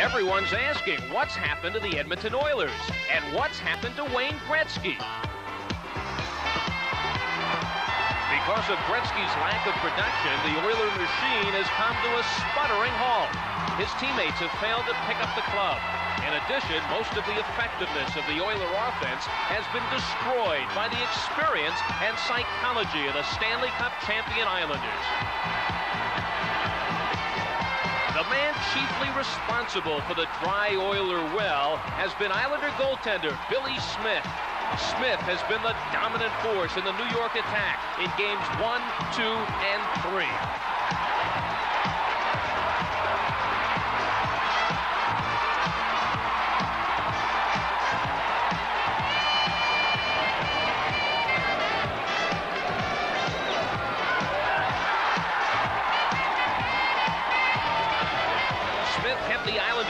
Everyone's asking what's happened to the Edmonton Oilers and what's happened to Wayne Gretzky. Because of Gretzky's lack of production, the Oiler machine has come to a sputtering halt. His teammates have failed to pick up the club. In addition, most of the effectiveness of the Oiler offense has been destroyed by the experience and psychology of the Stanley Cup champion Islanders. The man chiefly responsible for the dry Oiler well has been Islander goaltender Billy Smith. Smith has been the dominant force in the New York attack in games 1, 2, and 3.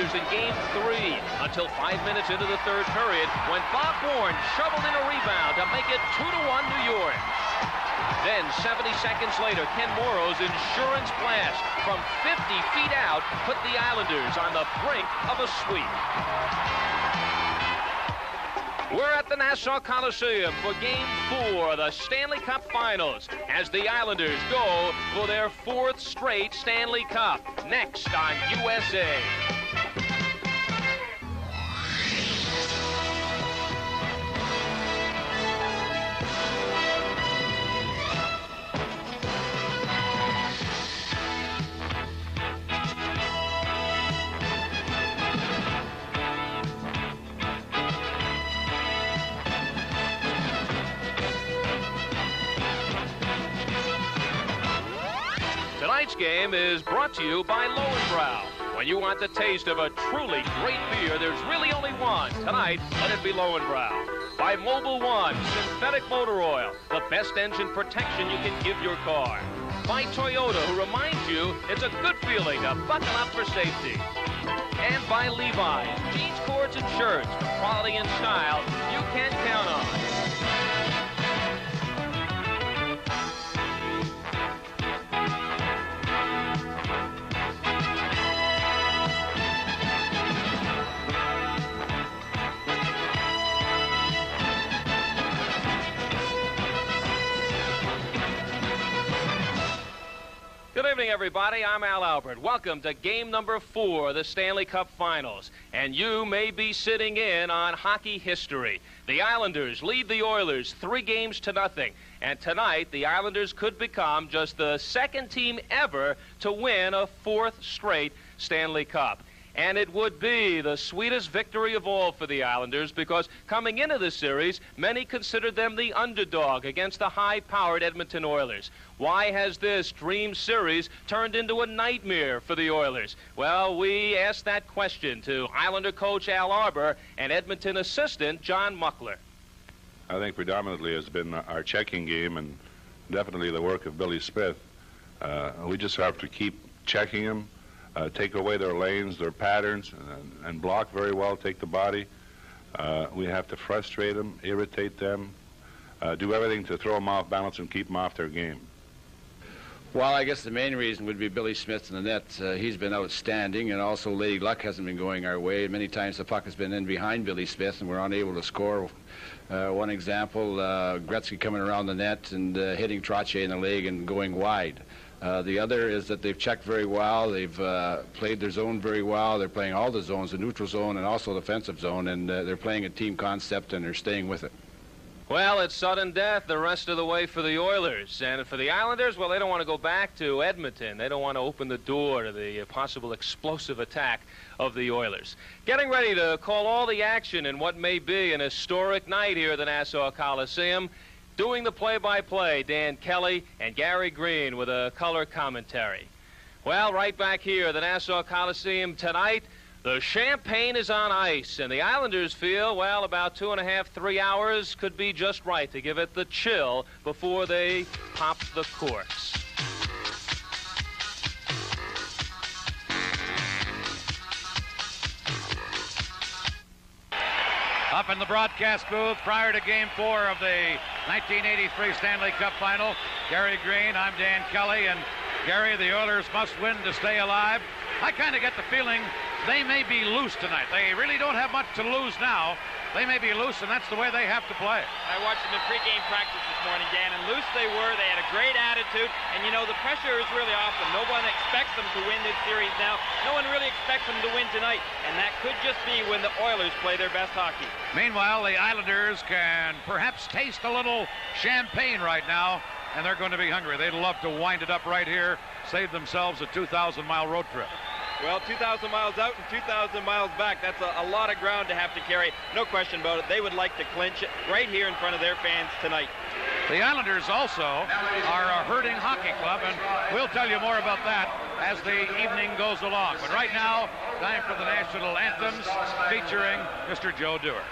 In game 3 until 5 minutes into the third period when Bob Bourne shoveled in a rebound to make it 2-1 New York. Then 70 seconds later, Ken Morrow's insurance blast from 50 feet out put the Islanders on the brink of a sweep. We're at the Nassau Coliseum for Game 4 of the Stanley Cup Finals as the Islanders go for their 4th straight Stanley Cup. Next on USA. Tonight's game is brought to you by Lowenbrau. When you want the taste of a truly great beer, there's really only one. Tonight, let it be Lowenbrau. By Mobil One, synthetic motor oil, the best engine protection you can give your car. By Toyota, who reminds you it's a good feeling to buckle up for safety. And by Levi's, jeans, cords, and shirts for quality and style you can count on. Good evening, everybody. I'm Al Albert. Welcome to game number 4 of the Stanley Cup Finals. And you may be sitting in on hockey history. The Islanders lead the Oilers 3-0. And tonight, the Islanders could become just the second team ever to win a 4th straight Stanley Cup. And it would be the sweetest victory of all for the Islanders because coming into the series, many considered them the underdog against the high-powered Edmonton Oilers. Why has this dream series turned into a nightmare for the Oilers? Well, we asked that question to Islander coach Al Arbor and Edmonton assistant John Muckler. I think predominantly has been our checking game and definitely the work of Billy Smith. We just have to keep checking him. Take away their lanes, their patterns, and block very well, take the body. We have to frustrate them, irritate them, do everything to throw them off balance and keep them off their game. Well, I guess the main reason would be Billy Smith in the net. He's been outstanding, and also Lady Luck hasn't been going our way. Many times the puck has been in behind Billy Smith, and we're unable to score. One example, Gretzky coming around the net and hitting Trottier in the leg and going wide. The other is that they've checked very well. They've played their zone very well. They're playing all the zones, the neutral zone and also the offensive zone, and they're playing a team concept, and they're staying with it. Well, it's sudden death the rest of the way for the Oilers. And for the Islanders, well, they don't want to go back to Edmonton. They don't want to open the door to the possible explosive attack of the Oilers. Getting ready to call all the action in what may be an historic night here at the Nassau Coliseum. Doing the play-by-play, Dan Kelly and Gary Green with a color commentary. Well, right back here at the Nassau Coliseum tonight, the champagne is on ice, and the Islanders feel, well, about 2.5, 3 hours could be just right to give it the chill before they pop the corks. Up in the broadcast booth prior to Game 4 of the 1983 Stanley Cup Final, Gary Green, I'm Dan Kelly, and Gary, the Oilers must win to stay alive. I kind of get the feeling they may be loose tonight. They really don't have much to lose now. They may be loose, and that's the way they have to play. I watched them in pregame practice this morning, Dan, and loose they were. They had a great attitude, and you know, the pressure is really off them. No one expects them to win this series now. No one really expects them to win tonight, and that could just be when the Oilers play their best hockey. Meanwhile, the Islanders can perhaps taste a little champagne right now, and they're going to be hungry. They'd love to wind it up right here, save themselves a 2,000-mile road trip. Well, 2,000 miles out and 2,000 miles back, that's a lot of ground to have to carry. No question about it. They would like to clinch it right here in front of their fans tonight. The Islanders also are a hurting hockey club, and we'll tell you more about that as the evening goes along. But right now, time for the national anthems featuring Mr. Joe Dewar.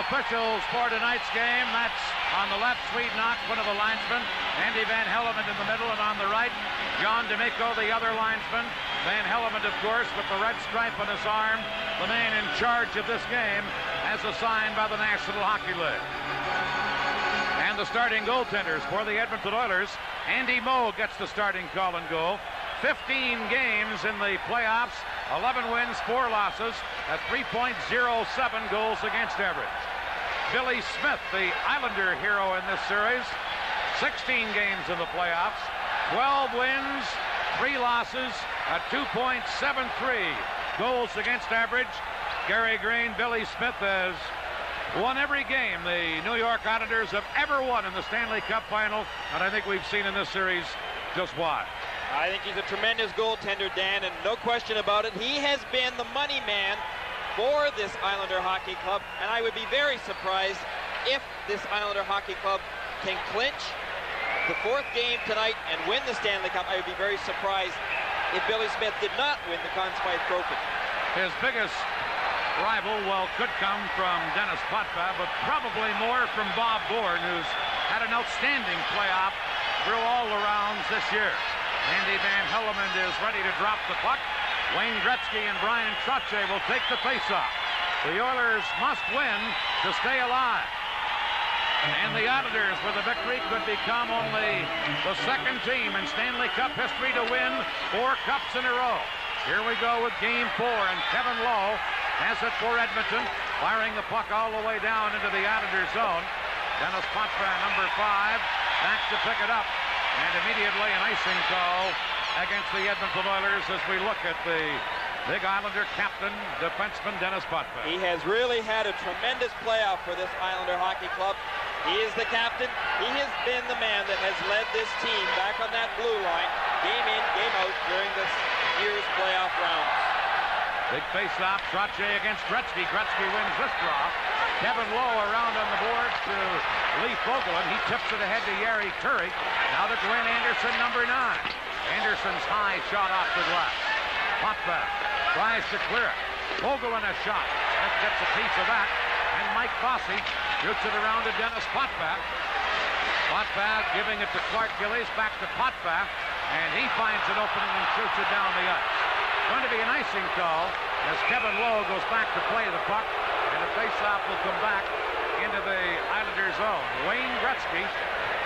Officials for tonight's game. That's on the left, Swede Knox, one of the linesmen. Andy Van Hellemond in the middle, and on the right, John D'Amico, the other linesman. Van Hellemond, of course, with the red stripe on his arm, the man in charge of this game, as assigned by the National Hockey League. And the starting goaltenders for the Edmonton Oilers. Andy Moe gets the starting call and goal. 15 games in the playoffs, 11 wins, 4 losses, at 3.07 goals against average. Billy Smith, the Islander hero in this series, 16 games in the playoffs, 12 wins, 3 losses, at 2.73 goals against average. Gary Green, Billy Smith has won every game the New York Islanders have ever won in the Stanley Cup final, and I think we've seen in this series just why. I think he's a tremendous goaltender, Dan, and no question about it. He has been the money man for this Islander Hockey Club, and I would be very surprised if this Islander Hockey Club can clinch the 4th game tonight and win the Stanley Cup. I would be very surprised if Billy Smith did not win the Conn Smythe Trophy. His biggest rival, well, could come from Dennis Potvin, but probably more from Bob Bourne, who's had an outstanding playoff through all the rounds this year. Andy Van Hellemond is ready to drop the puck. Wayne Gretzky and Brian Trottier will take the faceoff. The Oilers must win to stay alive. And the Islanders, with a victory, could become only the 2nd team in Stanley Cup history to win 4 cups in a row. Here we go with Game 4, and Kevin Lowe has it for Edmonton, firing the puck all the way down into the Islanders zone. Dennis Potvin, number 5, back to pick it up. And immediately an icing call against the Edmonton Oilers as we look at the Big Islander captain, defenseman Dennis Potvin. He has really had a tremendous playoff for this Islander hockey club. He is the captain. He has been the man that has led this team back on that blue line, game in, game out during this year's playoff rounds. Big face-off, Trottier against Gretzky. Gretzky wins this draw. Kevin Lowe around on the boards to Lee Fogelin. He tips it ahead to Yari Curry. Now to Glenn Anderson, number 9. Anderson's high shot off the glass. Potvin tries to clear it. Fogelin a shot. That gets a piece of that. And Mike Fossey shoots it around to Dennis Potvin. Potvin giving it to Clark Gillies, back to Potvin. And he finds an opening and shoots it down the ice. Going to be an icing call as Kevin Lowe goes back to play the puck, and the faceoff will come back into the Islanders zone. Wayne Gretzky,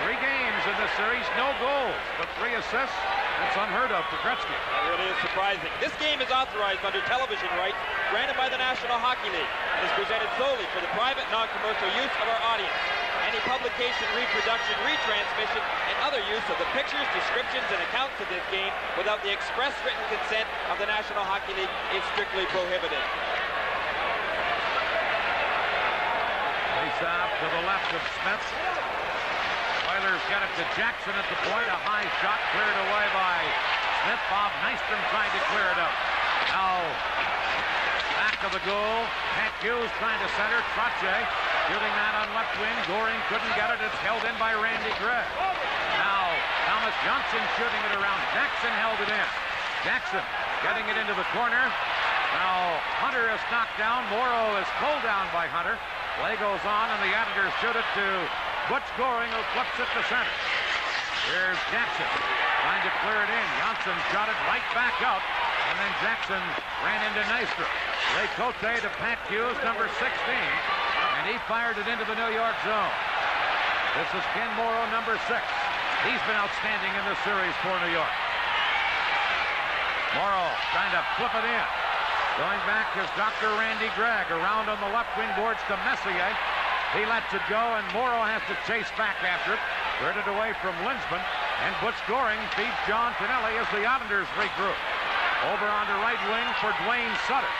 3 games in this series, no goals, but 3 assists. That's unheard of for Gretzky. That really is surprising. This game is authorized under television rights granted by the National Hockey League and is presented solely for the private, non-commercial use of our audience. Any publication, reproduction, retransmission, and other use of the pictures, descriptions, and accounts of this game without the express written consent of the National Hockey League is strictly prohibited. Face off to the left of Smith. Oilers get it to Jackson at the point. A high shot cleared away by Smith. Bob Nystrom tried to clear it up. Now back of the goal. Pat Hughes trying to center. Trottier shooting that on left wing. Goring couldn't get it. It's held in by Randy Gregg. Now Thomas Johnson shooting it around. Jackson held it in. Jackson getting it into the corner. Now Hunter is knocked down. Morrow is pulled down by Hunter. Play goes on, and the Islanders shoot it to Butch Goring, who flips it to center. Here's Jackson trying to clear it in. Johnson shot it right back out, and then Jackson ran into Nystrom. Ray Cote to Pat Hughes, number 16, and he fired it into the New York zone. This is Ken Morrow, number 6. He's been outstanding in this series for New York. Morrow trying to flip it in. Going back is Dr. Randy Gregg. Around on the left wing boards to Messier. He lets it go, and Morrow has to chase back after it. Cleared it away from Linsman. And Butch Goring feeds John Tonelli as the Islanders regroup. Over on the right wing for Dwayne Sutter.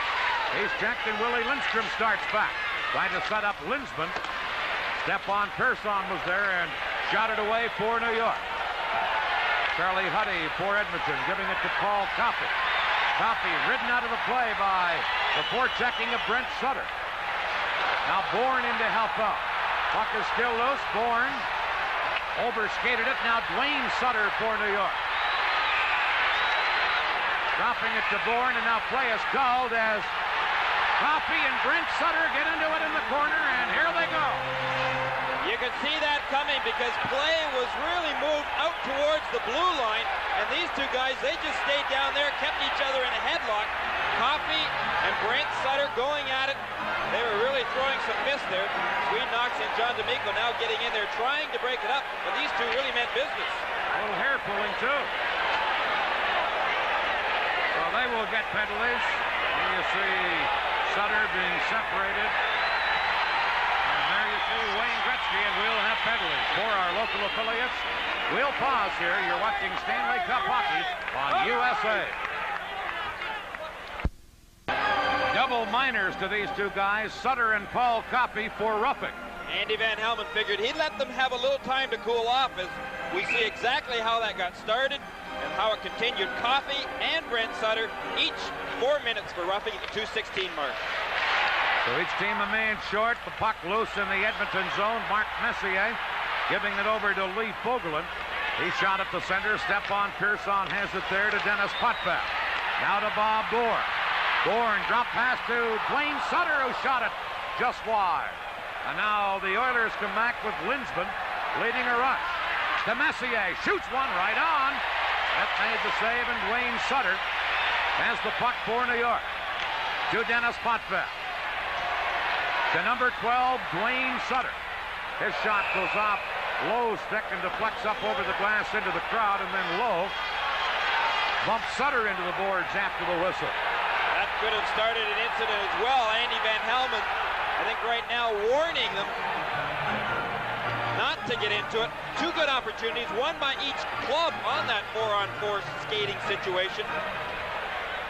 He's checked, and Willie Lindstrom starts back. Trying to set up Linsman. Stephon Pearson was there and shot it away for New York. Charlie Huddy for Edmonton, giving it to Paul Coffey. Coffey ridden out of the play by the forechecking of Brent Sutter. Now Bourne in to help out. Puck is still loose. Bourne overskated it. Now Dwayne Sutter for New York. Dropping it to Bourne, and now play is called as Coffey and Brent Sutter get into it in the corner, and here they go. You can see that coming because play was really moved out towards the blue line, and these two guys, they just stayed down there, kept each other in a headlock. Coffey and Brent Sutter going at it. They were really throwing some fists there. Swede Knox and John D'Amico now getting in there, trying to break it up, but these two really meant business. A little hair pulling, too. So they will get penalties. And you see Sutter being separated. And there you see Wayne Gretzky, and we'll have penalties for our local affiliates. We'll pause here. You're watching Stanley Cup hockey on USA. Double minors to these two guys, Sutter and Paul Coffey for roughing. Andy Van Helmont figured he'd let them have a little time to cool off as we see exactly how that got started and how it continued. Coffey and Brent Sutter, each 4 minutes for roughing at the 2:16 mark. So each team a man short. The puck loose in the Edmonton zone. Mark Messier giving it over to Lee Fogelin. He shot at the center. Stephon Pearson has it there to Dennis Potvin. Now to Bob Bourne. Bourne drop pass to Dwayne Sutter, who shot it just wide. And now the Oilers come back with Linsman leading a rush. To Messier, shoots one right on. That made the save, and Dwayne Sutter has the puck for New York. To Dennis Potvin. To number 12, Dwayne Sutter. His shot goes off Lowe's stick and deflects up over the glass into the crowd, and then Lowe bumps Sutter into the boards after the whistle. That could have started an incident as well. Andy Van Helmond, I think right now, warning them not to get into it. Two good opportunities, one by each club on that 4-on-4 skating situation.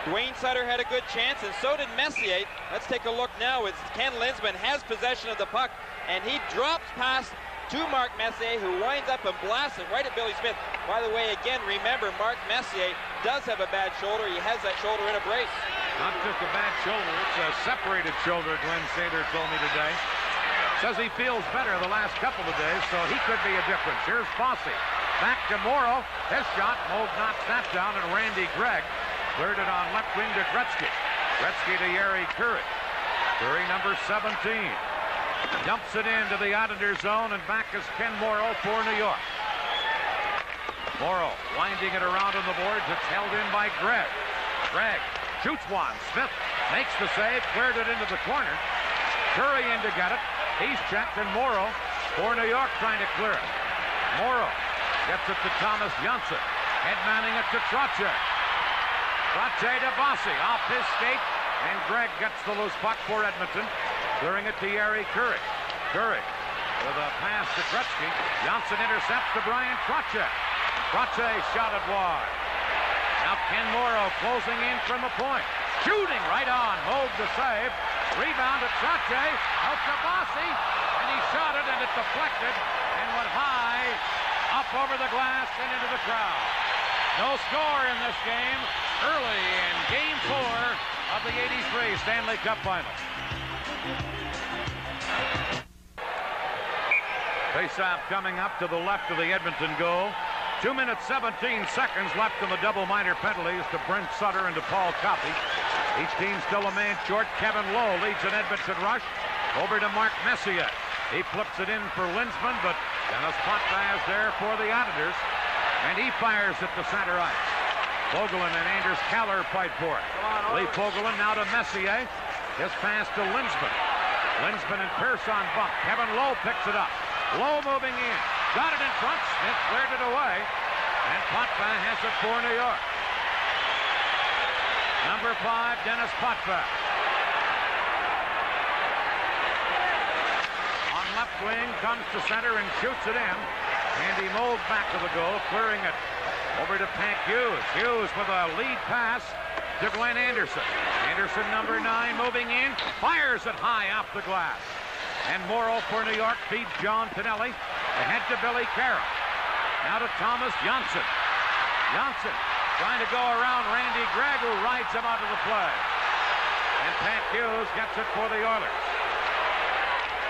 Dwayne Sutter had a good chance, and so did Messier. Let's take a look now. It's Ken Linsman has possession of the puck, and he drops past to Mark Messier, who winds up and blasts it right at Billy Smith. By the way, again, remember, Mark Messier does have a bad shoulder. He has that shoulder in a brace. Not just a bad shoulder, it's a separated shoulder, Glenn Sather told me today. Says he feels better the last couple of days, so he could be a difference. Here's Fosse. Back to Morrow. His shot. Moog knocks that down, and Randy Gregg cleared it on left wing to Gretzky. Gretzky to Yeri Curry. Curry, number 17. Dumps it into the Islander zone, and back is Ken Morrow for New York. Morrow winding it around on the boards. It's held in by Gregg. Gregg shoots one. Smith makes the save, cleared it into the corner. Curry in to get it. He's checked, and Morrow for New York trying to clear it. Morrow gets it to Thomas Janssen. Headmanning it to Trottier. Trottier to Bossy. Off his skate, and Gregg gets the loose puck for Edmonton. Clearing it to Yeri Curry. Curry with a pass to Gretzky. Janssen intercepts to Brian Trottier. Trottier shot it wide. Now Ken Morrow closing in from the point. Shooting right on. Moog the save. Rebound to Trottier. Out to Bossy. And he shot it, and it deflected and went high up over the glass and into the crowd. No score in this game early in Game 4 of the '83 Stanley Cup Finals. Faceoff coming up to the left of the Edmonton goal. 2 minutes, 17 seconds left in the double minor penalties to Brent Sutter and to Paul Coffey. Each team still a man short. Kevin Lowe leads an Edmonton rush. Over to Mark Messier. He flips it in for Linsman, but Dennis Potvin is there for the Islanders. And he fires it to center ice. Vogelin and Anders Keller fight for it. Lee Vogelin now to Messier. His pass to Linsman. Linsman and Pearson bump. Kevin Lowe picks it up. Lowe moving in. Got it in front. Smith cleared it away. And Potvin has it for New York. Number 5, Dennis Potvin. On left wing, comes to center and shoots it in. Andy Moog back to the goal, clearing it over to Pat Hughes. Hughes with a lead pass to Glenn Anderson. Anderson, number 9, moving in. Fires it high off the glass. And Morrow for New York feeds John Pinelli. Ahead to Billy Carroll. Now to Thomas Janssen. Janssen trying to go around Randy Gregg, who rides him out of the play. And Pat Hughes gets it for the Oilers.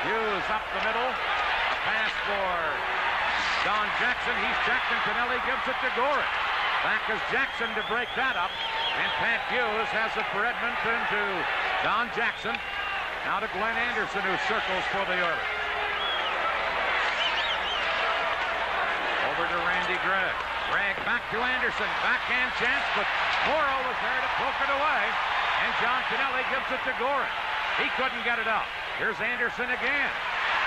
Hughes up the middle. A pass for Don Jackson. He's checked, and Pinelli gives it to Goring. Back is Jackson to break that up. And Pat Hughes has it for Edmonton to Don Jackson. Now to Glenn Anderson, who circles for the Oilers. Over to Randy Gregg. Gregg back to Anderson. Backhand chance, but Morrow was there to poke it away. And John Pinelli gives it to Goring. He couldn't get it out. Here's Anderson again.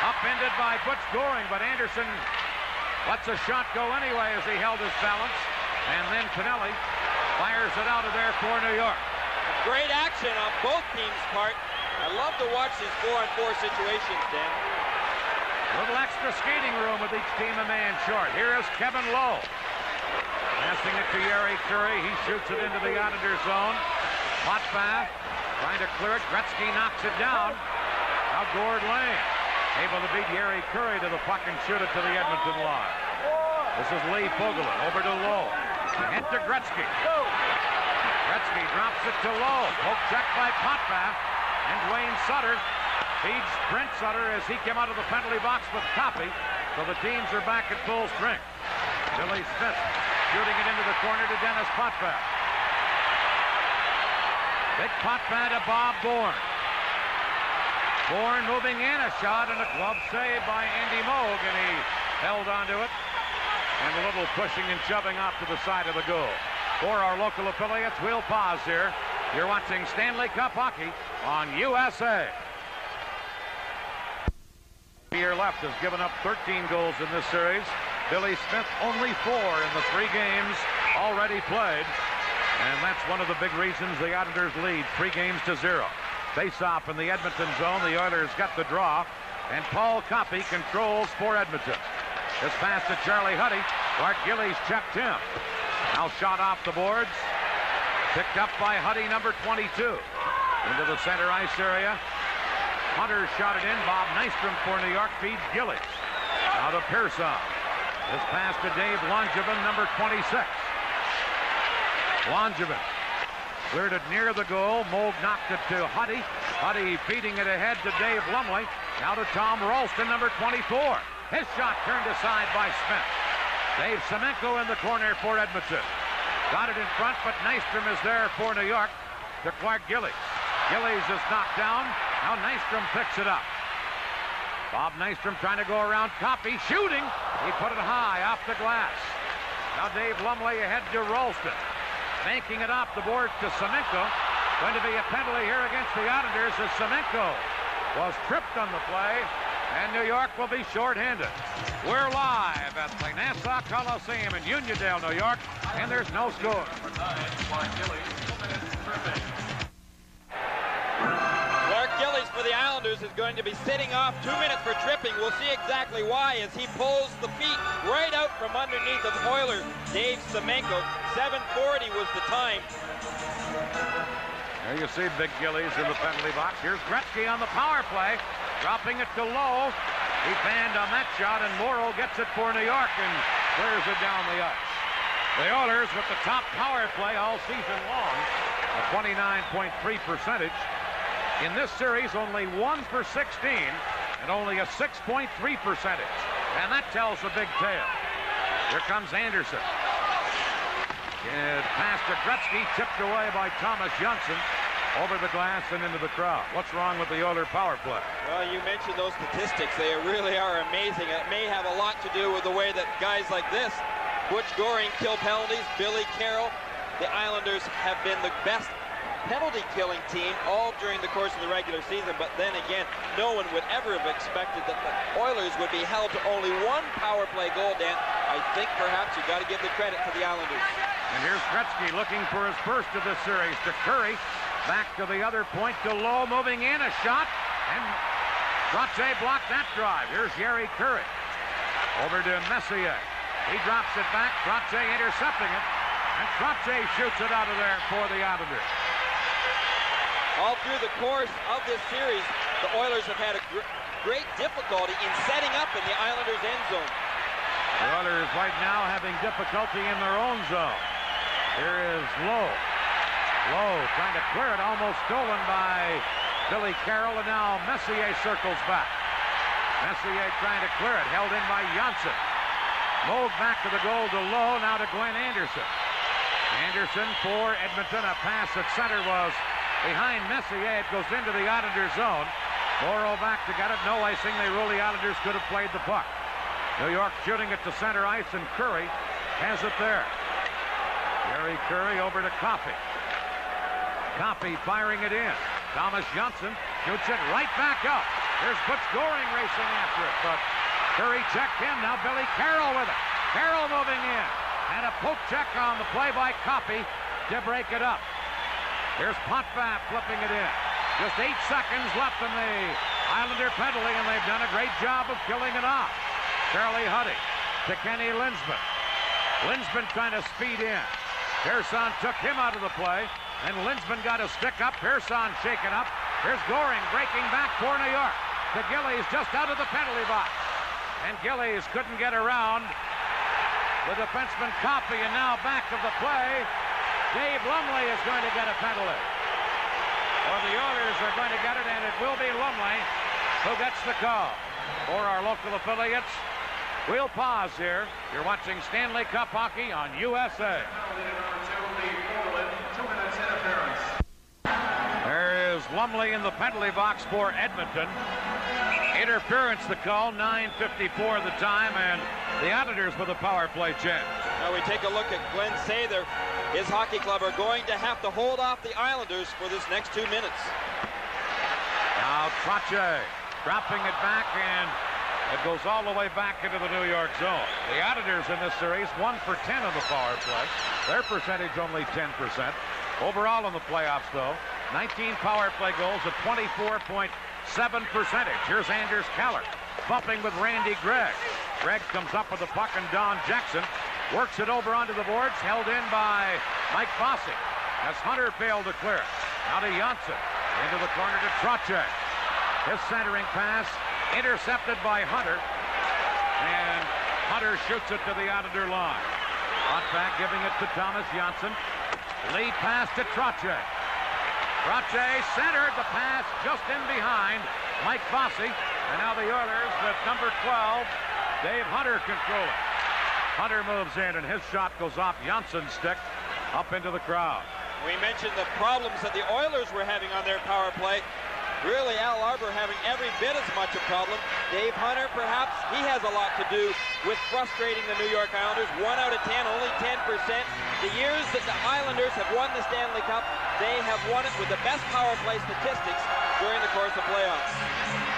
Upended by Butch Goring, but Anderson lets a shot go anyway as he held his balance. And then Pinelli fires it out of there for New York. Great action on both teams' part. I love to watch these 4-on-4 situations, Dan. A little extra skating room with each team a man short. Here is Kevin Lowe. Passing it to Yeri Curry. He shoots it into the Islander zone. Potvin trying to clear it. Gretzky knocks it down. Now Gord Lane able to beat Yeri Curry to the puck and shoot it to the Edmonton line. This is Lee Vogelin. Over to Lowe. Ahead to Gretzky. Gretzky drops it to Lowe. Poke check by Potvin. And Dwayne Sutter feeds Brent Sutter as he came out of the penalty box with Coffey. So the teams are back at full strength. Billy Smith shooting it into the corner to Dennis Potvin. Big Potvin to Bob Bourne. Bourne moving in, a shot and a glove save by Andy Moog, and he held onto it. And a little pushing and shoving off to the side of the goal. For our local affiliates, we'll pause here. You're watching Stanley Cup hockey on USA. Here left has given up 13 goals in this series. Billy Smith only 4 in the 3 games already played. And that's one of the big reasons the Islanders lead 3-0. Face-off in the Edmonton zone. The Oilers got the draw. And Paul Coffey controls for Edmonton. This pass to Charlie Huddy. Clark Gillies checked him. Now shot off the boards. Picked up by Huddy, number 22. Into the center ice area. Hunter shot it in. Bob Nystrom for New York feeds Gillies. Now to Pearson. This pass to Dave Langevin, number 26. Langevin cleared it near the goal. Moog knocked it to Huddy. Huddy feeding it ahead to Dave Lumley. Now to Tom Ralston, number 24. His shot turned aside by Smith. Dave Semenko in the corner for Edmonton. Got it in front, but Nystrom is there for New York to Clark Gillies. Gillies is knocked down. Now Nystrom picks it up. Bob Nystrom trying to go around Coffey, shooting. He put it high off the glass. Now Dave Lumley ahead to Ralston. Banking it off the board to Semenko. Going to be a penalty here against the Islanders as Semenko was tripped on the play, and New York will be shorthanded. We're live at the Nassau Coliseum in Uniondale, New York, and there's no score. Clark Gillies for the Islanders is going to be sitting off 2 minutes for tripping. We'll see exactly why as he pulls the feet right out from underneath of Oiler Dave Semenko. 7:40 was the time. There you see Big Gillies in the penalty box. Here's Gretzky on the power play, dropping it to Lowe. He fanned on that shot, and Morrow gets it for New York and clears it down the ice. The Oilers with the top power play all season long, a 29.3 percentage. In this series, only 1 for 16 and only a 6.3 percentage. And that tells the big tale. Here comes Anderson. Pass to Gretzky, tipped away by Thomas Johnson. Over the glass and into the crowd. What's wrong with the Oiler power play? Well, you mentioned those statistics. They really are amazing. It may have a lot to do with the way that guys like this, Butch Goring, kill penalties, Billy Carroll. The Islanders have been the best penalty-killing team all during the course of the regular season, but then again, no one would ever have expected that the Oilers would be held to only one power play goal, Dan. I think perhaps you got to give the credit to the Islanders. And here's Gretzky looking for his first of this series to Curry. Back to the other point to Lowe, moving in, a shot, and Trottier blocked that drive. Here's Jerry Curry. Over to Messier. He drops it back, Trottier intercepting it, and Trottier shoots it out of there for the Islanders. All through the course of this series, the Oilers have had a great difficulty in setting up in the Islanders' end zone. The Oilers right now having difficulty in their own zone. Here is Lowe. Lowe trying to clear it, almost stolen by Billy Carroll, and now Messier circles back. Messier trying to clear it, held in by Janssen. Moog back to the goal to Lowe, now to Glenn Anderson. Anderson for Edmonton, a pass at center was behind Messier. It goes into the Islanders zone. Morrow back to get it, no icing. They rule the Islanders could have played the puck. New York shooting it to center ice, and Curry has it there. Jerry Curry over to Coffey. Coffey firing it in. Thomas Johnson shoots it right back up. There's Butch Goring racing after it, but Curry checked him. Now Billy Carroll with it. Carroll moving in. And a poke check on the play by Coffey to break it up. Here's Potvin flipping it in. Just 8 seconds left in the Islander penalty, and they've done a great job of killing it off. Charlie Huddy to Kenny Linsman. Linsman trying to speed in. Pearson took him out of the play. And Linsman got a stick up. Pearson shaken up. Here's Goring breaking back for New York. To Gillies just out of the penalty box. And Gillies couldn't get around the defenseman Coffey, and now back of the play. Dave Lumley is going to get a penalty. Or the Oilers are going to get it, and it will be Lumley who gets the call. For our local affiliates, we'll pause here. You're watching Stanley Cup hockey on USA. There is Lumley in the penalty box for Edmonton. Interference the call, 9:54 the time, and the Islanders with a power play chance. Now we take a look at Glenn Sather. His hockey club are going to have to hold off the Islanders for this next 2 minutes. Now Trottier dropping it back, and It goes all the way back into the New York zone. The Islanders in this series, 1 for 10 on the power play. Their percentage only 10%. Overall in the playoffs, though, 19 power play goals at 24.7%. Here's Anders Keller bumping with Randy Gregg. Gregg comes up with the puck, and Don Jackson works it over onto the boards, held in by Mike Fossey as Hunter failed to clear it. Now to Janssen, into the corner to Trocheck. His centering pass intercepted by Hunter, and Hunter shoots it to the Islander line. Potvin giving it to Thomas Janssen. Lead pass to Trocheck. Trocheck centered the pass just in behind Mike Fossey, and now the Oilers with number 12, Dave Hunter, controlling. Hunter moves in, and his shot goes off Janssen's stick up into the crowd. We mentioned the problems that the Oilers were having on their power play. Really, Al Arbour having every bit as much a problem. Dave Hunter, perhaps, he has a lot to do with frustrating the New York Islanders. 1 out of 10, only 10%. The years that the Islanders have won the Stanley Cup, they have won it with the best power play statistics during the course of playoffs.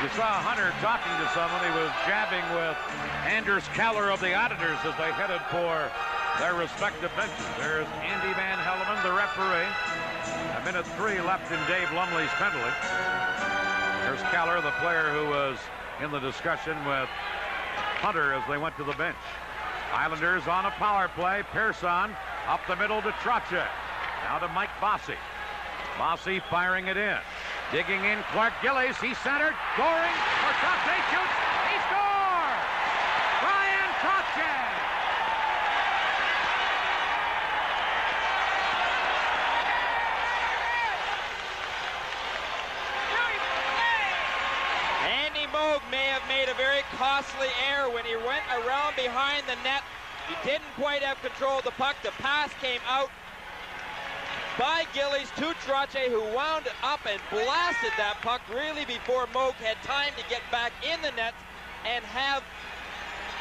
You saw Hunter talking to someone. He was jabbing with Anders Keller of the Islanders as they headed for their respective benches. There's Andy Van Hellemond, the referee. 1:03 left in Dave Lumley's penalty. There's Keller, the player who was in the discussion with Hunter as they went to the bench. Islanders on a power play. Persson up the middle to Trocheck. Now to Mike Fossey. Fossey firing it in. Digging in Clark Gillies. He centered. Scoring. For Trocheck shoots. He scores! Brian Trocheck! Moog may have made a very costly error when he went around behind the net. He didn't quite have control of the puck. The pass came out by Gillies to Trocheck, who wound up and blasted that puck really before Moog had time to get back in the net and have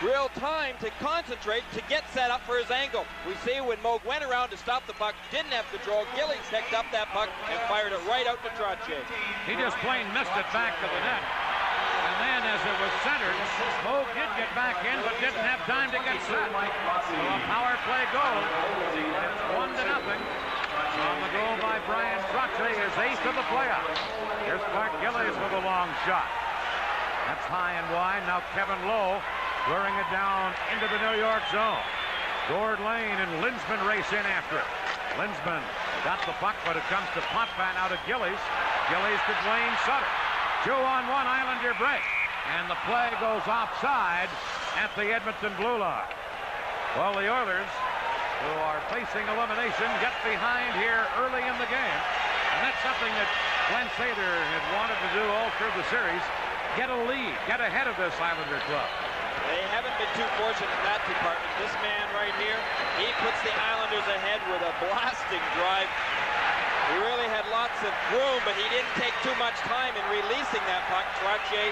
real time to concentrate to get set up for his angle. We see when Moog went around to stop the puck, didn't have control. Gillies picked up that puck and fired it right out to Trocheck. He just plain missed it back to the net. And then as it was centered, Moog did get back in, but didn't have time to get set. So a power play goal. It's 1-0. On the goal by Brian Trocheck, his 8th of the playoffs. Here's Clark Gillies with a long shot. That's high and wide. Now Kevin Lowe luring it down into the New York zone. Gord Lane and Linsman race in after it. Linsman got the puck, but it comes to Potvin out of Gillies. Gillies to Dwayne Sutter. 2-on-1 Islander break, and the play goes offside at the Edmonton blue line. Well, the Oilers, who are facing elimination, get behind here early in the game, and that's something that Glenn Sather had wanted to do all through the series, get a lead, get ahead of this Islander club. They haven't been too fortunate in that department. This man right here, he puts the Islanders ahead with a blasting drive. He really had lots of room, but he didn't take too much time in releasing that puck. Trocheck,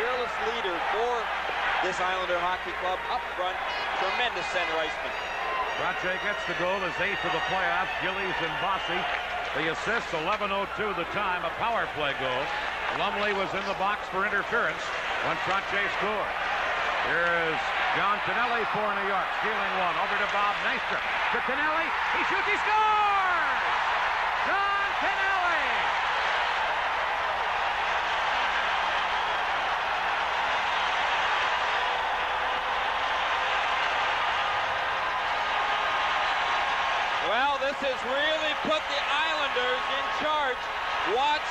fearless leader for this Islander hockey club up front. Tremendous center iceman. Trocheck gets the goal, his 8th of the playoffs. Gillies and Bossy, the assists, 11:02 the time, a power play goal. Lumley was in the box for interference when Trocheck scored. Here's John Tonelli for New York, stealing one over to Bob Nystrom. To Tonelli, he shoots, he scores! John Tonelli! Well, this has really put the Islanders in charge. Watch,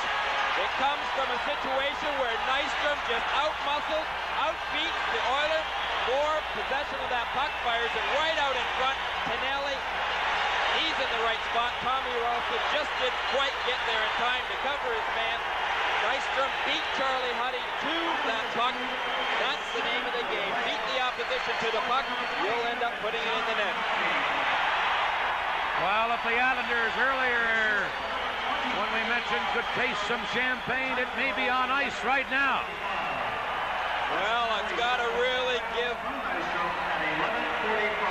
it comes from a situation where Nystrom just out-muscles, out-beats the Oilers for possession of that puck, fires it right out in front. Tonelli, he's in the right spot. Tommy Ralston just didn't quite get there in time to cover his man. Nystrom beat Charlie Huddy to that puck. That's the name of the game. Beat the opposition to the puck. You'll end up putting it in the net. Well, if the Islanders earlier, when we mentioned, could taste some champagne, it may be on ice right now. Well, it's got to really give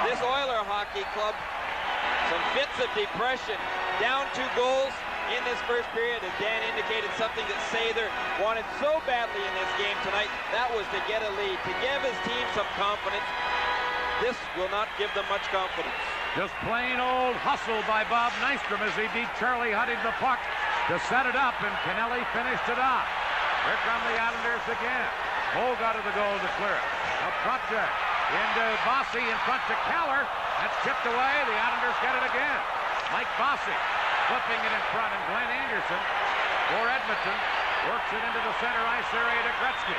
this Oiler hockey club some fits of depression. Down 2 goals, in this first period, as Dan indicated, something that Sather wanted so badly in this game tonight. That was to get a lead, to give his team some confidence. This will not give them much confidence. Just plain old hustle by Bob Nystrom as he beat Charlie Huddy the puck to set it up, and Kennelly finished it off. Here come the Islanders again. Moog out of the goal to clear it. Now Project into Bossy in front to Keller. That's tipped away. The Islanders get it again. Mike Bossy flipping it in front, and Glenn Anderson for Edmonton works it into the center ice area to Gretzky.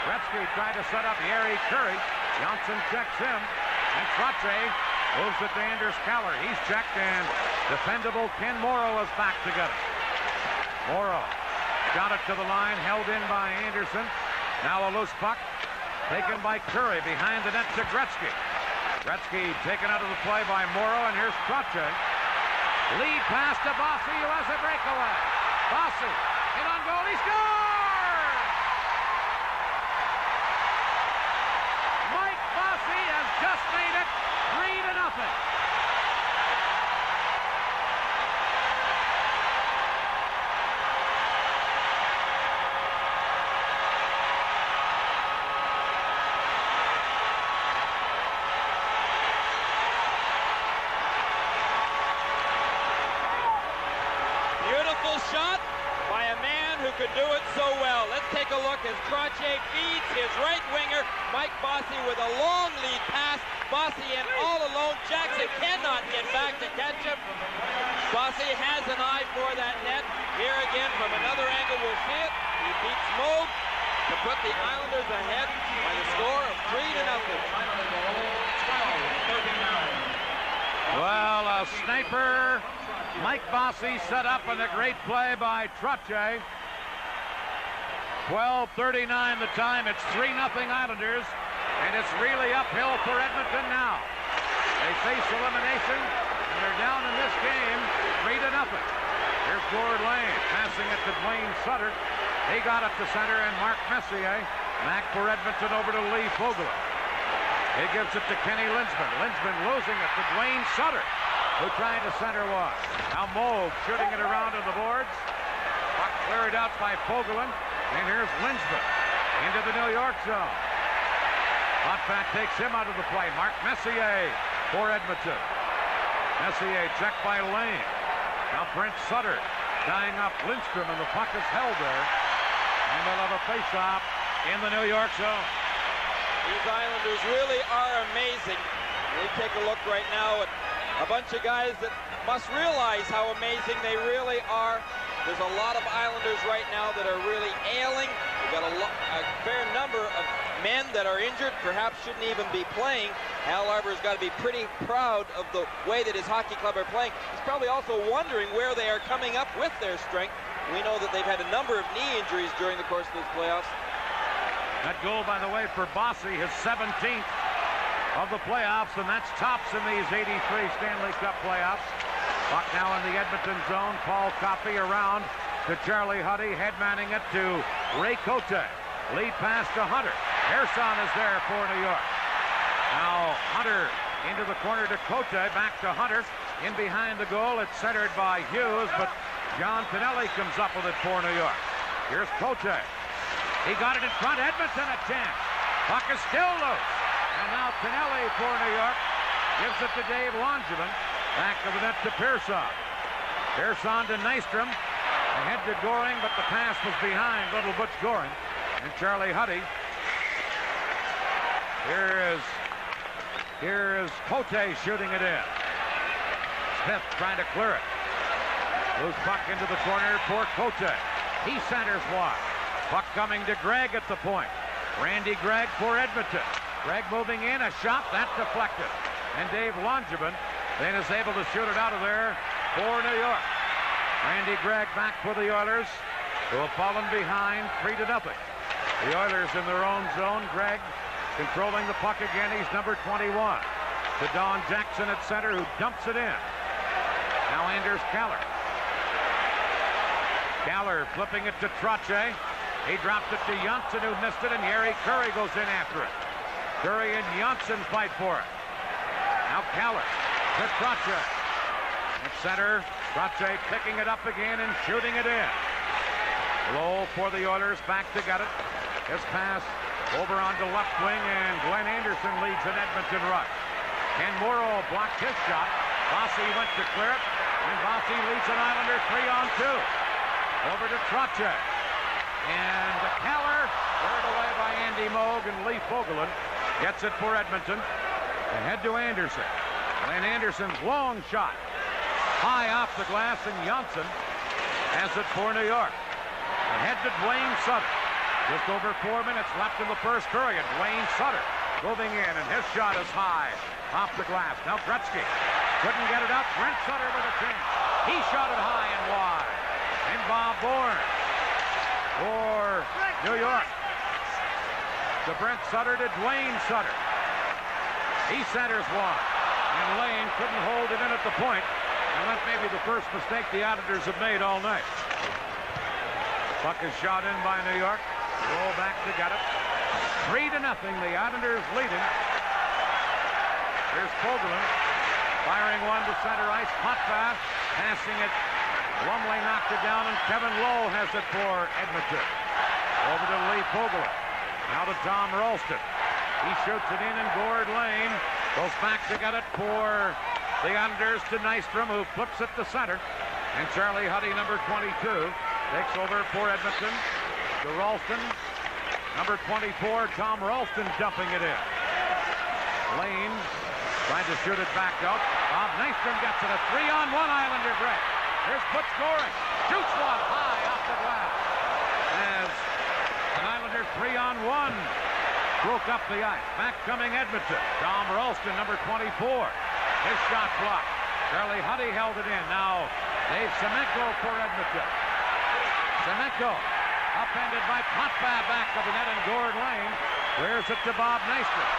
Gretzky tried to set up Yeri Curry. Johnson checks him, and Trottier moves it to Anders Keller. He's checked, and defendable Ken Morrow is back together. Morrow got it to the line, held in by Anderson. Now a loose puck taken by Curry behind the net to Gretzky. Gretzky taken out of the play by Morrow, and here's Trottier. Lead pass to Bossy, who has a breakaway. Bossy in on goal, he scores! Mike Bossy has just made it 3-0. Shot by a man who could do it so well. Let's take a look as Trottier feeds his right winger, Mike Bossy, with a long lead pass. Bossy in all alone. Jackson cannot get back to catch him. Bossy has an eye for that net. Here again from another angle, we'll see it. He beats Moog to put the Islanders ahead by the score of 3-0. Well, a sniper. Mike Bossy set up on a great play by Trottier. 12:39 the time. It's 3-0 Islanders, and it's really uphill for Edmonton now. They face elimination, and they're down in this game 3-0. Here's Gord Lane passing it to Dwayne Sutter. He got it to center, and Mark Messier back for Edmonton over to Lee Fogler. He gives it to Kenny Linsman. Linsman losing it to Dwayne Sutter, who tried to center one. Now Moog shooting it around on the boards. Puck cleared out by Fogelin. And here's Linsman into the New York zone. Potvin takes him out of the play. Mark Messier for Edmonton. Messier checked by Lane. Now Brent Sutter tying up Lindstrom, and the puck is held there. And they'll have a face-off in the New York zone. These Islanders really are amazing. We take a look right now at a bunch of guys that must realize how amazing they really are. There's a lot of Islanders right now that are really ailing. We've got a fair number of men that are injured, perhaps shouldn't even be playing. Hal Arbor's got to be pretty proud of the way that his hockey club are playing. He's probably also wondering where they are coming up with their strength. We know that they've had a number of knee injuries during the course of this playoffs. That goal, by the way, for Bossy, his 17th of the playoffs, and that's tops in these 83 Stanley Cup playoffs. Puck now in the Edmonton zone. Paul Coffey around to Charlie Huddy, headmanning it to Ray Cote. Lead pass to Hunter. Ersan is there for New York. Now Hunter into the corner to Cote, back to Hunter. In behind the goal, it's centered by Hughes, but John Pinelli comes up with it for New York. Here's Cote. He got it in front. Edmonton a chance. Puck is still loose. And now Pinelli for New York gives it to Dave Langevin. Back of the net to Pearson. Pearson to Nystrom. Ahead to Goring, but the pass was behind little Butch Goring. And Charlie Huddy. Here is Cote shooting it in. Smith trying to clear it. Loose puck into the corner for Cote. He centers wide. Puck coming to Gregg at the point. Randy Gregg for Edmonton. Gregg moving in, a shot, that's deflected. And Dave Langevin then is able to shoot it out of there for New York. Randy Gregg back for the Oilers, who have fallen behind 3-0. The Oilers in their own zone. Gregg controlling the puck again. He's number 21. To Don Jackson at center, who dumps it in. Now Anders Keller. Keller flipping it to Trottier. He dropped it to Janssen, who missed it, and Yeri Curry goes in after it. Curry and Janssen fight for it. Now Keller to Trottier. At center, Trottier picking it up again and shooting it in. Low for the Oilers, back to get it. His pass over onto left wing, and Glenn Anderson leads an Edmonton rush. Ken Morrow blocked his shot. Bossy went to clear it, and Bossy leads an Islander 3-on-2. Over to Trottier. And Keller, cleared away by Andy Moog, and Lee Fogelin gets it for Edmonton. Ahead to Anderson. Glenn Anderson's long shot. High off the glass, and Janssen has it for New York. Ahead to Dwayne Sutter. Just over 4 minutes left in the first period. Dwayne Sutter moving in, and his shot is high off the glass. Now Gretzky couldn't get it up. Brent Sutter with a chance. He shot it high and wide. And Bob Bourne for New York. To Brent Sutter to Dwayne Sutter. He centers one. And Lane couldn't hold it in at the point. And that's maybe the first mistake the Islanders have made all night. Puck is shot in by New York. Roll back to get it. 3-0. The Islanders leading. Here's Fogelin firing one to center ice. Potvin passing it. Lumley knocked it down, and Kevin Lowe has it for Edmonton. Over to Lee Fogelin. Now to Tom Ralston. He shoots it in, and Gord Lane goes back to get it for the Islanders to Nystrom, who flips it to center. And Charlie Huddy, number 22, takes over for Edmonton. To Ralston. Number 24, Tom Ralston dumping it in. Lane trying to shoot it back out. Bob Nystrom gets it. A 3-on-1 Islander break. Here's Butch Goring. Shoots one high off the glass. As an Islander 3-on-1 broke up the ice. Back coming Edmonton. Tom Ralston, number 24. His shot blocked. Charlie Huddy held it in. Now Dave Semenko for Edmonton. Semenko upended by Potvin back of the net, and Gord Lane clears it to Bob Nystrom.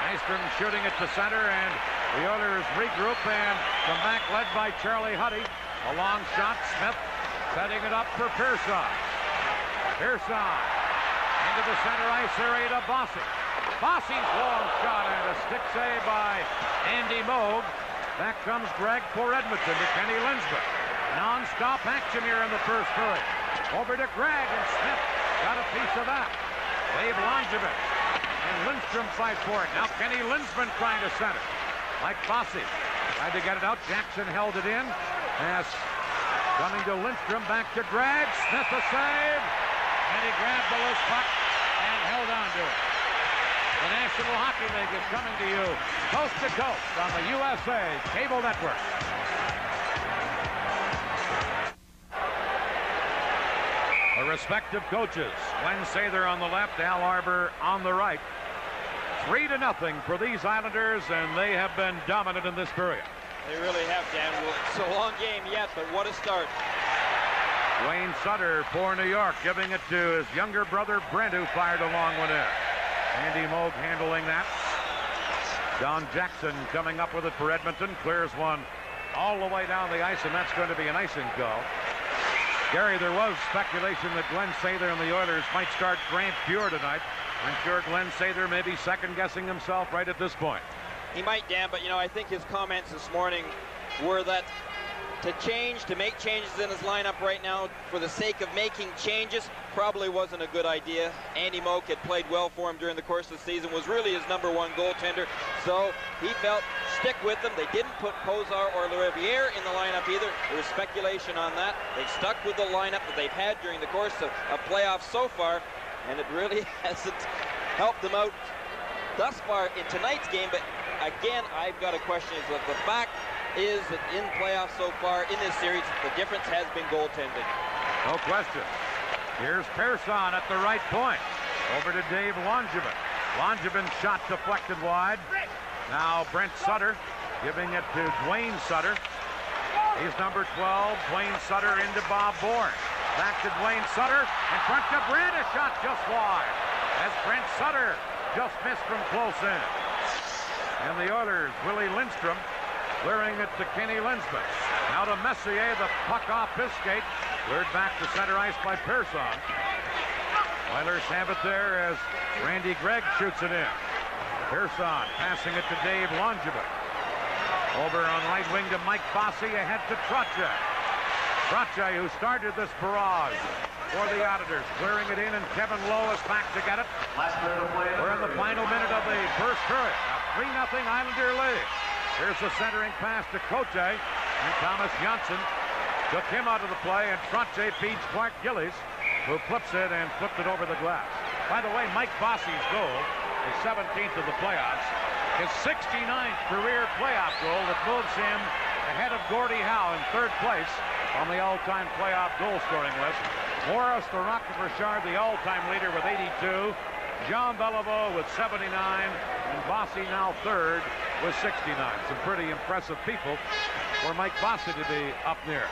Nystrom shooting it to center, and the Oilers regroup and come back led by Charlie Huddy. A long shot. Smith setting it up for Pearson. Pearson into the center ice area to Bossy. Bossy's long shot, and a stick save by Andy Moog. Back comes Gregg for Edmonton to Kenny Linsman. Non-stop action here in the first period. Over to Gregg, and Smith got a piece of that. Dave Langevin and Lindstrom fight for it. Now Kenny Linsman trying to center. Like Bossy tried to get it out. Jackson held it in. Pass coming to Lindstrom. Back to Gregg. Smith a save. And he grabbed the loose puck and held on to it. The National Hockey League is coming to you coast to coast on the USA Cable Network. The respective coaches, Glenn Sather on the left, Al Arbor on the right. 3-0 for these Islanders, and they have been dominant in this period. They really have, Dan. Well, it's a long game yet, but what a start. Dwayne Sutter for New York, giving it to his younger brother, Brent, who fired a long one in. Andy Moog handling that. Don Jackson coming up with it for Edmonton. Clears one all the way down the ice, and that's going to be an icing call. Gary, there was speculation that Glenn Sather and the Oilers might start Grant Fuhr tonight. I'm sure Glenn Sather may be second-guessing himself right at this point. He might, Dan, but, you know, I think his comments this morning were that to make changes in his lineup right now for the sake of making changes probably wasn't a good idea. Andy Moog had played well for him during the course of the season, was really his #1 goaltender, so he felt stick with them. They didn't put Posar or LeRiviere in the lineup either. There was speculation on that. They've stuck with the lineup that they've had during the course of playoffs so far, and it really hasn't helped them out thus far in tonight's game. But again, I've got a question. Is that the fact is that in playoffs so far in this series, the difference has been goaltending. No question. Here's Pearson at the right point. Over to Dave Langevin. Langevin's shot deflected wide. Now Brent Sutter giving it to Dwayne Sutter. He's number 12. Dwayne Sutter into Bob Bourne. Back to Dwayne Sutter. In front to Brent. A shot just wide. As Brent Sutter just missed from close in. And the Oilers, Willie Lindstrom, clearing it to Kenny Linsman. Now to Messier, the puck off his skate. Cleared back to center ice by Pearson. Oilers have it there as Randy Gregg shoots it in. Pearson passing it to Dave Langevin. Over on right wing to Mike Bossy, ahead to Trotche. Trotche, who started this barrage for the Auditors, clearing it in, and Kevin Lowe is back to get it. We're in the final minute of the first period. A 3-0 Islander lead. Here's the centering pass to Coche, and Thomas Johnson took him out of the play, and Trotche feeds Clark Gillies, who flips it and flipped it over the glass. By the way, Mike Bossy's goal, his 17th of the playoffs, his 69th career playoff goal that moves him ahead of Gordie Howe in third place on the all-time playoff goal-scoring list. Morris, the Rocket Richard, the all-time leader with 82. Jean Beliveau with 79, and Bossy now third with 69. Some pretty impressive people for Mike Bossy to be up near.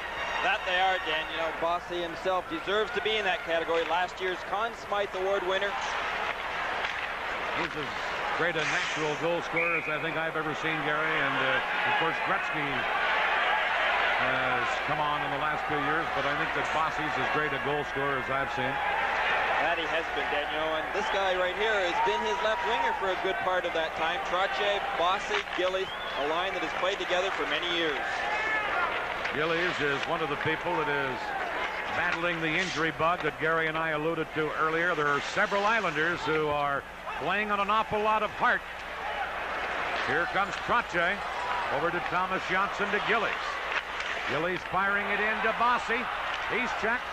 That they are, Dan. You know, Bossy himself deserves to be in that category. Last year's Conn Smythe Award winner. He's as great a natural goal scorer as I think I've ever seen, Gary. And, of course, Gretzky has come on in the last few years, but I think that Bossy's as great a goal scorer as I've seen. That he has been, Dan. You know, and this guy right here has been his left winger for a good part of that time. Trotche, Bossy, Gillies, a line that has played together for many years. Gillies is one of the people that is battling the injury bug that Gary and I alluded to earlier. There are several Islanders who are playing on an awful lot of heart. Here comes Trotche over to Thomas Johnson to Gillies. Gillies firing it in to Bossy. He's checked.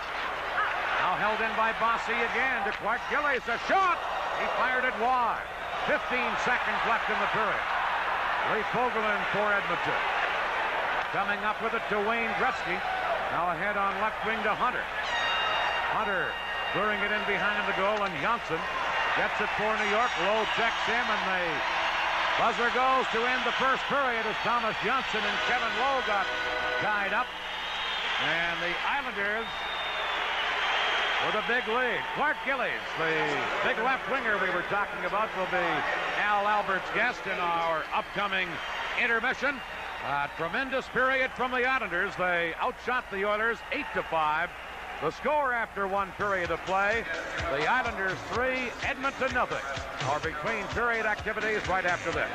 Now held in by Bossy again to Clark Gillies. A shot! He fired it wide. 15 seconds left in the period. Lee Fogelin for Edmonton. Coming up with it to Wayne Gretzky. Now ahead on left wing to Hunter. Hunter clearing it in behind the goal, and Johnson gets it for New York. Lowe checks him, and the buzzer goes to end the first period as Thomas Johnson and Kevin Lowe got tied up. And the Islanders with a big lead. Clark Gillies, the big left winger we were talking about, will be Al Albert's guest in our upcoming intermission. A tremendous period from the Islanders. They outshot the Oilers 8-5. The score after one period of play, the Islanders 3, Edmonton 0. Our between period activities right after this.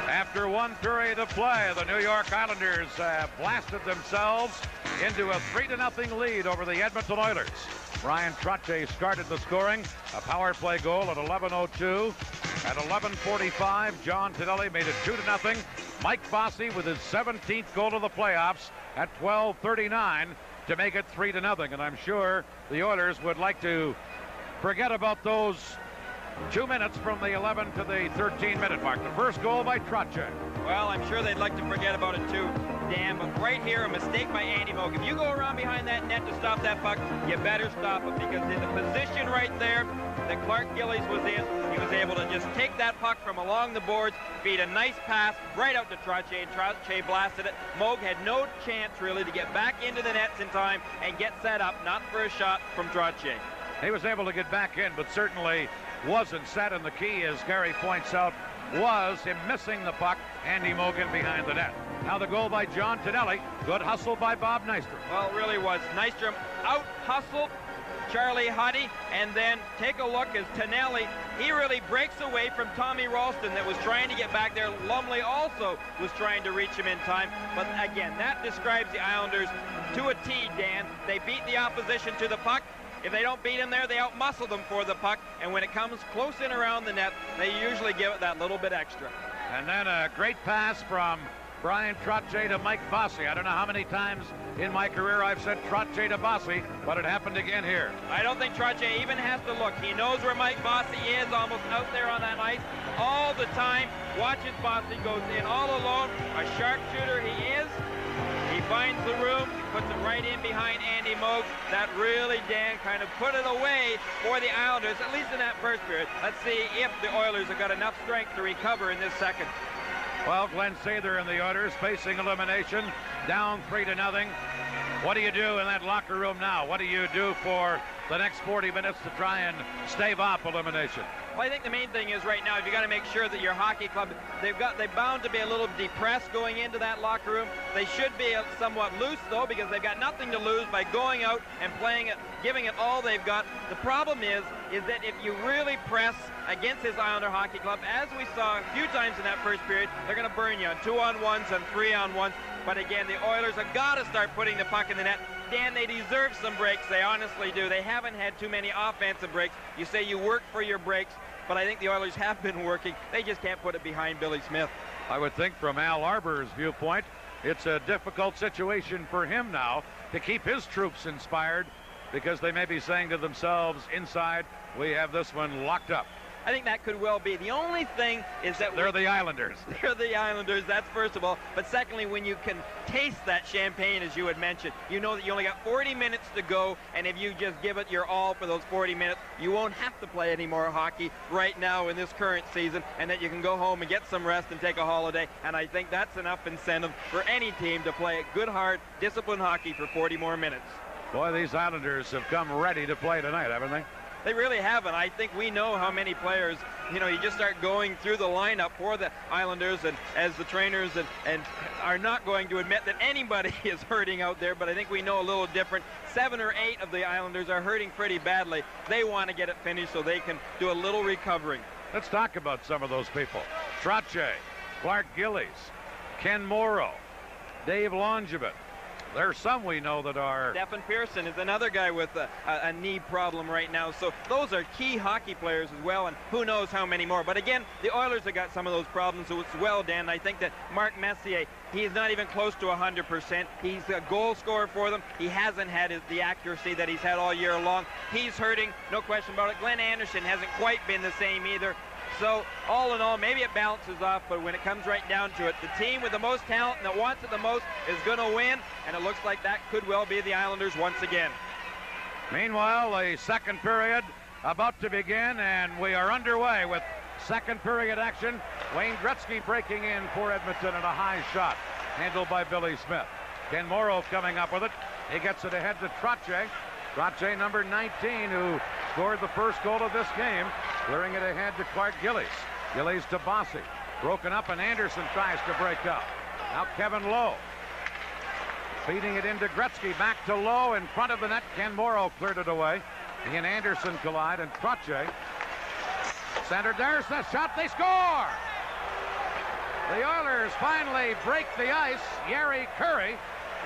After one period of play, the New York Islanders have blasted themselves into a 3-0 lead over the Edmonton Oilers. Brian Trotche started the scoring, a power play goal at 11:02. At 11:45, John Tonelli made it 2-0. Mike Bossy with his 17th goal of the playoffs at 12:39 to make it 3-0. And I'm sure the Oilers would like to forget about those 2 minutes from the 11 to the 13-minute mark. The first goal by Trotche. Well, I'm sure they'd like to forget about it too, Dan, but right here, a mistake by Andy Moog. If you go around behind that net to stop that puck, you better stop it, because in the position right there that Clark Gillies was in, he was able to just take that puck from along the boards, feed a nice pass right out to Trotche, and Trotche blasted it. Moog had no chance, really, to get back into the nets in time and get set up, not for a shot from Trotche. He was able to get back in, but certainly wasn't set, and the key, as Gary points out, was him missing the puck, Andy Mogan behind the net. Now the goal by John Tonelli. Good hustle by Bob Nystrom. Well, it really was. Nystrom out-hustled Charlie Huddy, and then take a look as Tonelli, he really breaks away from Tommy Ralston that was trying to get back there. Lumley also was trying to reach him in time, but again, that describes the Islanders to a T, Dan. They beat the opposition to the puck. If they don't beat him there, they outmuscle them for the puck, and when it comes close in around the net, they usually give it that little bit extra. And then a great pass from Brian Trotche to Mike Bossy. I don't know how many times in my career I've said Trotche to Bossy, but it happened again here. I don't think Trotche even has to look. He knows where Mike Bossy is, almost out there on that ice all the time. Watches Bossy goes in all alone. A sharpshooter he is. He finds the room, puts it right in behind Andy Moog. That really, Dan, kind of put it away for the Islanders, at least in that first period. Let's see if the Oilers have got enough strength to recover in this second. Well, Glenn Sather and the Oilers facing elimination, down 3-0. What do you do in that locker room now? What do you do for the next 40 minutes to try and stave off elimination? Well, I think the main thing is right now, you got to make sure that your hockey club, they're bound to be a little depressed going into that locker room. They should be somewhat loose, though, because they've got nothing to lose by going out and playing it, giving it all they've got. The problem is that if you really press against this Islander hockey club, as we saw a few times in that first period, they're going to burn you on 2-on-1s and 3-on-1s. But again, the Oilers have got to start putting the puck in the net. Dan, they deserve some breaks. They honestly do. They haven't had too many offensive breaks. You say you work for your breaks, but I think the Oilers have been working. They just can't put it behind Billy Smith. I would think from Al Arbour's viewpoint, it's a difficult situation for him now to keep his troops inspired, because they may be saying to themselves inside, we have this one locked up. I think that could well be. The only thing is that they're the Islanders. They're the Islanders, that's first of all. But secondly, when you can taste that champagne, as you had mentioned, you know that you only got 40 minutes to go, and if you just give it your all for those 40 minutes, you won't have to play any more hockey right now in this current season, and that you can go home and get some rest and take a holiday. And I think that's enough incentive for any team to play good, hard, disciplined hockey for 40 more minutes. Boy, these Islanders have come ready to play tonight, haven't they? They really haven't. I think we know how many players, you just start going through the lineup for the Islanders, and as the trainers and are not going to admit that anybody is hurting out there, but I think we know a little different. 7 or 8 of the Islanders are hurting pretty badly. They want to get it finished so they can do a little recovering. Let's talk about some of those people. Trottier, Clark Gillies, Ken Morrow, Dave Langevin. There's some we know that are... Stephen Pearson is another guy with a knee problem right now. So those are key hockey players as well, and who knows how many more. But again, the Oilers have got some of those problems as well, Dan. I think that Mark Messier, he is not even close to 100%. He's a goal scorer for them. He hasn't had the accuracy that he's had all year long. He's hurting, no question about it. Glenn Anderson hasn't quite been the same either. So, all in all, maybe it balances off, but when it comes right down to it, the team with the most talent and that wants it the most is going to win, and it looks like that could well be the Islanders once again. Meanwhile, the second period about to begin, and we are underway with second period action. Wayne Gretzky breaking in for Edmonton and a high shot, handled by Billy Smith. Ken Morrow coming up with it. He gets it ahead to Trottier. Trottier, number 19, who scored the first goal of this game, clearing it ahead to Clark Gillies. Gillies to Bossy. Broken up, and Anderson tries to break up. Now Kevin Lowe. Feeding it into Gretzky. Back to Lowe in front of the net. Ken Morrow cleared it away. He and Anderson collide, and Trottier centered. There's the shot. They score! The Oilers finally break the ice. Yari Curry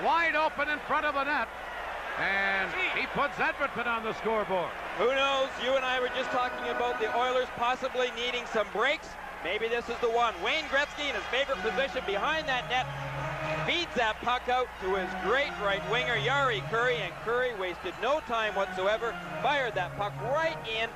wide open in front of the net. And he puts Edmonton on the scoreboard. Who knows? You and I were just talking about the Oilers possibly needing some breaks. Maybe this is the one. Wayne Gretzky in his favorite position behind that net feeds that puck out to his great right winger, Yari Curry, and Curry wasted no time whatsoever, fired that puck right in.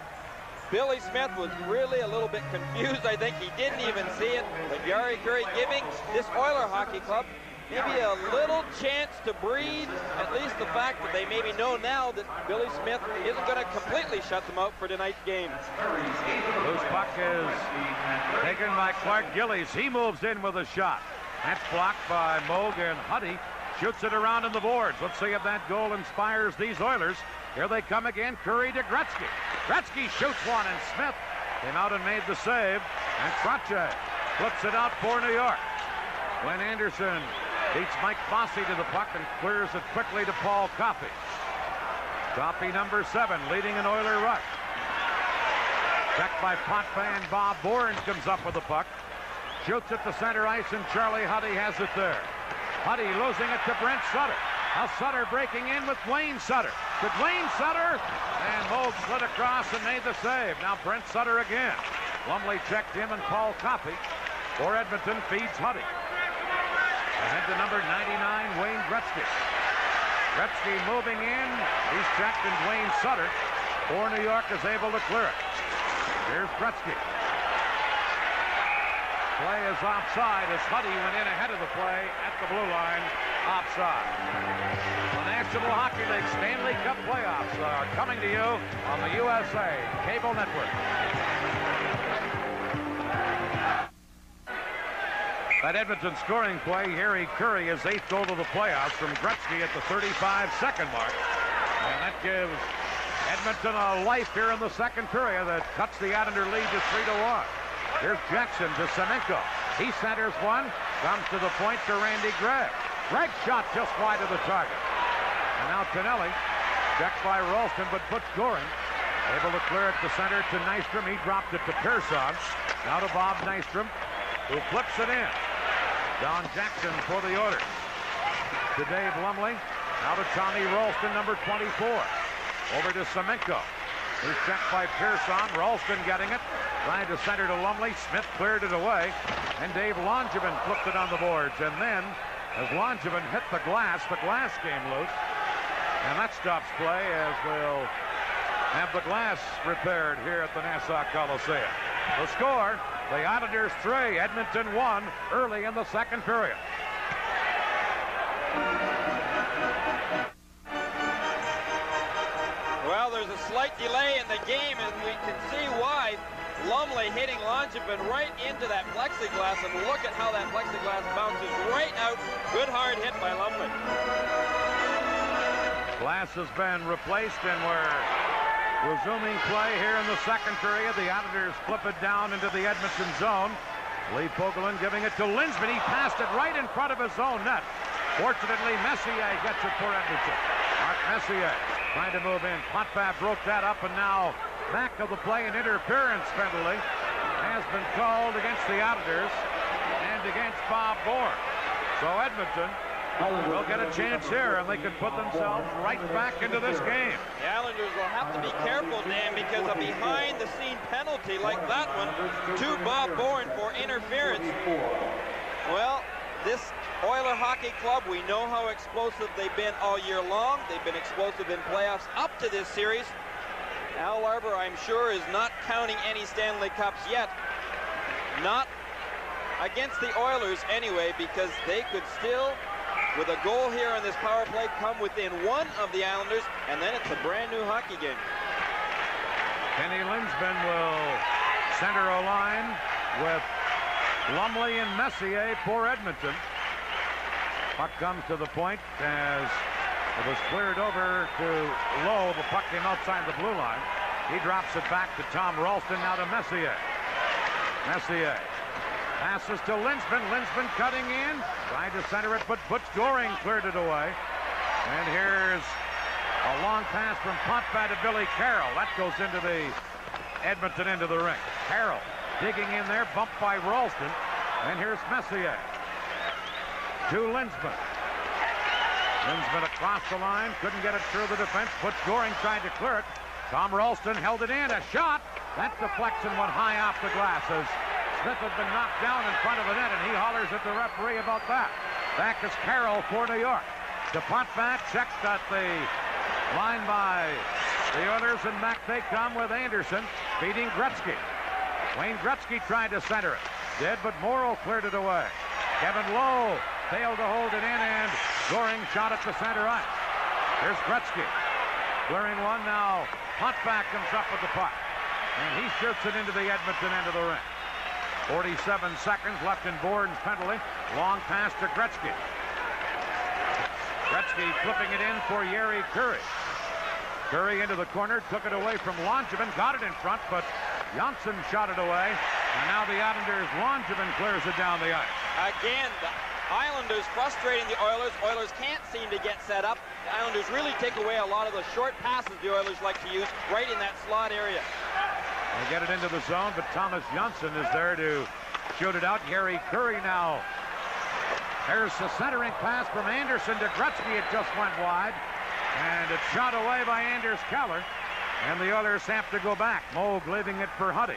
Billy Smith was really a little bit confused. I think he didn't even see it, but Yari Curry giving this Oiler hockey club maybe a little chance to breathe, at least the fact that they maybe know now that Billy Smith isn't going to completely shut them out for tonight's game. Loose puck is taken by Clark Gillies. He moves in with a shot. That's blocked by Moog, and Huddy shoots it around in the boards. Let's see if that goal inspires these Oilers. Here they come again. Curry to Gretzky. Gretzky shoots one, and Smith came out and made the save. And Trottier flips it out for New York. Glenn Anderson beats Mike Bossy to the puck and clears it quickly to Paul Coffey. Coffey, number 7, leading an Oiler rush. Checked by Potvin. Bob Bourne comes up with the puck. Shoots it to center ice, and Charlie Huddy has it there. Huddy losing it to Brent Sutter. Now Sutter breaking in with Wayne Sutter. To Wayne Sutter, and Moog slid across and made the save. Now Brent Sutter again. Lumley checked him, and Paul Coffey for Edmonton feeds Huddy. Ahead to number 99, Wayne Gretzky. Gretzky moving in. He's checked, and Wayne Sutter for New York is able to clear it. Here's Gretzky. Play is offside as Huddy went in ahead of the play at the blue line. Offside. The National Hockey League Stanley Cup playoffs are coming to you on the USA Cable Network. That Edmonton scoring play, Harry Curry, his 8th goal of the playoffs from Gretzky at the 35-second mark. And that gives Edmonton a life here in the second period that cuts the Islander lead to 3-1. Here's Jackson to Semenko. He centers one, comes to the point to Randy Gregg. Gregg shot just wide of the target. And now Tonelli, checked by Ralston, but puts Goring. Able to clear it to center to Nystrom. He dropped it to Pearson. Now to Bob Nystrom, who flips it in. Don Jackson for the Oilers. To Dave Lumley. Now to Tommy Ralston, number 24. Over to Semenko. He's checked by Pearson. Ralston getting it. Trying to center to Lumley. Smith cleared it away. And Dave Langevin flipped it on the boards. And then, as Langevin hit the glass came loose. And that stops play as we'll have the glass repaired here at the Nassau Coliseum. The score, the Islanders 3, Edmonton 1, early in the second period. Well, there's a slight delay in the game, and we can see why. Lumley hitting Langevin right into that plexiglass, and look at how that plexiglass bounces right out. Good hard hit by Lumley. Glass has been replaced, and we're resuming play here in the second period. The Islanders flip it down into the Edmonton zone. Lee Pogulin giving it to Linsman. He passed it right in front of his own net. Fortunately, Messier gets it for Edmonton. Mark Messier trying to move in. Potvin broke that up, and now back of the play, an interference penalty has been called against the Islanders and against Bob Bourne. So Edmonton will get a chance here, and they can put themselves right back into this game. The Islanders will have to be careful, Dan, because a behind-the-scene penalty like that one to Bob Bourne for interference. Well, this Oiler Hockey Club, we know how explosive they've been all year long. They've been explosive in playoffs up to this series. Al Arbour, I'm sure, is not counting any Stanley Cups yet. Not against the Oilers anyway, because they could still, with a goal here on this power play, come within one of the Islanders, and then it's a brand new hockey game. Kenny Linsman will center a line with Lumley and Messier for Edmonton. Puck comes to the point as it was cleared over to Lowe. The puck came outside the blue line. He drops it back to Tom Ralston, now to Messier. Messier passes to Linsman. Linsman cutting in. Trying to center it, but Butch Goring cleared it away. And here's a long pass from Potvin to Billy Carroll. That goes into the Edmonton end of the ring. Carroll digging in there, bumped by Ralston. And here's Messier to Linsman. Linsman across the line, couldn't get it through the defense. Butch Goring tried to clear it. Tom Ralston held it in. A shot. That deflection went high off the glass as Smith had been knocked down in front of the net, and he hollers at the referee about that. Back is Carroll for New York. To Potvin, checked at the line by the Oilers, and back they come with Anderson beating Gretzky. Wayne Gretzky tried to center it. Did, but Morrow cleared it away. Kevin Lowe failed to hold it in, and Goring shot at the center ice. Here's Gretzky. Clearing one now. Potvin comes up with the puck. And he shoots it into the Edmonton end of the ring. 47 seconds left in Bourne's penalty. Long pass to Gretzky. Gretzky flipping it in for Jari Kurri. Kurri into the corner, took it away from Langevin, got it in front, but Janssen shot it away. And now the Islanders, Langevin clears it down the ice. Again, the Islanders frustrating the Oilers. Oilers can't seem to get set up. The Islanders really take away a lot of the short passes the Oilers like to use right in that slot area. They get it into the zone, but Thomas Janssen is there to shoot it out. Jari Kurri now. There's the centering pass from Anderson to Gretzky. It just went wide. And it's shot away by Anders Keller. And the Oilers have to go back. Moog leaving it for Huddy.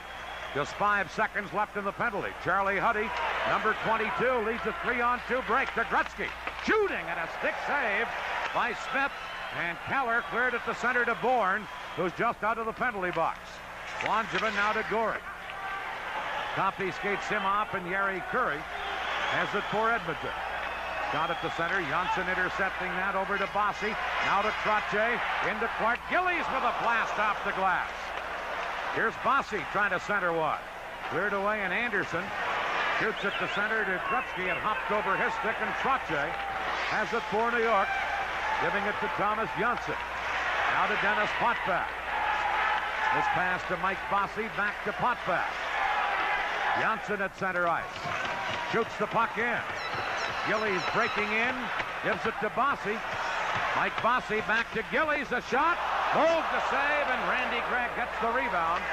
Just 5 seconds left in the penalty. Charlie Huddy, number 22, leads a 3-on-2 break to Gretzky. Shooting and a stick save by Smith. And Keller cleared it to center to Bourne, who's just out of the penalty box. Langevin now to Goring. Copy skates him off, and Jari Kurri has it for Edmonton. Got it to center. Janssen intercepting that over to Bossy. Now to Trottier. Into Clark. Gillies with a blast off the glass. Here's Bossy trying to center one. Cleared away, and Anderson Shoots it to center to Gretzky, and hopped over his stick, and Trottier has it for New York, giving it to Thomas Janssen. Now to Dennis Potvin. This pass to Mike Bossy, back to Potvin. Janssen at center ice. Shoots the puck in. Gillies breaking in, gives it to Bossy. Mike Bossy back to Gillies, a shot. Moog to save, and Randy Gregg gets the rebound.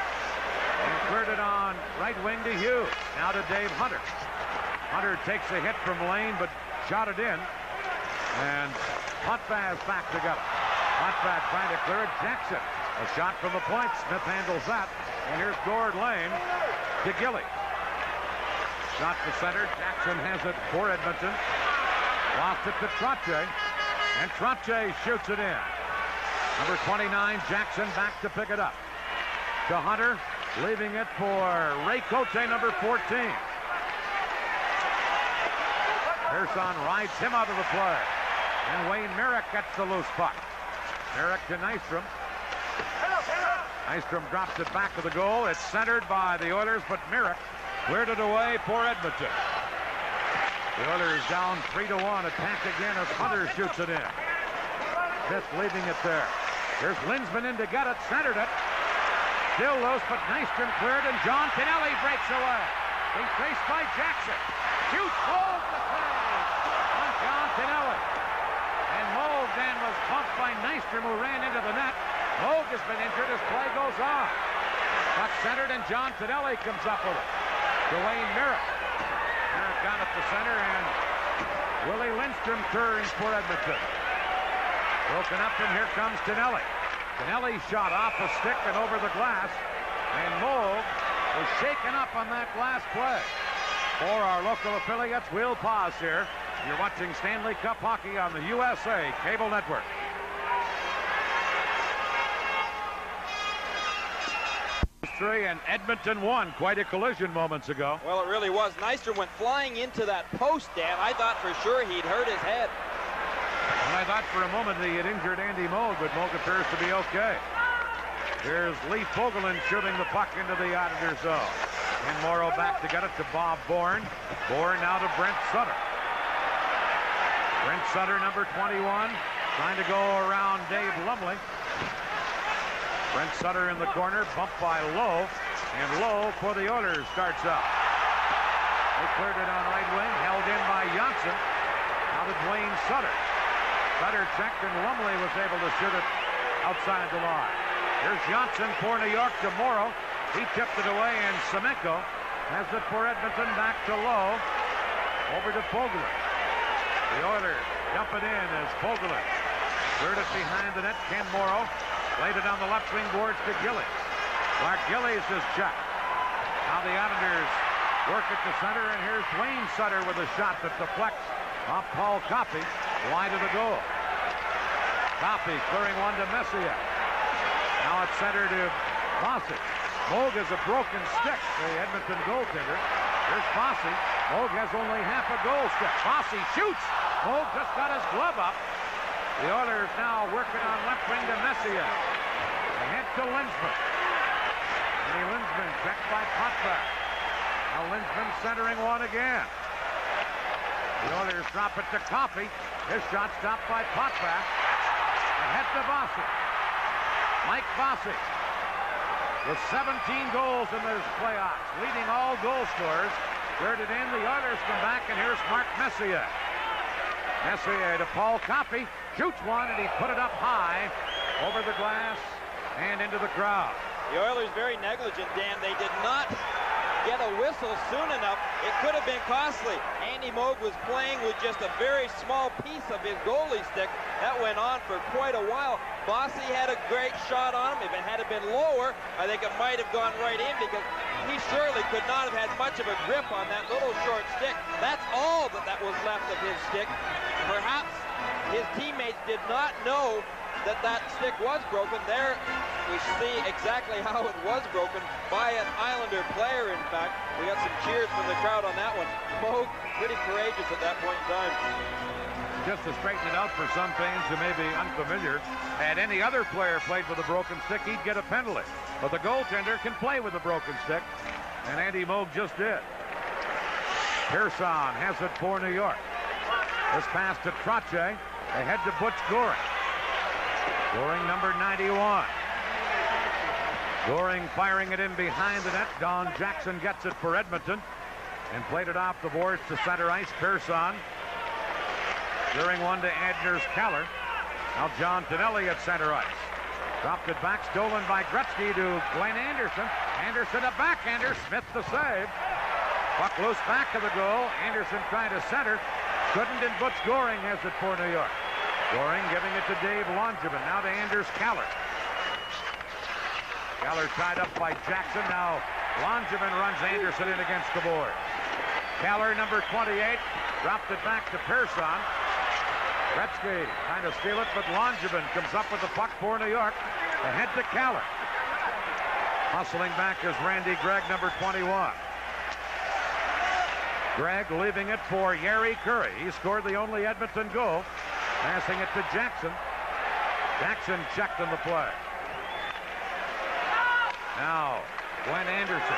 And cleared it on right wing to Hughes. Now to Dave Hunter. Hunter takes a hit from Lane, but shot it in. And Potvin back together. Potvin trying to clear it. Jackson, a shot from the point. Smith handles that. And here's Gord Lane to Gillies. Shot to center. Jackson has it for Edmonton. Lost it to Trottier. And Trottier shoots it in. Number 29, Jackson, back to pick it up. To Hunter, leaving it for Ray Cote, number 14. Pearson rides him out of the play. And Wayne Merrick gets the loose puck. Merrick to Nystrom. Nystrom drops it back to the goal. It's centered by the Oilers, but Merrick cleared it away for Edmonton. The Oilers down 3-1. Attack again as Hunter shoots it in. Smith leaving it there. Here's Linsman in to get it. Centered it. Still loose, but Nystrom cleared, and John Kennelly breaks away. He's faced by Jackson. Shoots Moog to save on John Kennelly. And Moog then was bumped by Nystrom, who ran into the net. Moog has been injured as play goes on. Puck centered, and John Kennelly comes up with it. To Wayne Merrick. Merrick got it to center, and Willie Lindstrom turns for Edmonton. Broken up, and here comes Kennelly. Kennelly shot off the stick and over the glass, and Moog was shaken up on that glass play. For our local affiliates, we'll pause here. You're watching Stanley Cup hockey on the USA Cable Network. And Edmonton won. Quite a collision moments ago. Well, it really was. Nystrom went flying into that post, Dan. I thought for sure he'd hurt his head. And I thought for a moment he had injured Andy Moog, but Moog appears to be okay. Here's Lee Fogelin shooting the puck into the Islander zone. And Morrow back to get it to Bob Bourne. Bourne now to Brent Sutter. Brent Sutter, number 21, trying to go around Dave Lumley. Brent Sutter in the corner, bumped by Lowe. And Lowe for the Oilers starts up. They cleared it on right wing, held in by Janssen. Now to Dwayne Sutter. Sutter checked, and Lumley was able to shoot it outside the line. Here's Janssen for New York to Morrow. He tipped it away, and Semenko has it for Edmonton, back to Lowe. Over to Fogelin. The Oilers dump it in as Fogelin cleared it behind the net. Ken Morrow laid it on the left wing boards to Gillies. Clark Gillies is checked. Now the Islanders work at the center, and here's Dwayne Sutter with a shot that deflects off Paul Coffey, wide of the goal. Coffey clearing one to Messier. Now it's center to Bossy. Moog has a broken stick, the Edmonton goaltender. Here's Bossy. Moog has only half a goal stick. Bossy shoots. Moog just got his glove up. The Oilers now working on left wing to Messier. Ahead to Linsman. And Linsman checked by Potvin. Now Linsman centering one again. The Oilers drop it to Coffey. His shot stopped by Potvin. Ahead to Bossy. Mike Bossy with 17 goals in this playoffs, leading all goal scorers. Cleared it in. The Oilers come back, and here's Mark Messier. Messier to Paul Coffey. Shoots one, and he put it up high over the glass and into the crowd. The Oilers very negligent, Dan. They did not get a whistle soon enough. It could have been costly. Andy Moog was playing with just a very small piece of his goalie stick. That went on for quite a while. Bossy had a great shot on him. If it had been lower, I think it might have gone right in, because he surely could not have had much of a grip on that little short stick. That's all that was left of his stick. Perhaps his teammates did not know that that stick was broken. There we see exactly how it was broken by an Islander player, in fact. We got some cheers from the crowd on that one. Moog pretty courageous at that point in time. Just to straighten it out for some fans who may be unfamiliar, had any other player played with a broken stick, he'd get a penalty. But the goaltender can play with a broken stick, and Andy Moog just did. Pearson has it for New York. This pass to Trache. They head to Butch Goring. Goring, number 91. Goring firing it in behind the net. Don Jackson gets it for Edmonton and played it off the boards to center ice. Pearson clearing one to Anders Keller. Now John Tonelli at center ice. Dropped it back, stolen by Gretzky to Glenn Anderson. Anderson a backhander. Smith the save. Puck loose back to the goal. Anderson trying to center. Couldn't, and Butch Goring has it for New York. Goring giving it to Dave Langevin. Now to Anders Keller. Keller tied up by Jackson. Now Langevin runs Anderson in against the board. Keller, number 28, dropped it back to Pearson. Gretzky trying to steal it, but Langevin comes up with the puck for New York. Ahead to Keller. Hustling back is Randy Gregg, number 21. Gregg leaving it for Yari Curry. He scored the only Edmonton goal. Passing it to Jackson. Jackson checked in the play. Now, Glenn Anderson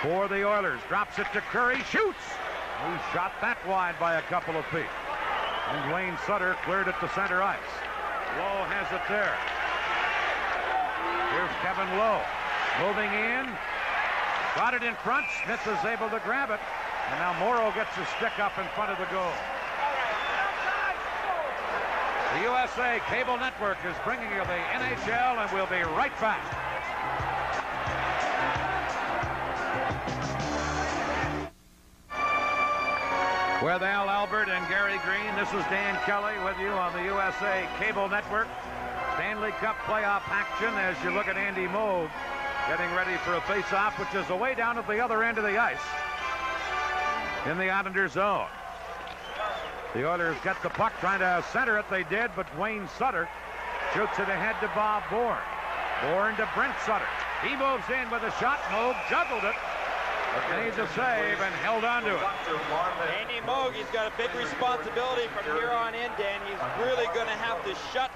for the Oilers. Drops it to Curry. Shoots! He shot that wide by a couple of feet. And Wayne Sutter cleared it to center ice. Lowe has it there. Here's Kevin Lowe. Moving in. Got it in front. Smith is able to grab it. And now Morrow gets his stick up in front of the goal. The USA Cable Network is bringing you the NHL, and we'll be right back. With Al Albert and Gary Green, this is Dan Kelly with you on the USA Cable Network. Stanley Cup playoff action as you look at Andy Moog getting ready for a face-off, which is away down at the other end of the ice in the Islander zone. The Oilers get the puck, trying to center it. They did, but Wayne Sutter shoots it ahead to Bob Bourne. Bourne to Brent Sutter. He moves in with a shot. Moog juggled it. But needs a save and held on to it. Andy Moog, he's got a big responsibility from here on in, Dan. He's really going to have to shut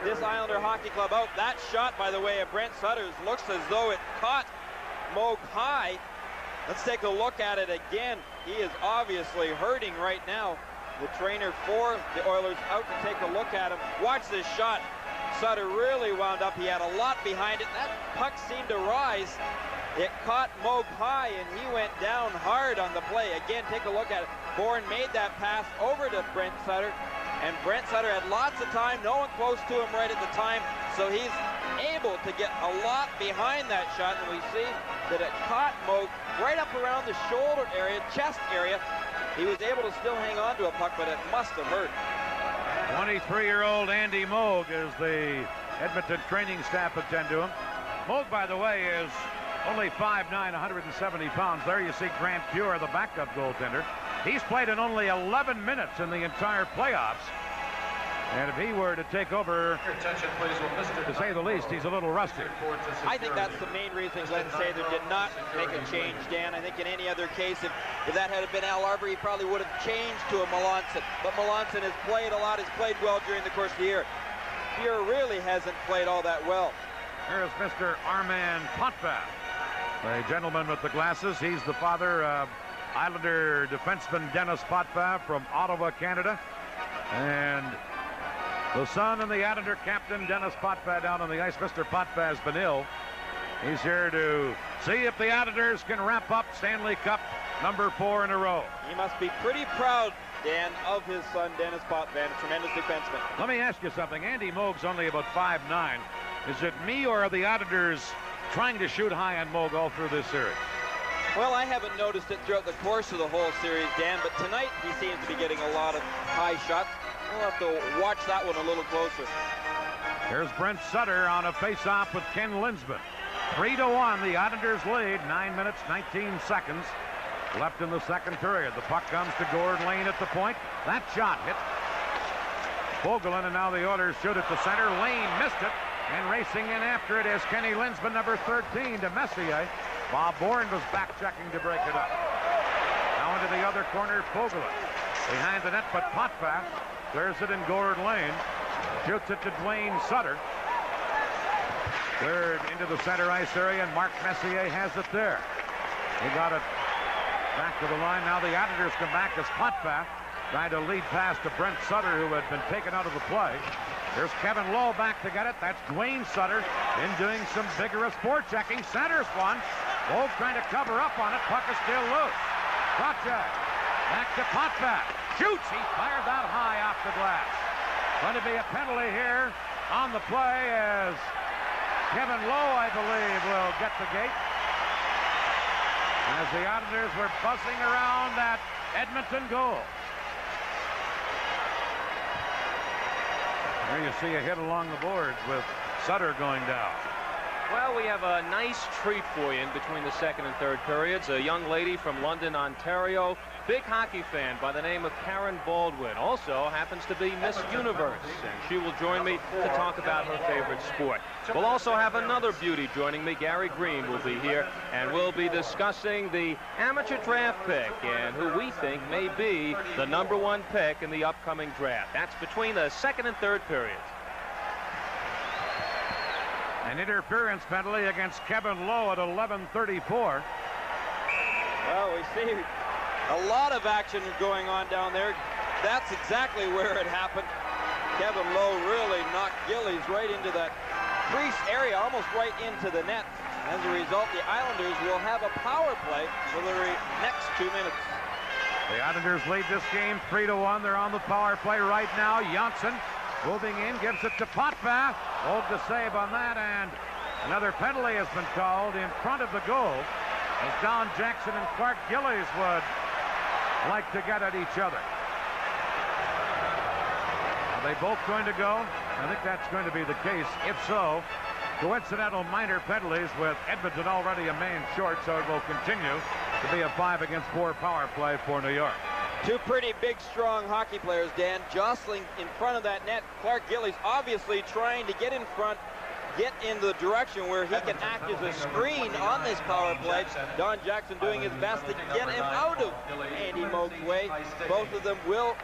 this Islander Hockey Club out. That shot, by the way, of Brent Sutter's looks as though it caught Moog high. Let's take a look at it again. He is obviously hurting right now. The trainer for the Oilers out to take a look at him. Watch this shot. Sutter really wound up. He had a lot behind it. That puck seemed to rise. It caught Moog high, and he went down hard on the play. Again, take a look at it. Bourne made that pass over to Brent Sutter, and Brent Sutter had lots of time. No one close to him right at the time, so he's able to get a lot behind that shot, and we see that it caught Moog right up around the shoulder area, chest area. He was able to still hang on to a puck, but it must have hurt. 23-year-old Andy Moog as the Edmonton training staff attend to him. Moog, by the way, is only 5'9", 170 pounds. There you see Grant Pure, the backup goaltender. He's played in only 11 minutes in the entire playoffs. And if he were to take over, to say the least, he's a little rusty. I think that's the main reason Glenn Sather did not make a change, Dan. I think in any other case, if that had been Al Arbour, he probably would have changed to a Melanson. But Melanson has played a lot, has played well during the course of the year. Pure really hasn't played all that well. Here's Mr. Armand Potvin, the gentleman with the glasses. He's the father of Islander defenseman Dennis Potvin from Ottawa, Canada. And the son and the Islander captain, Dennis Potvin, down on the ice. Mr. Potvin has been ill. He's here to see if the Islanders can wrap up Stanley Cup number 4 in a row. He must be pretty proud, Dan, of his son, Dennis Potvin, a tremendous defenseman. Let me ask you something. Andy Moog's only about 5'9". Is it me, or are the Islanders trying to shoot high on Moog all through this series? Well, I haven't noticed it throughout the course of the whole series, Dan, but tonight he seems to be getting a lot of high shots. We'll have to watch that one a little closer. Here's Brent Sutter on a face-off with Ken Linsman. 3-1, the Islanders lead. 9 minutes, 19 seconds left in the second period. The puck comes to Gord Lane at the point. That shot hit Vogelin, and now the Oilers shoot it to center. Lane missed it, and racing in after it is Kenny Linsman, number 13, to Messier. Bob Bourne was back-checking to break it up. Now into the other corner, Vogelin. Behind the net, but Potvin clears it in Gord Lane. Shoots it to Dwayne Sutter. Cleared into the center ice area, and Mark Messier has it there. He got it back to the line. Now the Islanders come back as Potvin trying to lead pass to Brent Sutter, who had been taken out of the play. There's Kevin Lowe back to get it. That's Dwayne Sutter in doing some vigorous forechecking. Centers one. Lowe trying to cover up on it. Puck is still loose. Trotcha back to Potvin. Shoots. He fired that high off the glass. Going to be a penalty here on the play as Kevin Lowe, I believe, will get the gate. As the Islanders were buzzing around that Edmonton goal. There you see a hit along the boards with Sutter going down. Well, we have a nice treat for you in between the second and third periods. A young lady from London, Ontario, big hockey fan by the name of Karen Baldwin. Also happens to be Miss Universe, and she will join me to talk about her favorite sport. We'll also have another beauty joining me. Gary Green will be here, and we'll be discussing the amateur draft pick and who we think may be the #1 pick in the upcoming draft. That's between the second and third periods. An interference penalty against Kevin Lowe at 11:34. Well, we see a lot of action going on down there. That's exactly where it happened. Kevin Lowe really knocked Gillies right into that crease area, almost right into the net. As a result, the Islanders will have a power play for the next 2 minutes. The Islanders lead this game 3-1. They're on the power play right now. Janssen moving in, gives it to Potvin. Hold the save on that, and another penalty has been called in front of the goal as Don Jackson and Clark Gillies would like to get at each other. Are they both going to go? I think that's going to be the case. If so, coincidental minor penalties with Edmonton already a man short, so it will continue to be a 5-against-4 power play for New York. Two pretty big, strong hockey players, Dan, jostling in front of that net. Clark Gillies obviously trying to get in front, get in the direction where he can act as a screen on this power play. Don Jackson doing his best to get him out of Andy Moog's way. Both of them will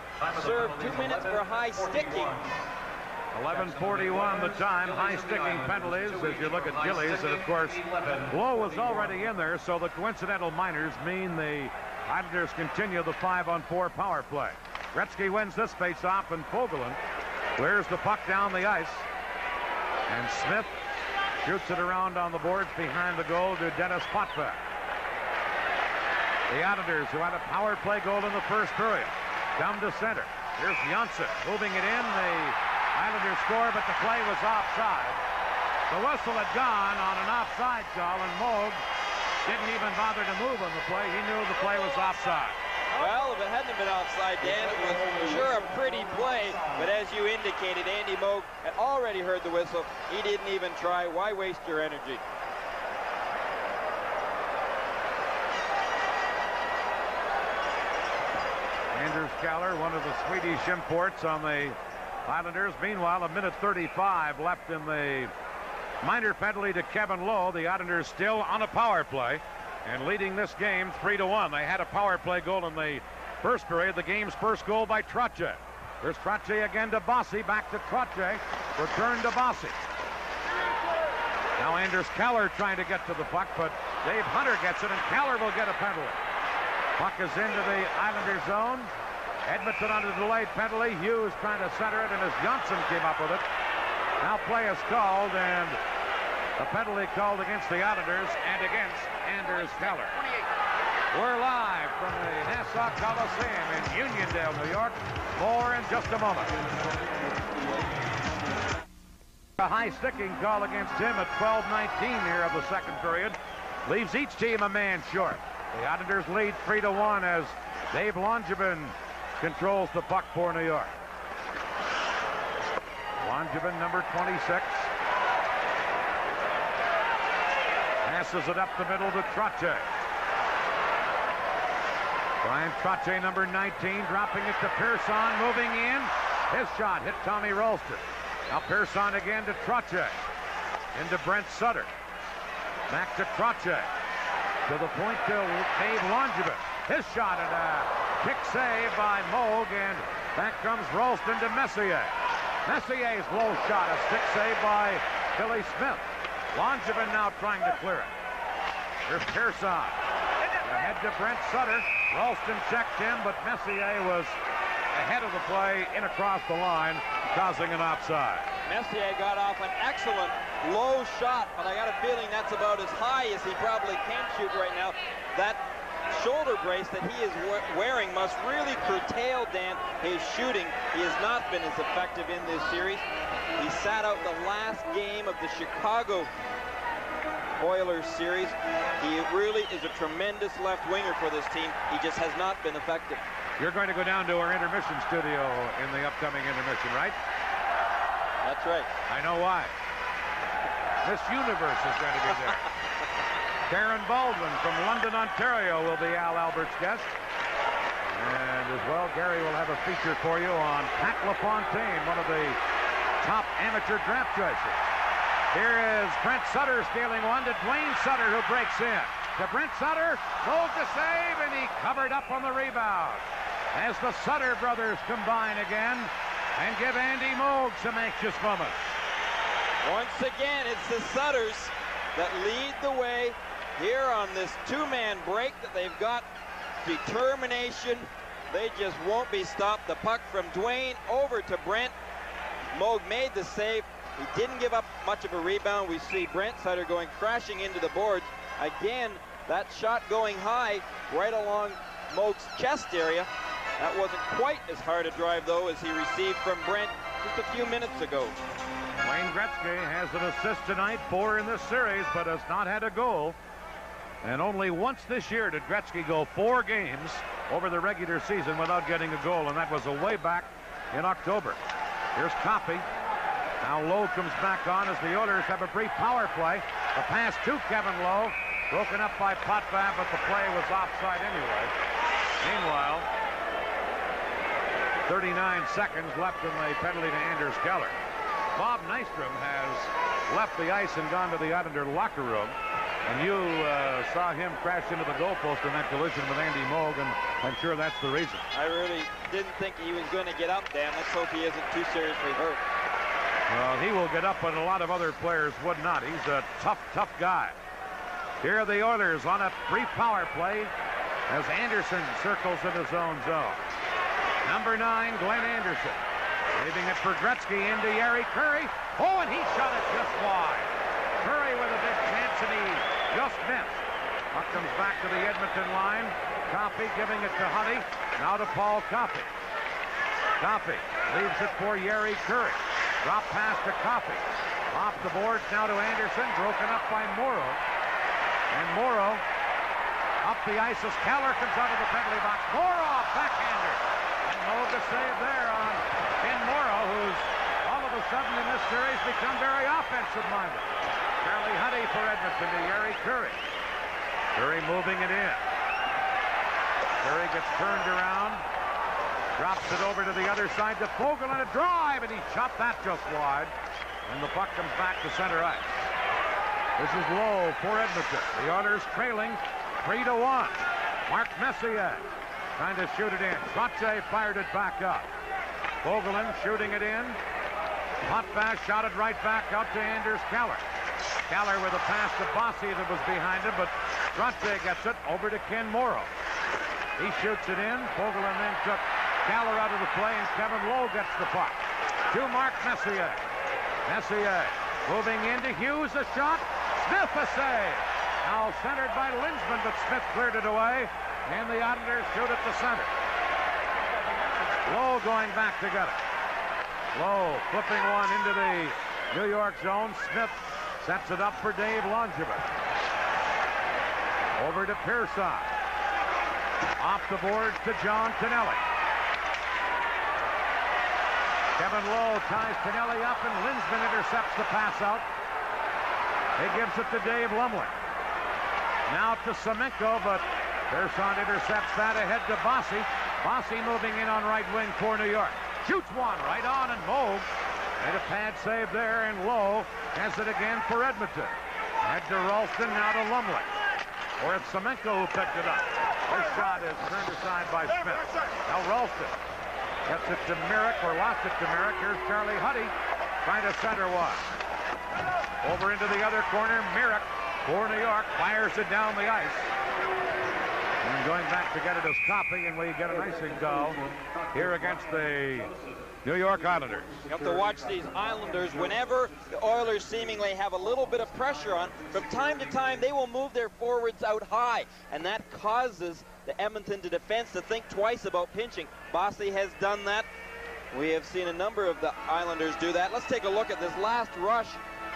serve 2 minutes for high sticking. 11:41 the time. High sticking penalties as you look at Gillies, and of course Lowe was already in there, so the coincidental minors mean the Islanders continue the 5-on-4 power play. Gretzky wins this face-off, and Fogelin clears the puck down the ice. And Smith shoots it around on the boards behind the goal to Dennis Potvin. The Islanders, who had a power play goal in the first period, come to center. Here's Janssen moving it in. The Islanders score, but the play was offside. The whistle had gone on an offside call, and Moog didn't even bother to move on the play. He knew the play was offside. Well, if it hadn't been offside, Dan, it was for sure a pretty play. But as you indicated, Andy Moog had already heard the whistle. He didn't even try. Why waste your energy? Anders Kaller, one of the Swedish imports on the Islanders. Meanwhile, 1:35 left in the minor penalty to Kevin Lowe. The Islanders still on a power play and leading this game 3-1. They had a power play goal in the first period. The game's first goal by Trottier. There's Trottier again to Bossy. Back to Trottier. Return to Bossy. Now Anders Kaller trying to get to the puck, but Dave Hunter gets it, and Kaller will get a penalty. Puck is into the Islanders zone. Edmonton on a delayed penalty. Hughes trying to center it, and as Janssen came up with it. Now play is called, and a penalty called against the Islanders and against Anders Kaller. We're live from the Nassau Coliseum in Uniondale, New York. More in just a moment. A high sticking call against him at 12:19 here of the second period. Leaves each team a man short. The Islanders lead 3-1 as Dave Langevin controls the puck for New York. Langevin, number 26. Passes it up the middle to Trottier. Brian Trottier, number 19, dropping it to Pearson, moving in. His shot hit Tommy Rolston. Now Pearson again to Trottier. Into Brent Sutter. Back to Trottier. To the point to Dave Langevin. His shot at a kick save by Moog, and back comes Rolston to Messier. Messier's low shot, a stick save by Billy Smith. Langevin now trying to clear it. Here's Pearson. Ahead to Brent Sutter. Ralston checked him, but Messier was ahead of the play in across the line, causing an offside. Messier got off an excellent low shot, but I got a feeling that's about as high as he probably can shoot right now. That shoulder brace that he is wearing must really curtail, Dan, his shooting. He has not been as effective in this series. He sat out the last game of the Chicago Oilers series. He really is a tremendous left winger for this team. He just has not been effective. You're going to go down to our intermission studio in the upcoming intermission, right? That's right. I know why. Miss Universe is going to be there. Karen Baldwin from London, Ontario will be Al Albert's guest. And as well, Gary will have a feature for you on Pat LaFontaine, one of the top amateur draft choices. Here is Brent Sutter stealing one to Dwayne Sutter, who breaks in. To Brent Sutter, moved to save, and he covered up on the rebound. As the Sutter brothers combine again and give Andy Moog some anxious moments. Once again, it's the Sutters that lead the way here on this two-man break that they've got determination. They just won't be stopped. The puck from Dwayne over to Brent. Moog made the save. He didn't give up much of a rebound. We see Brent Sutter going crashing into the boards. Again, that shot going high right along Moog's chest area. That wasn't quite as hard a drive, though, as he received from Brent just a few minutes ago. Wayne Gretzky has an assist tonight, 4 in this series, but has not had a goal. And only once this year did Gretzky go 4 games over the regular season without getting a goal, and that was way back in October. Here's Coffey. Now Lowe comes back on as the Oilers have a brief power play. The pass to Kevin Lowe, broken up by Potvin, but the play was offside anyway. Meanwhile, 39 seconds left in the penalty to Anders Keller. Bob Nystrom has left the ice and gone to the Islander locker room. And you saw him crash into the goalpost in that collision with Andy Moog, and I'm sure that's the reason. I really didn't think he was going to get up, Dan. Let's hope he isn't too seriously hurt. Well, he will get up, but a lot of other players would not. He's a tough, tough guy. Here are the Oilers on a brief power play as Anderson circles in his own zone. Number 9, Glenn Anderson. Leaving it for Gretzky into Yari Curry. Oh, and he shot it just wide. Curry with a big chance, and he just missed. Puck comes back to the Edmonton line. Coffey giving it to Honey. Now to Paul Coffey. Coffey leaves it for Yari Curry. Drop pass to Coffey. Off the boards now to Anderson. Broken up by Morrow. And Morrow up the ice as Keller comes out of the penalty box. Morrow, backhander. And Moog to save there on Ken Morrow, who's all of a sudden in this series become very offensive-minded. Charlie Huddy for Edmonton to Yari Curry. Curry moving it in. Curry gets turned around. Drops it over to the other side to Fogle on a drive, and he shot that just wide. And the puck comes back to center ice. This is Lowe for Edmonton. The Oilers trailing 3-1. Mark Messier trying to shoot it in. Trottier fired it back up. Fogelin shooting it in. Potvin shot it right back out to Anders Keller. Keller with a pass to Bossy that was behind him, but Trottier gets it over to Ken Morrow. He shoots it in. Fogelin then took Keller out of the play, and Kevin Lowe gets the puck. To Mark Messier. Messier moving into Hughes, a shot. Smith a save. Now centered by Linsman, but Smith cleared it away, and the Islanders shoot it to center. Lowe going back to get it. Lowe flipping one into the New York zone. Smith sets it up for Dave Langevin. Over to Pearson. Off the boards to John Tonelli. Kevin Lowe ties Tonelli up, and Linsman intercepts the pass out. He gives it to Dave Lumley. Now to Semenko, but Pearson intercepts that ahead to Bossy. Bossy moving in on right wing for New York. Shoots one right on, and Moog made a pad save there, and Lowe has it again for Edmonton. Head to Ralston, now to Lumley. Or it's Semenko who picked it up. This shot is turned aside by Smith. Now Ralston gets it to Merrick, or lost it to Merrick. Here's Charlie Huddy trying to center one. Over into the other corner, Merrick for New York fires it down the ice. And going back to get it as copy, and we get an icing call here against the New York Islanders. You have to watch these Islanders. Whenever the Oilers seemingly have a little bit of pressure on, from time to time they will move their forwards out high, and that causes the Edmonton defense to think twice about pinching. Bossy has done that. We have seen a number of the Islanders do that. Let's take a look at this last rush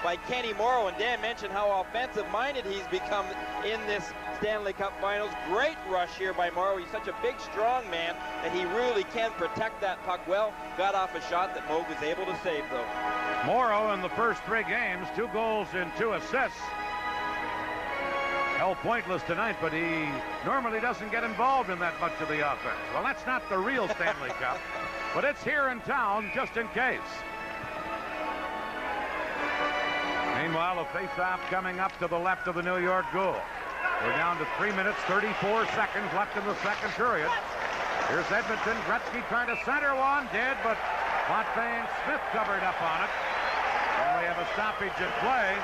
by Kenny Morrow, and Dan mentioned how offensive-minded he's become in this Stanley Cup Finals. Great rush here by Morrow. He's such a big, strong man that he really can protect that puck well. Got off a shot that Moog was able to save, though. Morrow in the first 3 games, 2 goals and 2 assists. Held pointless tonight, but he normally doesn't get involved in that much of the offense. Well, that's not the real Stanley Cup, but it's here in town just in case. Meanwhile, a face-off coming up to the left of the New York goal. We're down to 3 minutes, 34 seconds left in the second period. Here's Edmonton. Gretzky trying to center one. Did, but Fontaine Smith covered up on it. And we have a stoppage in play.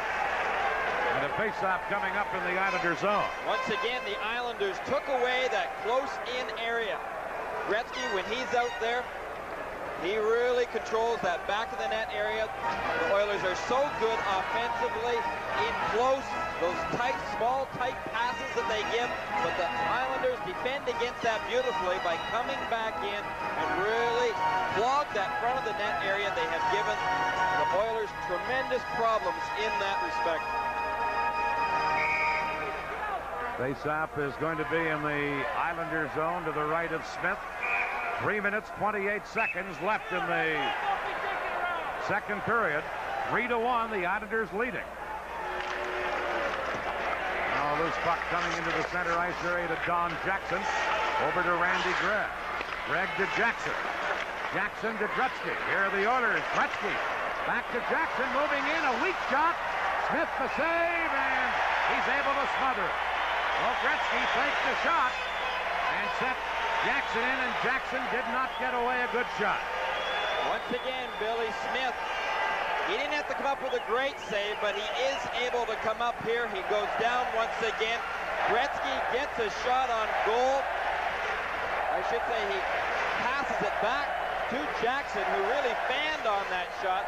And a face-off coming up in the Islander zone. Once again, the Islanders took away that close-in area. Gretzky, when he's out there, he really controls that back of the net area. The Oilers are so good offensively in close, those tight, small, tight passes that they give. But the Islanders defend against that beautifully by coming back in and really clog that front of the net area. They have given the Oilers tremendous problems in that respect. Face-off is going to be in the Islander zone to the right of Smith. 3 minutes, 28 seconds left in the second period. 3-1, the Islanders leading. Now loose puck coming into the center ice area to Don Jackson. Over to Randy Gregg. Gregg to Jackson. Jackson to Gretzky. Here are the Oilers. Gretzky back to Jackson, moving in, a weak shot. Smith the save, and he's able to smother it. Well, Gretzky faked the shot and set Jackson in, and Jackson did not get away a good shot. Once again, Billy Smith, he didn't have to come up with a great save, but he is able to come up here. He goes down once again. Gretzky gets a shot on goal. I should say he passes it back to Jackson, who really fanned on that shot.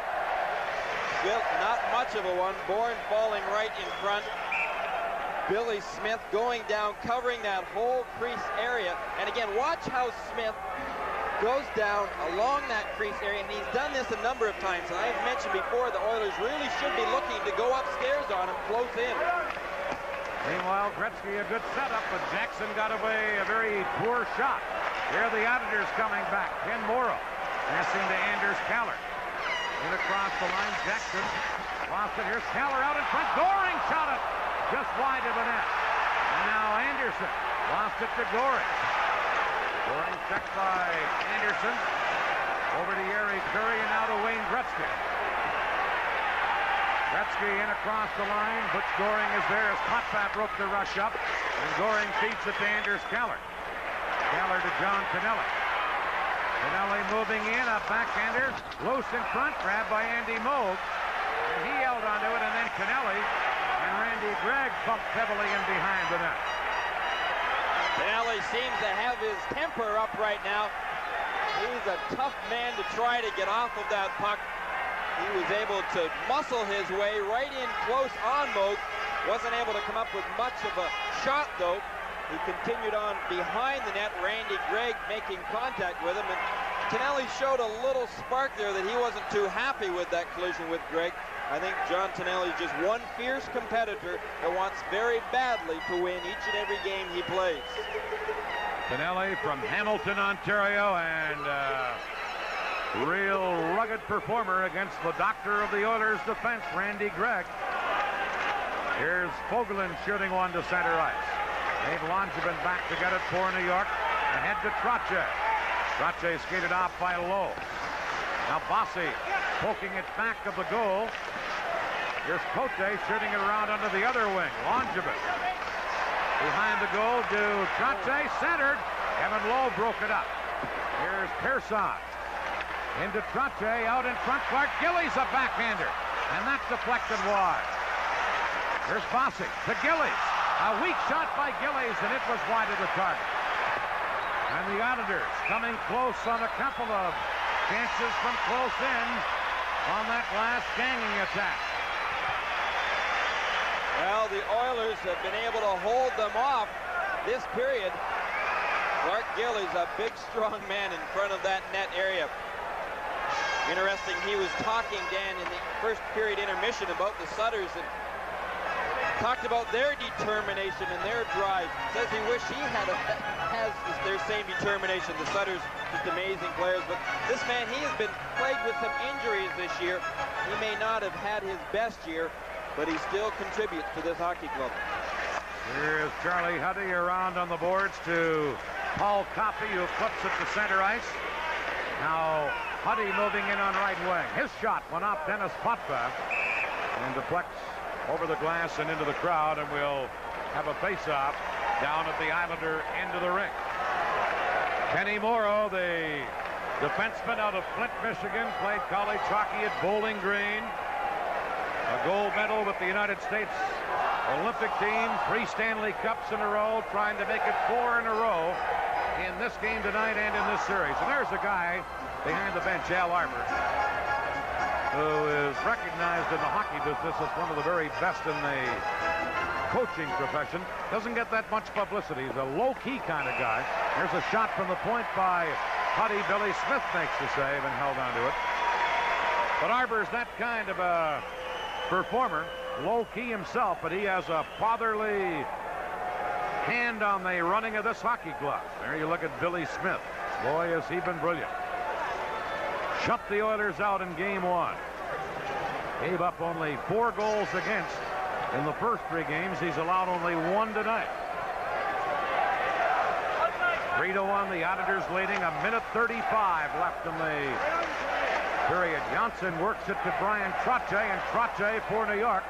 Well, not much of a one. Bourne falling right in front. Billy Smith going down, covering that whole crease area. And again, watch how Smith goes down along that crease area, and he's done this a number of times. And I've mentioned before, the Oilers really should be looking to go upstairs on him, close in. Meanwhile, Gretzky a good setup, but Jackson got away a very poor shot. Here are the Islanders coming back. Ken Morrow passing to Anders Kaller. In across the line, Jackson lost it. Here's Kaller out in front. Goring shot it just wide of the net. And now Anderson lost it to Goring. Goring checked by Anderson. Over to Yeri Curry and now to Wayne Gretzky. Gretzky in across the line. Butch Goring is there as Potvin broke the rush up. And Goring feeds it to Anders Kaller. Kaller to John Tonelli. Tonelli moving in, a backhander. Loose in front, grabbed by Andy Moog. And he held onto it, and then Tonelli and Randy Gregg pumped heavily in behind the net. Tonelli seems to have his temper up right now. He's a tough man to try to get off of that puck. He was able to muscle his way right in close on Moog. Wasn't able to come up with much of a shot, though. He continued on behind the net. Randy Gregg making contact with him. And Tonelli showed a little spark there that he wasn't too happy with that collision with Gregg. I think John Tonelli is just one fierce competitor that wants very badly to win each and every game he plays. Tonelli from Hamilton, Ontario, and real rugged performer against the doctor of the Oilers defense, Randy Gregg. Here's Fogelin shooting one to center ice. Dave Langevin back to get it for New York. Ahead to Trottier. Trottier skated off by Lowe. Now Bossy poking it back of the goal. Here's Cote shooting it around under the other wing. Langevin behind the goal to Trottier, centered. Kevin Lowe broke it up. Here's Pearson. Into Trottier, out in front. Clark Gillies a backhander. And that's deflected wide. Here's Bossy to Gillies. A weak shot by Gillies, and it was wide of the target. And the Islanders coming close on a couple of chances from close in on that last ganging attack. Well, the Oilers have been able to hold them off this period. Clark Gillies, a big, strong man in front of that net area. Interesting, he was talking, Dan, in the first period intermission about the Sutters and talked about their determination and their drive. Says he wished he has their same determination. The Sutters, just amazing players. But this man, he has been plagued with some injuries this year. He may not have had his best year, but he still contributes to this hockey club. Here is Charlie Huddy around on the boards to Paul Coffey, who flips it to center ice. Now Huddy moving in on right wing. His shot went off Dennis Potvin and deflects over the glass and into the crowd, and we'll have a face-off down at the Islander end of the rink. Kenny Morrow, the defenseman out of Flint, Michigan, played college hockey at Bowling Green. A gold medal with the United States Olympic team, 3 Stanley Cups in a row, trying to make it 4 in a row in this game tonight and in this series. And there's a guy behind the bench, Al Arbor, who is recognized in the hockey business as one of the very best in the coaching profession. Doesn't get that much publicity. He's a low-key kind of guy. There's a shot from the point by Huddy. Billy Smith makes the save and held on to it. But Arbor's that kind of a performer, low-key himself, but he has a fatherly hand on the running of this hockey club. There you look at Billy Smith. Boy, has he been brilliant. Shut the Oilers out in game 1. Gave up only 4 goals against in the first 3 games. He's allowed only 1 tonight. 3-1, the Islanders leading. 1:35 left in the period. Janssen works it to Brian Trottier, and Trottier for New York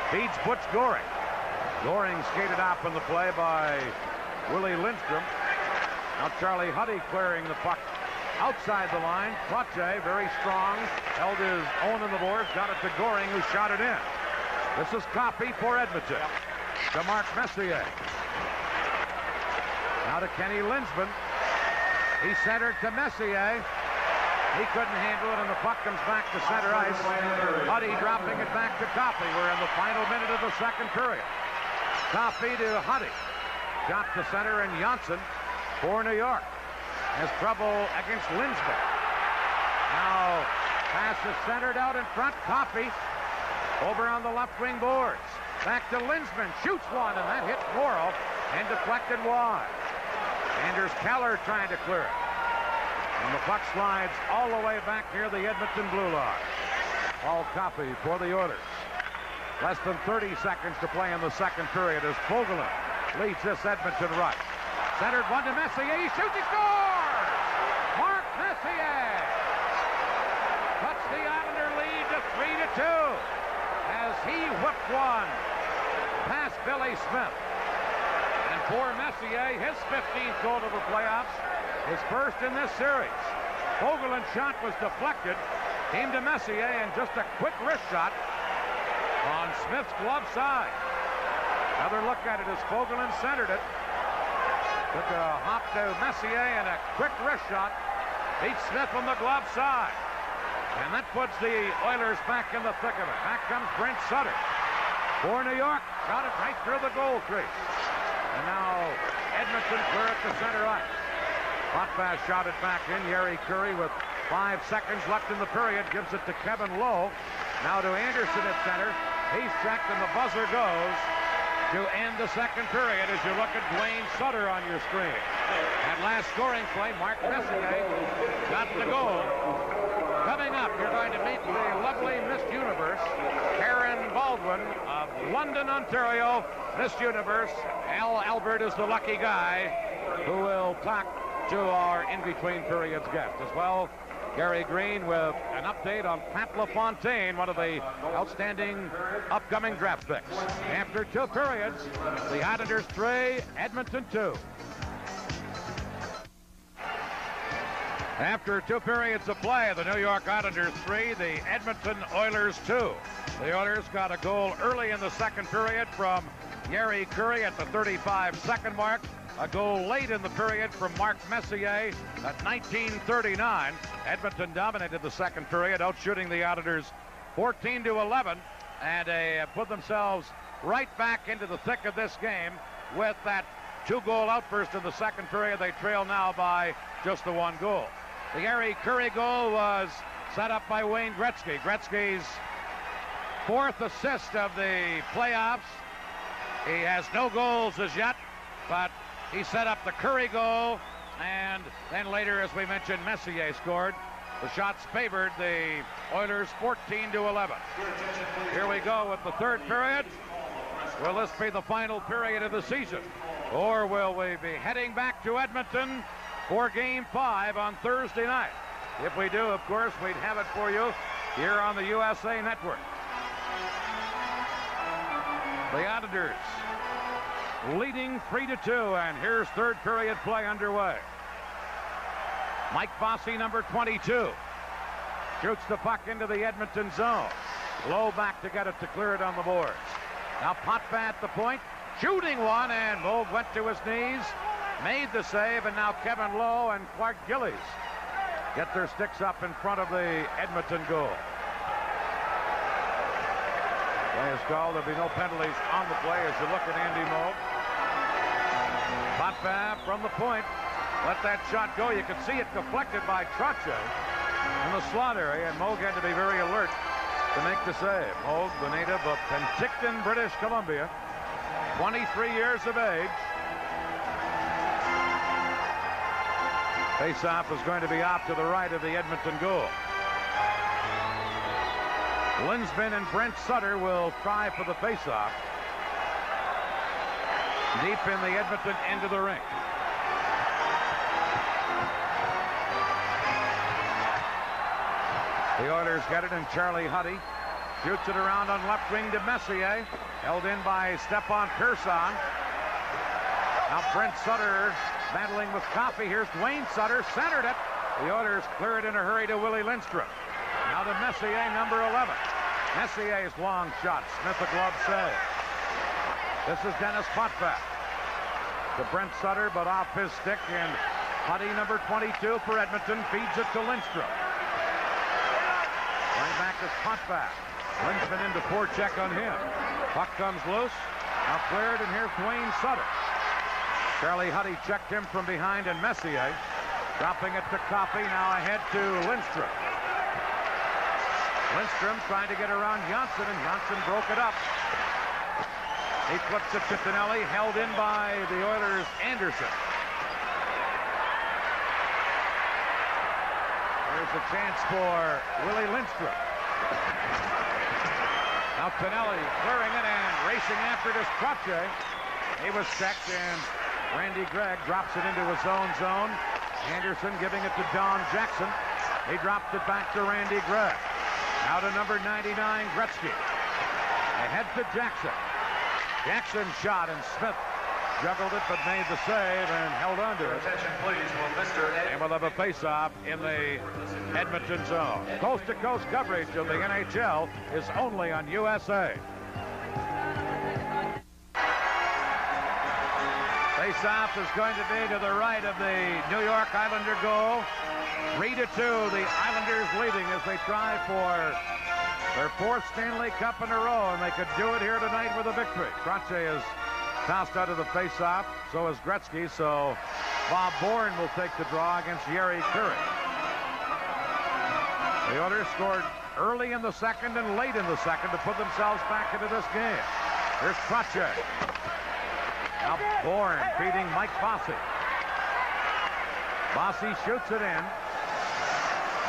feeds Butch Goring. Goring skated off in the play by Willie Lindstrom. Now Charlie Huddy clearing the puck outside the line. Trottier, very strong, held his own in the boards, got it to Goring, who shot it in. This is Coffey for Edmonton. To Mark Messier. Now to Kenny Linsman. He centered to Messier. He couldn't handle it, and the puck comes back to center ice. Huddy dropping it back to Coffey. We're in the final minute of the second period. Coffey to Huddy. Shot to center, and Janssen for New York has trouble against Linsman. Now pass is centered out in front. Coffey over on the left wing boards. Back to Linsman. Shoots one, and that hit Morrow and deflected wide. Anders Keller trying to clear it. And the puck slides all the way back near the Edmonton blue line. Paul Coffey for the Oilers. Less than 30 seconds to play in the second period as Fogelin leads this Edmonton rush. Centered one to Messier. He shoots, he scores! Mark Messier cuts the Islander lead to 3-2 as he whipped one past Billy Smith. And for Messier, his 15th goal of the playoffs, his first in this series. Fogelin's shot was deflected, came to Messier, and just a quick wrist shot on Smith's glove side. Another look at it as Fogelin centered it. Took a hop to Messier and a quick wrist shot. Beats Smith on the glove side. And that puts the Oilers back in the thick of it. Back comes Brent Sutter for New York. Got it right through the goal crease. And now Edmonton clear it to center ice. Potvin shot it back in. Yeri Curry with 5 seconds left in the period gives it to Kevin Lowe. Now to Anderson at center. He's checked and the buzzer goes to end the second period as you look at Dwayne Sutter on your screen. That last scoring play, Mark Messier got the goal. Coming up, you're going to meet the lovely Miss Universe, Karen Baldwin of London, Ontario. Miss Universe, Al Albert is the lucky guy who will talk to our in-between periods guest. As well, Gary Green with an update on Pat LaFontaine, one of the outstanding upcoming draft picks. After 2 periods, the Islanders 3, Edmonton 2. After 2 periods of play, the New York Islanders 3, the Edmonton Oilers 2. The Oilers got a goal early in the second period from Yeri Curry at the 35-second mark. A goal late in the period from Mark Messier at 19:39. Edmonton dominated the second period, outshooting the Islanders 14-11, and they put themselves right back into the thick of this game with that 2-goal outburst in the second period. They trail now by just the 1 goal. The Yeri Curry goal was set up by Wayne Gretzky. Gretzky's 4th assist of the playoffs. He has no goals as yet, but he set up the Curry goal, and then later, as we mentioned, Messier scored. The shots favored the Oilers 14-11. Here we go with the third period. Will this be the final period of the season? Or will we be heading back to Edmonton for Game 5 on Thursday night? If we do, of course, we'd have it for you here on the USA Network. The Islanders leading 3-2, and here's third period play underway. Mike Bossy, number 22, shoots the puck into the Edmonton zone. Lowe back to get it, to clear it on the boards. Now Potvin at the point, shooting one, and Moog went to his knees, made the save, and now Kevin Lowe and Clark Gillies get their sticks up in front of the Edmonton goal. Play is called. There'll be no penalties on the play as you look at Andy Moog. Potvin from the point. Let that shot go. You can see it deflected by Trottier in the slot area, and Moog had to be very alert to make the save. Moog, the native of Penticton, British Columbia, 23 years of age. Face-off is going to be off to the right of the Edmonton goal. Linsman and Brent Sutter will try for the face-off. Deep in the Edmonton end of the rink. The Oilers get it, and Charlie Huddy shoots it around on left wing to Messier. Held in by Stepan Pearson. Now Brent Sutter battling with Coffey. Here's Dwayne Sutter, centered it. The Oilers clear it in a hurry to Willie Lindstrom. Now to Messier, number 11. Messier's long shot. Smith a glove save. This is Dennis Potvin. To Brent Sutter, but off his stick, and Huddy, number 22 for Edmonton, feeds it to Lindstrom. Right back is Potvin. Linsman into forecheck on him. Puck comes loose. Now cleared, and here's Dwayne Sutter. Charlie Huddy checked him from behind, and Messier dropping it to Coffey. Now ahead to Lindstrom. Lindstrom trying to get around Johnson, and Johnson broke it up. He flips it to Tonelli, held in by the Oilers' Anderson. There's a chance for Willie Lindstrom. Now Tonelli clearing it and racing after it is Trottier. He was checked, and Randy Gregg drops it into his own zone. Anderson giving it to Don Jackson. He dropped it back to Randy Gregg. Now to number 99, Gretzky. Ahead to Jackson. Jackson shot, and Smith juggled it but made the save and held on to it. Attention, please, for Mr. And we'll have a face-off in the Edmonton zone. Coast-to-coast coverage of the NHL is only on USA. Face-off is going to be to the right of the New York Islander goal. 3-2, the Islanders leading as they try for their 4th Stanley Cup in a row, and they could do it here tonight with a victory. Trottier is tossed out of the face-off, so is Gretzky, so Bob Bourne will take the draw against Yeri Curry. The Oilers scored early in the second and late in the second to put themselves back into this game. Here's Trottier. Now Bourne feeding Mike Bossy. Bossy shoots it in.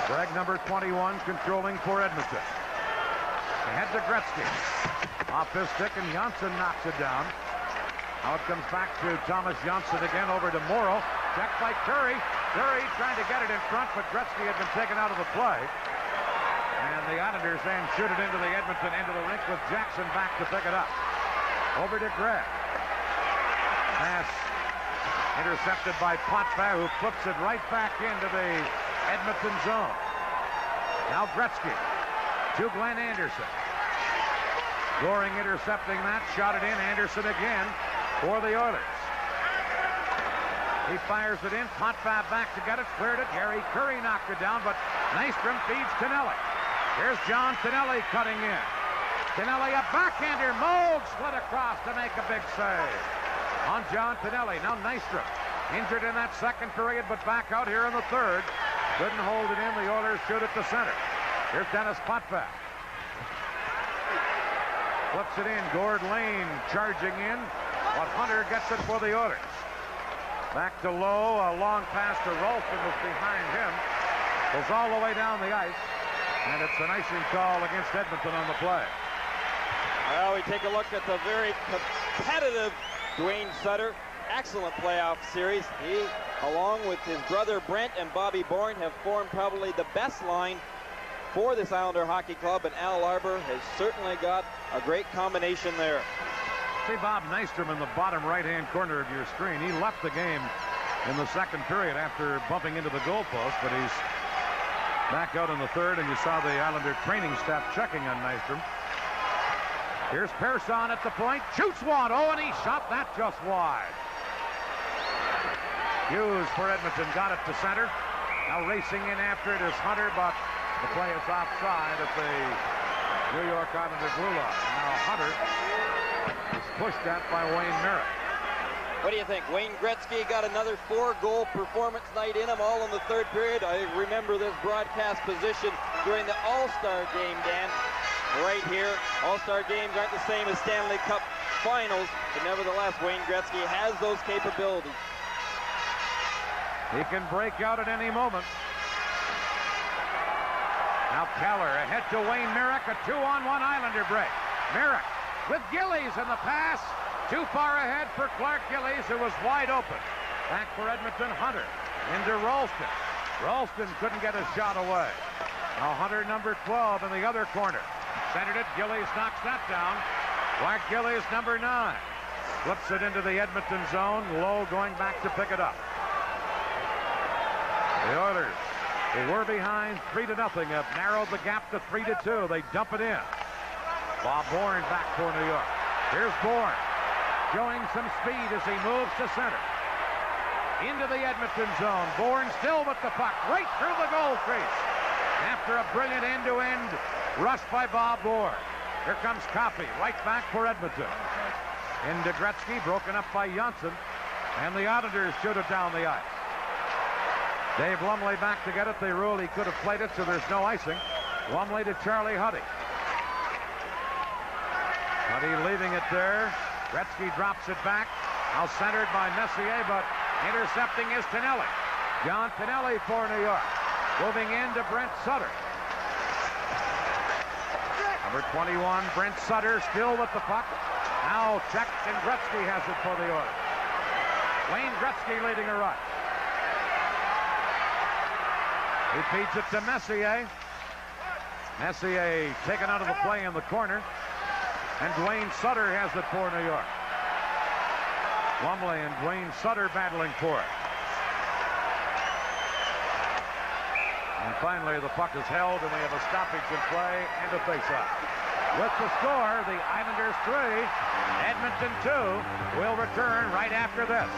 Greg, number 21, controlling for Edmonton. Ahead to Gretzky. Off his stick, and Johnson knocks it down. Now it comes back to Thomas Johnson again, over to Morrow. Checked by Curry. Curry trying to get it in front, but Gretzky had been taken out of the play. And the Islanders then shoot it into the Edmonton end of the rink with Jackson back to pick it up. Over to Gregg. Pass intercepted by Potvin, who flips it right back into the Edmonton zone. Now Gretzky to Glenn Anderson. Goring intercepting that, shot it in. Anderson again for the Oilers. He fires it in. Potvin back to get it, cleared it. Gary Curry knocked it down, but Nystrom feeds Tonelli. Here's John Tonelli cutting in. Tonelli, a backhander. Moog slid across to make a big save on John Tonelli. Now Nystrom, injured in that second period, but back out here in the third. Couldn't hold it in. The Oilers shoot it to center. Here's Dennis Potvin. Flips it in. Gord Lane charging in, but Hunter gets it for the Oilers. Back to Lowe. A long pass to Ralston was behind him. Goes all the way down the ice. And it's an icing call against Edmonton on the play. Well, we take a look at the very competitive Dwayne Sutter. Excellent playoff series. He, along with his brother Brent and Bobby Bourne, have formed probably the best line for this Islander Hockey Club, and Al Arbour has certainly got a great combination there. See Bob Nystrom in the bottom right-hand corner of your screen. He left the game in the second period after bumping into the goalpost, but he's back out in the third, and you saw the Islander training staff checking on Nystrom. Here's Persson at the point. Shoots one. Oh, and he shot that just wide. Hughes for Edmonton got it to center. Now racing in after it is Hunter, but the play is offside at the New York Islander blue line. Now Hunter is pushed at by Wayne Merritt. What do you think? Wayne Gretzky got another 4-goal performance night in him, all in the third period. I remember this broadcast position during the All-Star game, Dan. Right here, All-Star games aren't the same as Stanley Cup finals, but nevertheless, Wayne Gretzky has those capabilities. He can break out at any moment. Now Keller ahead to Wayne Merrick, a 2-on-1 Islander break. Merrick with Gillies in the pass. Too far ahead for Clark Gillies, who was wide open. Back for Edmonton, Hunter. Into Ralston. Ralston couldn't get a shot away. Now Hunter, number 12, in the other corner. Centered it. Gillies knocks that down. Clark Gillies, number 9. Flips it into the Edmonton zone. Lowe going back to pick it up. The Oilers, who were behind 3-0, have narrowed the gap to 3-2. They dump it in. Bob Bourne back for New York. Here's Bourne, showing some speed as he moves to center. Into the Edmonton zone. Bourne still with the puck, right through the goal crease. After a brilliant end-to-end rush by Bob Bourne. Here comes Coffey, right back for Edmonton. Into Gretzky, broken up by Johnson. And the Islanders shoot it down the ice. Dave Lumley back to get it. They ruled he could have played it, so there's no icing. Lumley to Charlie Huddy. Huddy leaving it there. Gretzky drops it back. Now centered by Messier, but intercepting is Tonelli. John Tonelli for New York. Moving in to Brent Sutter. Number 21, Brent Sutter, still with the puck. Now checked, and Gretzky has it for the Oilers. Wayne Gretzky leading a rush. He feeds it to Messier. Messier taken out of the play in the corner. And Dwayne Sutter has it for New York. Lumley and Dwayne Sutter battling for it. And finally, the puck is held, and we have a stoppage in play and a face-off. With the score, the Islanders 3, Edmonton 2, will return right after this.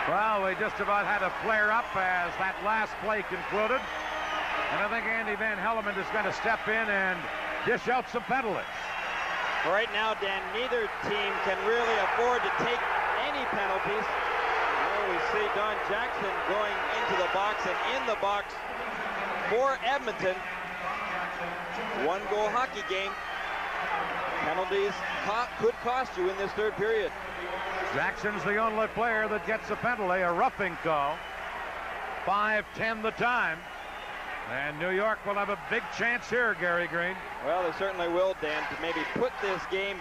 Well, we just about had a flare-up as that last play concluded. And I think Andy Van Hellemond is going to step in and dish out some penalties. Right now, Dan, neither team can really afford to take any penalties. Well, we see Don Jackson going into the box, and in the box for Edmonton. 1-goal hockey game. Penalties could cost you in this third period. Jackson's the only player that gets a penalty, a roughing call. 5:10 the time. And New York will have a big chance here, Gary Green. Well, they certainly will, Dan, to maybe put this game,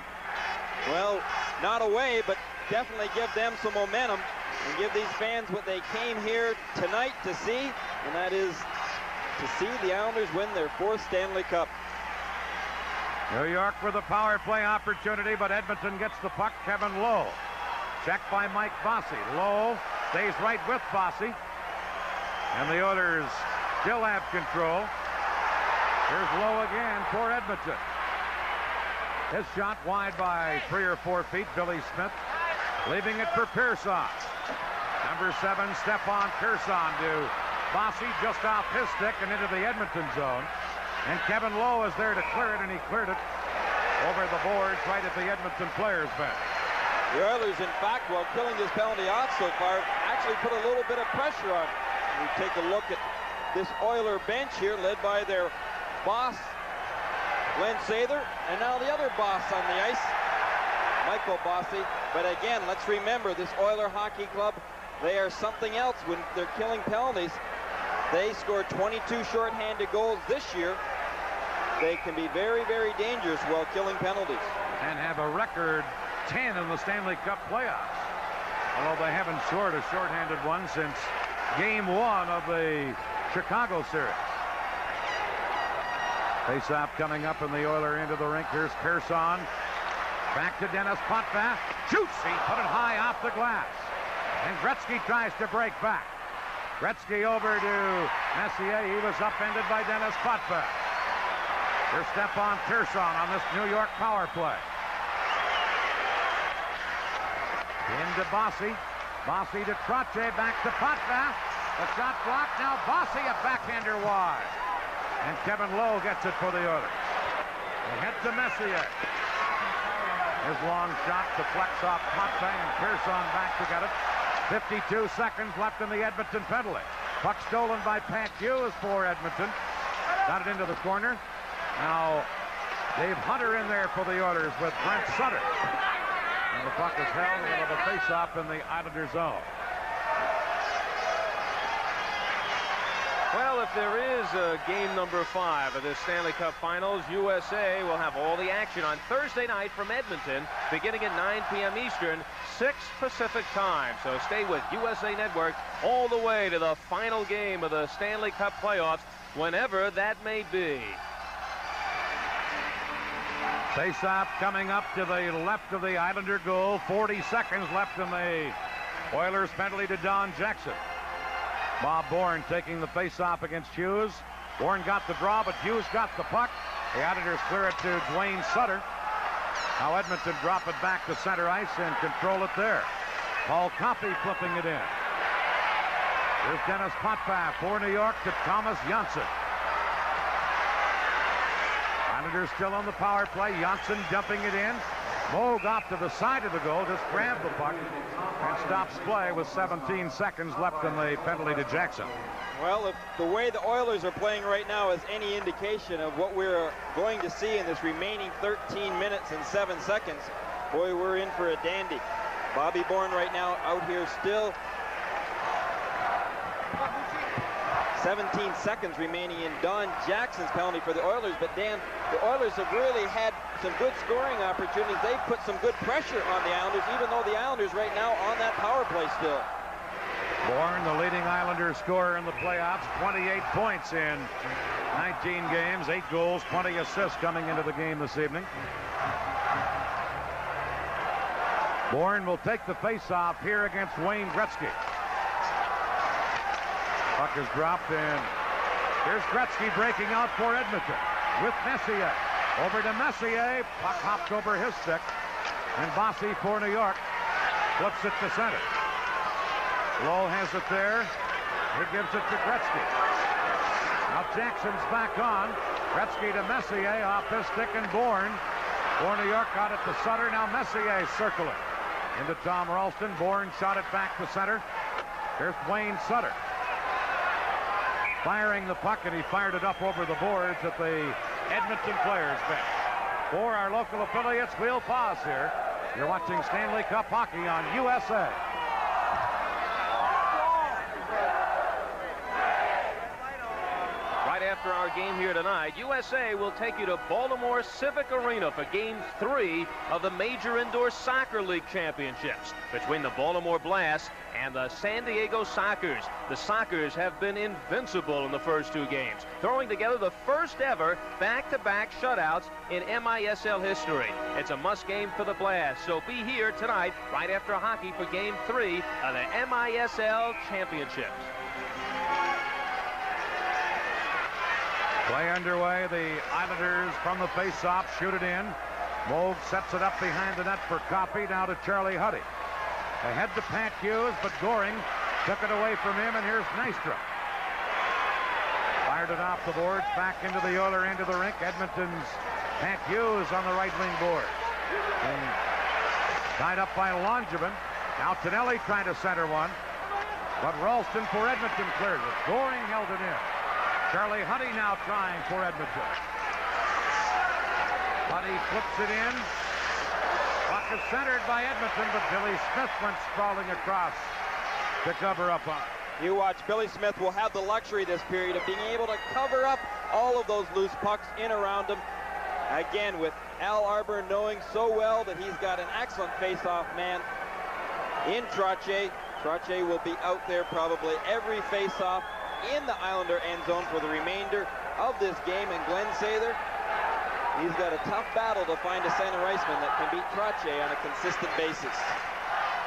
well, not away, but definitely give them some momentum and give these fans what they came here tonight to see, and that is to see the Islanders win their 4th Stanley Cup. New York with a power play opportunity, but Edmonton gets the puck. Kevin Lowe. Checked by Mike Bossy. Lowe stays right with Bossy. And the Oilers still have control. Here's Lowe again for Edmonton. His shot wide by 3 or 4 feet. Billy Smith leaving it for Pearson. Number 7, Stefan Pearson to Bossy just off his stick and into the Edmonton zone. And Kevin Lowe is there to clear it, and he cleared it over the boards right at the Edmonton players' bench. The Oilers, in fact, while killing this penalty off so far, actually put a little bit of pressure on. We take a look at this Oiler bench here, led by their boss, Glenn Sather, and now the other boss on the ice, Michael Bossy. But again, let's remember, this Oiler Hockey Club, they are something else when they're killing penalties. They scored 22 shorthanded goals this year. They can be very, very dangerous while killing penalties. And have a record 10 in the Stanley Cup playoffs. Although they haven't scored a shorthanded one since Game 1 of the Chicago series. Face-off coming up in the Oiler end of the rink. Here's Pearson. Back to Dennis Potvin. Shoots! He put it high off the glass. And Gretzky tries to break back. Gretzky over to Messier. He was upended by Dennis Potvin. Here's Stefan Pearson on this New York power play. Into Bossy. Bossy to Trottier. Back to Potvin. The shot blocked. Now Bossy, a backhander wide. And Kevin Lowe gets it for the Oilers. They head to Messier. His long shot deflects off Potvin, and Pearson back to get it. 52 seconds left in the Edmonton penalty. Puck stolen by Pat Hughes for Edmonton. Got it into the corner. Now Dave Hunter in there for the Oilers with Brent Sutter. And the puck is held with a face-off in the Islander zone. Well, if there is a game number 5 of the Stanley Cup Finals, USA will have all the action on Thursday night from Edmonton, beginning at 9 p.m. Eastern, 6 Pacific time. So stay with USA Network all the way to the final game of the Stanley Cup playoffs, whenever that may be. Face-off coming up to the left of the Islander goal. 40 seconds left in the Oilers penalty to Don Jackson. Bob Bourne taking the face-off against Hughes. Bourne got the draw, but Hughes got the puck. The Islanders clear it to Dwayne Sutter. Now Edmonton drop it back to center ice and control it there. Paul Coffey flipping it in. Here's Dennis Potvin for New York to Thomas Janssen. Islanders still on the power play. Janssen dumping it in. Moog off to the side of the goal, just grabbed the puck and stops play with 17 seconds left in the penalty to Jackson. Well, if the way the Oilers are playing right now is any indication of what we're going to see in this remaining 13 minutes and 7 seconds, boy, we're in for a dandy. Bobby Bourne right now out here still. 17 seconds remaining in Don Jackson's penalty for the Oilers. But Dan, the Oilers have really had some good scoring opportunities. They've put some good pressure on the Islanders, even though the Islanders right now on that power play still. Bourne, the leading Islander scorer in the playoffs, 28 points in 19 games, 8 goals, 20 assists coming into the game this evening. Bourne will take the face-off here against Wayne Gretzky. Puck is dropped in. Here's Gretzky breaking out for Edmonton with Messier. Over to Messier. Puck hopped over his stick. And Bossy for New York flips it to center. Lowe has it there. He gives it to Gretzky. Now Jackson's back on. Gretzky to Messier off his stick, and Bourne for New York got it to Sutter. Now Messier circling into Tom Ralston. Bourne shot it back to center. Here's Wayne Sutter firing the puck, and he fired it up over the boards at the Edmonton players bench. For our local affiliates, we'll pause here. You're watching Stanley Cup hockey on USA. Right after our game here tonight, USA will take you to Baltimore Civic Arena for Game 3 of the Major Indoor Soccer League Championships between the Baltimore Blast and the San Diego Sockers. The Sockers have been invincible in the first 2 games, throwing together the first ever back-to-back shutouts in MISL history. It's a must game for the Blast, so be here tonight right after hockey for Game 3 of the MISL Championships. Play underway. The Islanders from the face-off shoot it in. Moog sets it up behind the net for Coffey. Now to Charlie Huddy. Ahead to Pat Hughes, but Goring took it away from him, and here's Nystrom. Fired it off the boards, back into the Oiler end of the rink. Edmonton's Pat Hughes on the right wing board. And tied up by Langevin. Now Tonelli trying to center one. But Ralston for Edmonton clears it. Goring held it in. Charlie Huddy now trying for Edmonton. Huddy flips it in. Puck is centered by Edmonton, but Billy Smith went sprawling across to cover up on it. You watch, Billy Smith will have the luxury this period of being able to cover up all of those loose pucks in around him. Again, with Al Arbour knowing so well that he's got an excellent face-off man in Trottier. Trottier will be out there probably every face-off in the Islander end zone for the remainder of this game. And Glenn Sather, he's got a tough battle to find a center iceman that can beat Trottier on a consistent basis.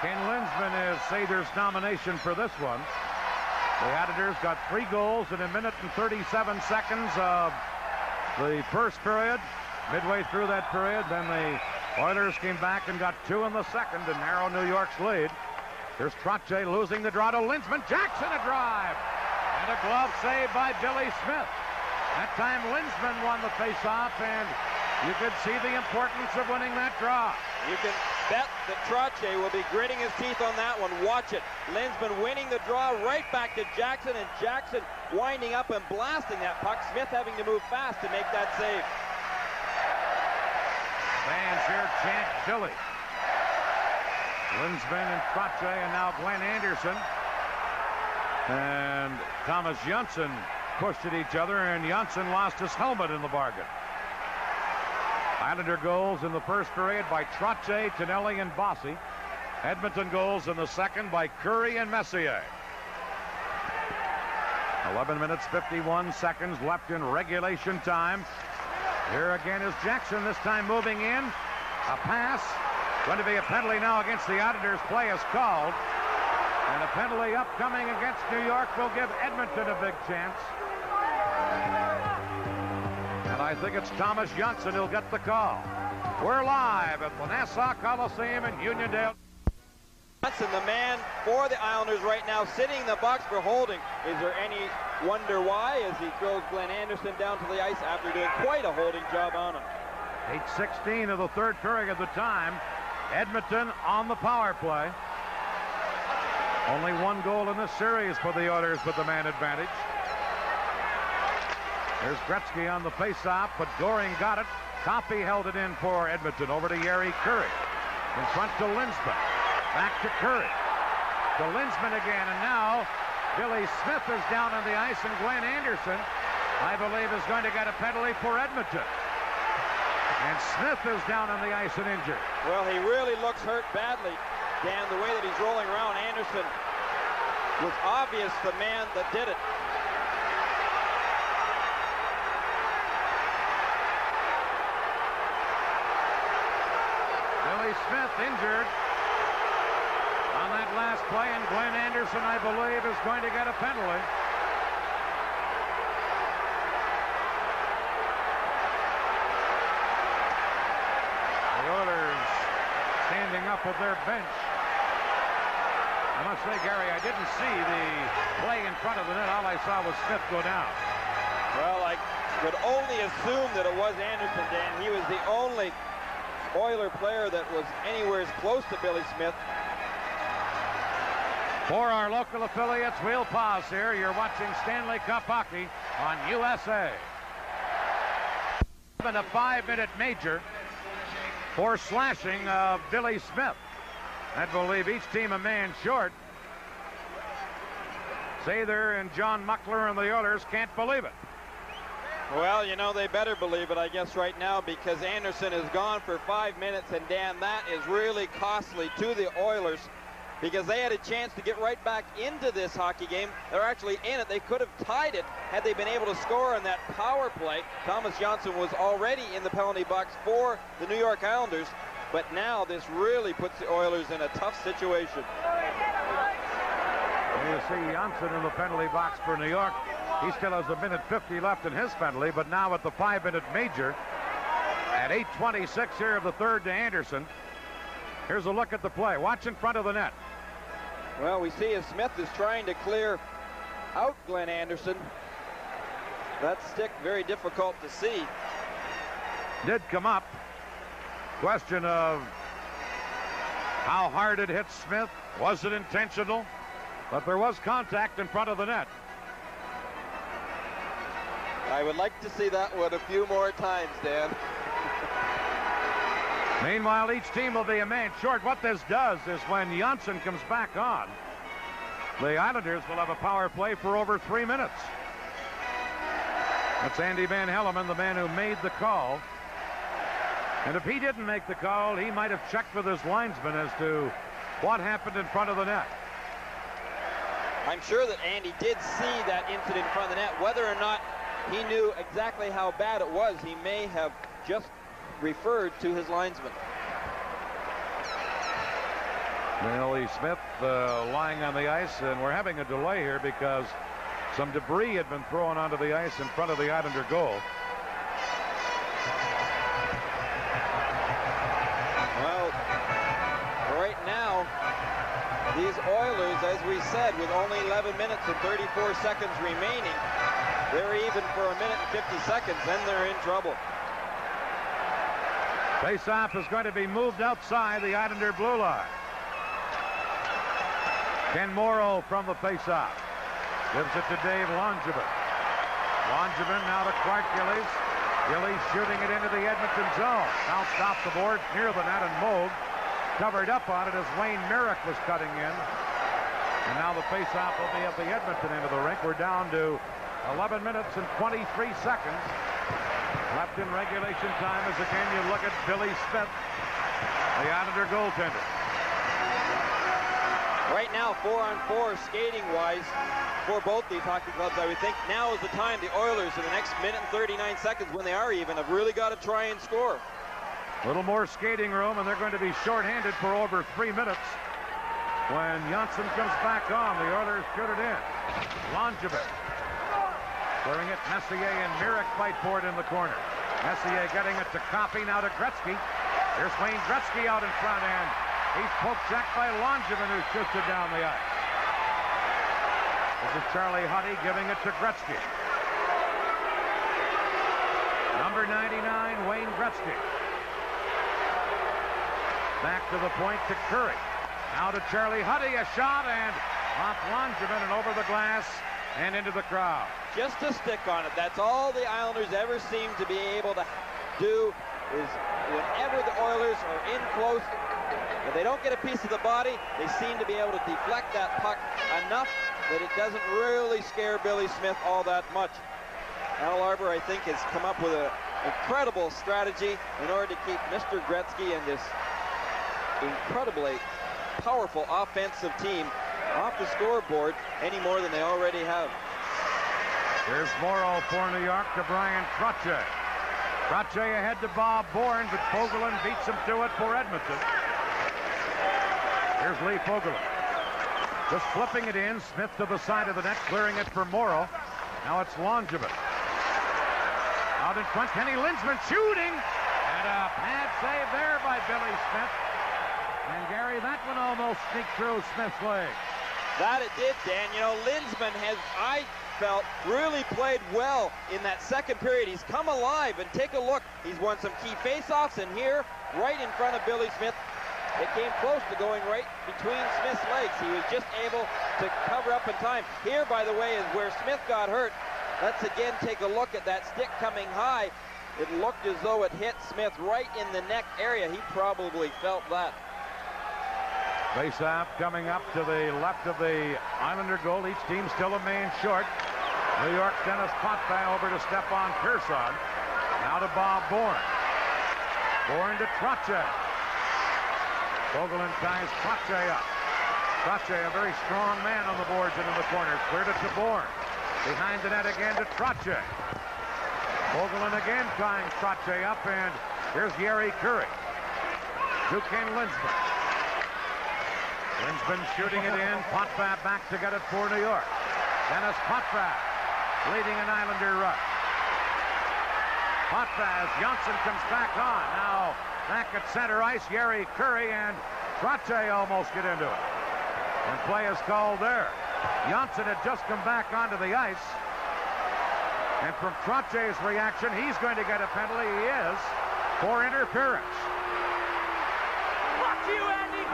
Ken Linsman is Sather's nomination for this one. The Islanders got 3 goals in 1 minute and 37 seconds of the first period. Midway through that period, then the Oilers came back and got 2 in the second to narrow New York's lead. Here's Trottier losing the draw to Linsman. Jackson a drive. And a glove save by Billy Smith. That time Linsman won the faceoff, and you could see the importance of winning that draw. You can bet that Trottier will be gritting his teeth on that one. Watch it. Linsman winning the draw right back to Jackson, and Jackson winding up and blasting that puck. Smith having to move fast to make that save. Fans here chant Billy. Linsman and Trottier, and now Glenn Anderson. And Thomas Janssen pushed at each other, and Janssen lost his helmet in the bargain. Islander goals in the first period by Trottier, Tonelli, and Bossy. Edmonton goals in the second by Curry and Messier. 11 minutes, 51 seconds left in regulation time. Here again is Jackson, this time moving in. A pass. Going to be a penalty now against the Islanders. Play is called. And a penalty upcoming against New York will give Edmonton a big chance. And I think it's Thomas Janssen who'll get the call. We're live at the Nassau Coliseum in Uniondale. Janssen, the man for the Islanders right now, sitting in the box for holding. Is there any wonder why as he throws Glenn Anderson down to the ice after doing quite a holding job on him? 8:16 of the third period at the time. Edmonton on the power play. Only 1 goal in this series for the Oilers with the man advantage. There's Gretzky on the faceoff, but Goring got it. Coffey held it in for Edmonton. Over to Yeri Curry. In front to Linsman. Back to Curry. To Linsman again, and now Billy Smith is down on the ice, and Glenn Anderson, I believe, is going to get a penalty for Edmonton. And Smith is down on the ice and injured. Well, he really looks hurt badly, Dan, the way that he's rolling around. Anderson was obvious the man that did it. Billy Smith injured on that last play, and Glenn Anderson, I believe, is going to get a penalty. The Oilers standing up with their bench. I must say, Gary, I didn't see the play in front of the net. All I saw was Smith go down. Well, I could only assume that it was Anderson, Dan. He was the only Oiler player that was anywhere as close to Billy Smith. For our local affiliates, we'll pause here. You're watching Stanley Cup hockey on USA. And a 5-minute major for slashing of Billy Smith. That will leave each team a man short. Sather and John Muckler and the Oilers can't believe it. Well, you know, they better believe it, I guess, right now, because Anderson is gone for 5 minutes, and Dan, that is really costly to the Oilers, because they had a chance to get right back into this hockey game. They're actually in it. They could have tied it had they been able to score on that power play. Thomas Janssen was already in the penalty box for the New York Islanders, but now this really puts the Oilers in a tough situation. You see Janssen in the penalty box for New York. He still has 1:50 left in his penalty, but now at the 5-minute major at 8:26 here of the third to Anderson. Here's a look at the play. Watch in front of the net. Well, we see as Smith is trying to clear out Glenn Anderson. That stick very difficult to see. Did come up. Question of how hard it hit Smith. Was it intentional? But there was contact in front of the net. I would like to see that one a few more times, Dan. Meanwhile, each team will be a man short. What this does is when Janssen comes back on, the Islanders will have a power play for over 3 minutes. That's Andy Van Hellemond, the man who made the call. And if he didn't make the call, he might have checked with his linesman as to what happened in front of the net. I'm sure that Andy did see that incident in front of the net. Whether or not he knew exactly how bad it was, he may have just referred to his linesman. Billy Smith lying on the ice, and we're having a delay here because some debris had been thrown onto the ice in front of the Islander goal. Well, right now, these Oilers, as we said, with only 11 minutes and 34 seconds remaining, they're even for 1:50 seconds, then they're in trouble. Faceoff is going to be moved outside the Islander blue line. Ken Morrow from the faceoff. Gives it to Dave Langevin. Langevin now to Clark Gillies. Gillies shooting it into the Edmonton zone. Bounced off the board near the net, and Moog covered up on it as Wayne Merrick was cutting in. And now the faceoff will be at the Edmonton end of the rink. We're down to 11 minutes and 23 seconds left in regulation time as again you look at Billy Smith, the Islander goaltender. Right now, 4-on-4 skating-wise for both these hockey clubs, I would think now is the time the Oilers in the next minute and 39 seconds, when they are even, have really got to try and score. A little more skating room, and they're going to be shorthanded for over 3 minutes. When Janssen comes back on, the Oilers shoot it in. Langevin clearing it. Messier and Merrick fight for it in the corner. Messier getting it to Coffey, now to Gretzky. Here's Wayne Gretzky out in front, and he's poke-checked by Langevin, who shoots it down the ice. This is Charlie Huddy giving it to Gretzky. Number 99, Wayne Gretzky. Back to the point to Curry. Now to Charlie Huddy, a shot, and off Langevin and over the glass and into the crowd. Just a stick on it. That's all the Islanders ever seem to be able to do, is whenever the Oilers are in close, if they don't get a piece of the body, they seem to be able to deflect that puck enough that it doesn't really scare Billy Smith all that much. Al Arbour, I think, has come up with an incredible strategy in order to keep Mr. Gretzky and this incredibly powerful offensive team off the scoreboard any more than they already have. Here's Morrow for New York to Brian Trottier. Trottier ahead to Bob Bourne, but Fogelin beats him to it for Edmonton. Here's Lee Fogelin. Just flipping it in. Smith to the side of the net, clearing it for Morrow. Now it's Langevin. Out in front, Kenny Lindsman shooting. And a pad save there by Billy Smith. And Gary, that one almost sneaked through Smith's leg. That it did, Dan. You know, Lindsman has, I felt, really played well in that second period. He's come alive, and take a look. He's won some key faceoffs, and here, right in front of Billy Smith, it came close to going right between Smith's legs. He was just able to cover up in time. Here, by the way, is where Smith got hurt. Let's again take a look at that stick coming high. It looked as though it hit Smith right in the neck area. He probably felt that. Faceoff coming up to the left of the Islander goal. Each team still a man short. New York's Dennis Potvin over to Stepan Pearson. Now to Bob Bourne. Bourne to Trottier. Fogelin ties Trottier up. Trottier, a very strong man on the boards and in the corners. Cleared it to Bourne. Behind the net again to Trottier. Fogelin again tying Trottier up, and here's Gary Curry. To Ken Lindsman. Lindsman shooting it in. Potvin back to get it for New York. Dennis Potvin leading an Islander rush. Potvin, Johnson comes back on. Now back at center ice, Jari Kurri and Trottier almost get into it. And play is called there. Johnson had just come back onto the ice. And from Trottier's reaction, he's going to get a penalty. He is for interference. Fuck you, Andy!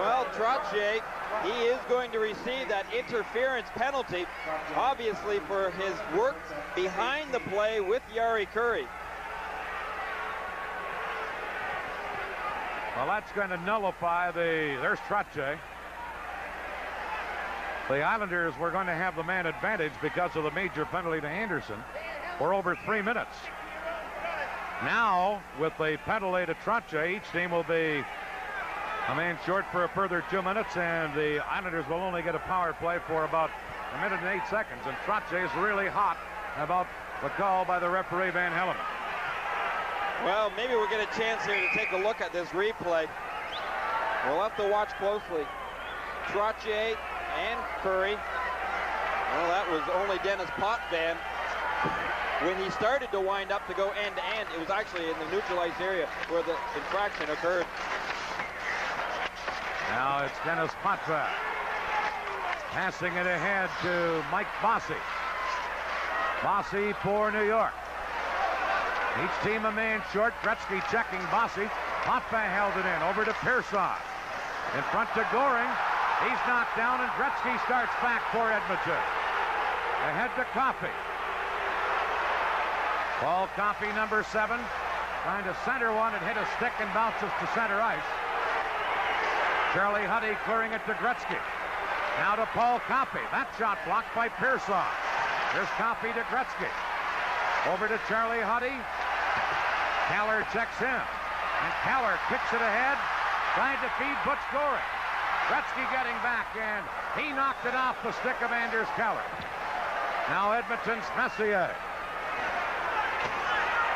Well, Trottier, he is going to receive that interference penalty, obviously for his work behind the play with Jari Kurri. Well, that's going to nullify there's Trottier. The Islanders were going to have the man advantage because of the major penalty to Anderson for over 3 minutes. Now, with the penalty to Trottier, each team will be a man short for a further 2 minutes, and the Islanders will only get a power play for about a minute and 8 seconds. And Trottier is really hot about the call by the referee, Van Hellemond. Well, maybe we'll get a chance here to take a look at this replay. We'll have to watch closely. Trottier and Kurri. Well, that was only Dennis Potvin. When he started to wind up to go end-to-end, it was actually in the neutralized area where the infraction occurred. Now it's Dennis Potvin passing it ahead to Mike Bossy. Bossy for New York. Each team a man short. Gretzky checking Bossy. Potvin held it in over to Pearson. In front to Goring. He's knocked down, and Gretzky starts back for Edmonton. Ahead to Coffey. Paul Coffey, number 7, trying to center one and hit a stick and bounces to center ice. Charlie Huddy clearing it to Gretzky. Now to Paul Coffey. That shot blocked by Pearson. Here's Coffey to Gretzky. Over to Charlie Huddy. Keller checks in. And Keller kicks it ahead, trying to feed Butch Goring. Gretzky getting back, and he knocked it off the stick of Anders Keller. Now Edmonton's Messier.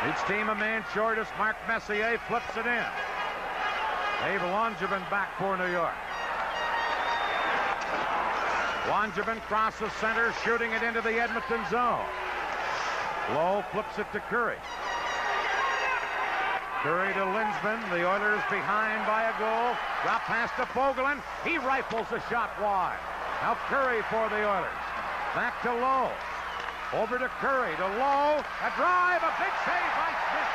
Each team a man short as Mark Messier flips it in. Dave Langevin back for New York. Langevin crosses center, shooting it into the Edmonton zone. Lowe flips it to Kurri. Kurri to Linsman. The Oilers behind by a goal. Drop pass to Fogelin. He rifles a shot wide. Now Kurri for the Oilers. Back to Lowe. Over to Kurri. To Lowe. A drive. A big save by Smith.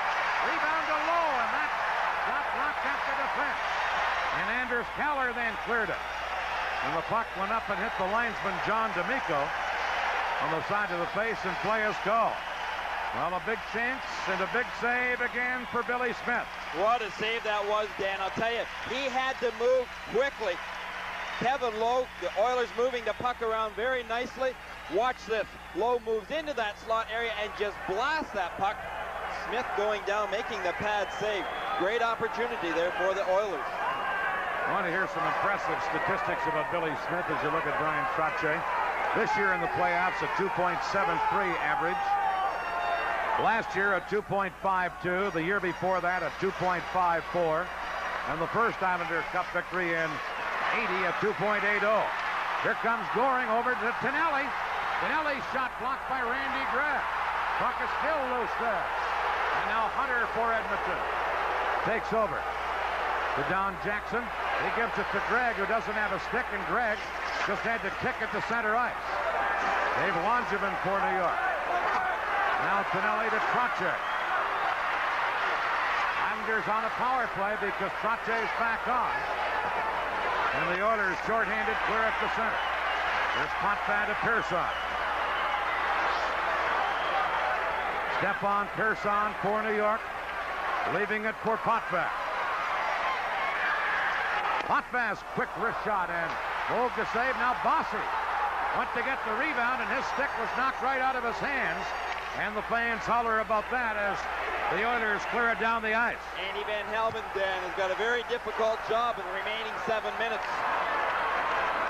Rebound to Lowe. And that got blocked at the defense. And Anders Keller then cleared it. And the puck went up and hit the linesman, John D'Amico, on the side of the face, and play is called. Well, a big chance and a big save again for Billy Smith. What a save that was, Dan. I'll tell you, he had to move quickly. Kevin Lowe, the Oilers moving the puck around very nicely. Watch this. Lowe moves into that slot area and just blasts that puck. Smith going down, making the pad save. Great opportunity there for the Oilers. I want to hear some impressive statistics about Billy Smith as you look at Brian Trottier. This year in the playoffs, a 2.73 average. Last year, a 2.52. The year before that, a 2.54. And the first Islander Cup victory in 80, a 2.80. Here comes Goring over to Tonelli. Tonelli's shot blocked by Randy Gregg. Puck is still loose there. And now Hunter for Edmonton takes over to Don Jackson. He gives it to Gregg, who doesn't have a stick, and Gregg just had to kick it to center ice. Dave Langevin for New York. Now Tonelli to Trottier. Islanders on a power play because Trottier's back on. And the Oilers shorthanded clear at the center. There's Potvin to Pearson. Stefan Pearson for New York. Leaving it for Potvin. Potvin's quick wrist shot and moved to save. Now Bossy went to get the rebound, and his stick was knocked right out of his hands. And the fans holler about that as the Oilers clear it down the ice. Andy Van Hellemond, Dan, has got a very difficult job in the remaining 7 minutes.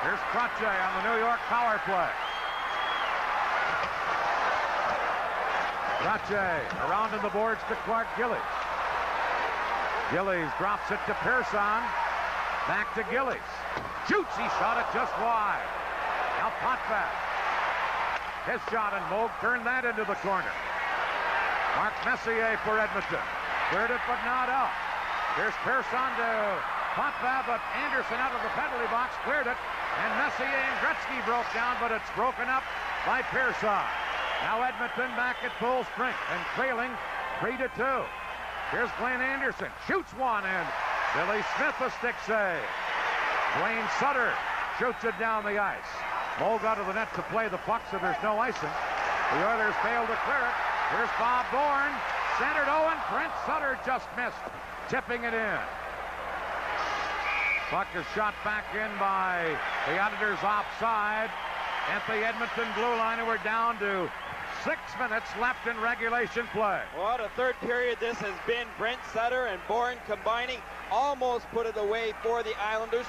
Here's Trottier on the New York power play. Trottier around in the boards to Clark Gillies. Gillies drops it to Pearson. Back to Gillies. Shoots. He shot it just wide. Now Potvin. His shot, and Moog turned that into the corner. Mark Messier for Edmonton. Cleared it, but not out. Here's Pearson to Potvin, but Anderson out of the penalty box cleared it. And Messier and Gretzky broke down, but it's broken up by Pearson. Now Edmonton back at full strength and trailing 3-2. Here's Glenn Anderson. Shoots one, and Billy Smith a stick save. Dwayne Sutter shoots it down the ice. Moog out of the net to play the puck, so there's no icing. The Oilers fail to clear it. Here's Bob Bourne. Centered Owen. Brent Sutter just missed, tipping it in. Puck is shot back in by the Islanders offside at the Edmonton blue line, and we're down to 6 minutes left in regulation play. What a third period this has been. Brent Sutter and Bourne combining almost put it away for the Islanders,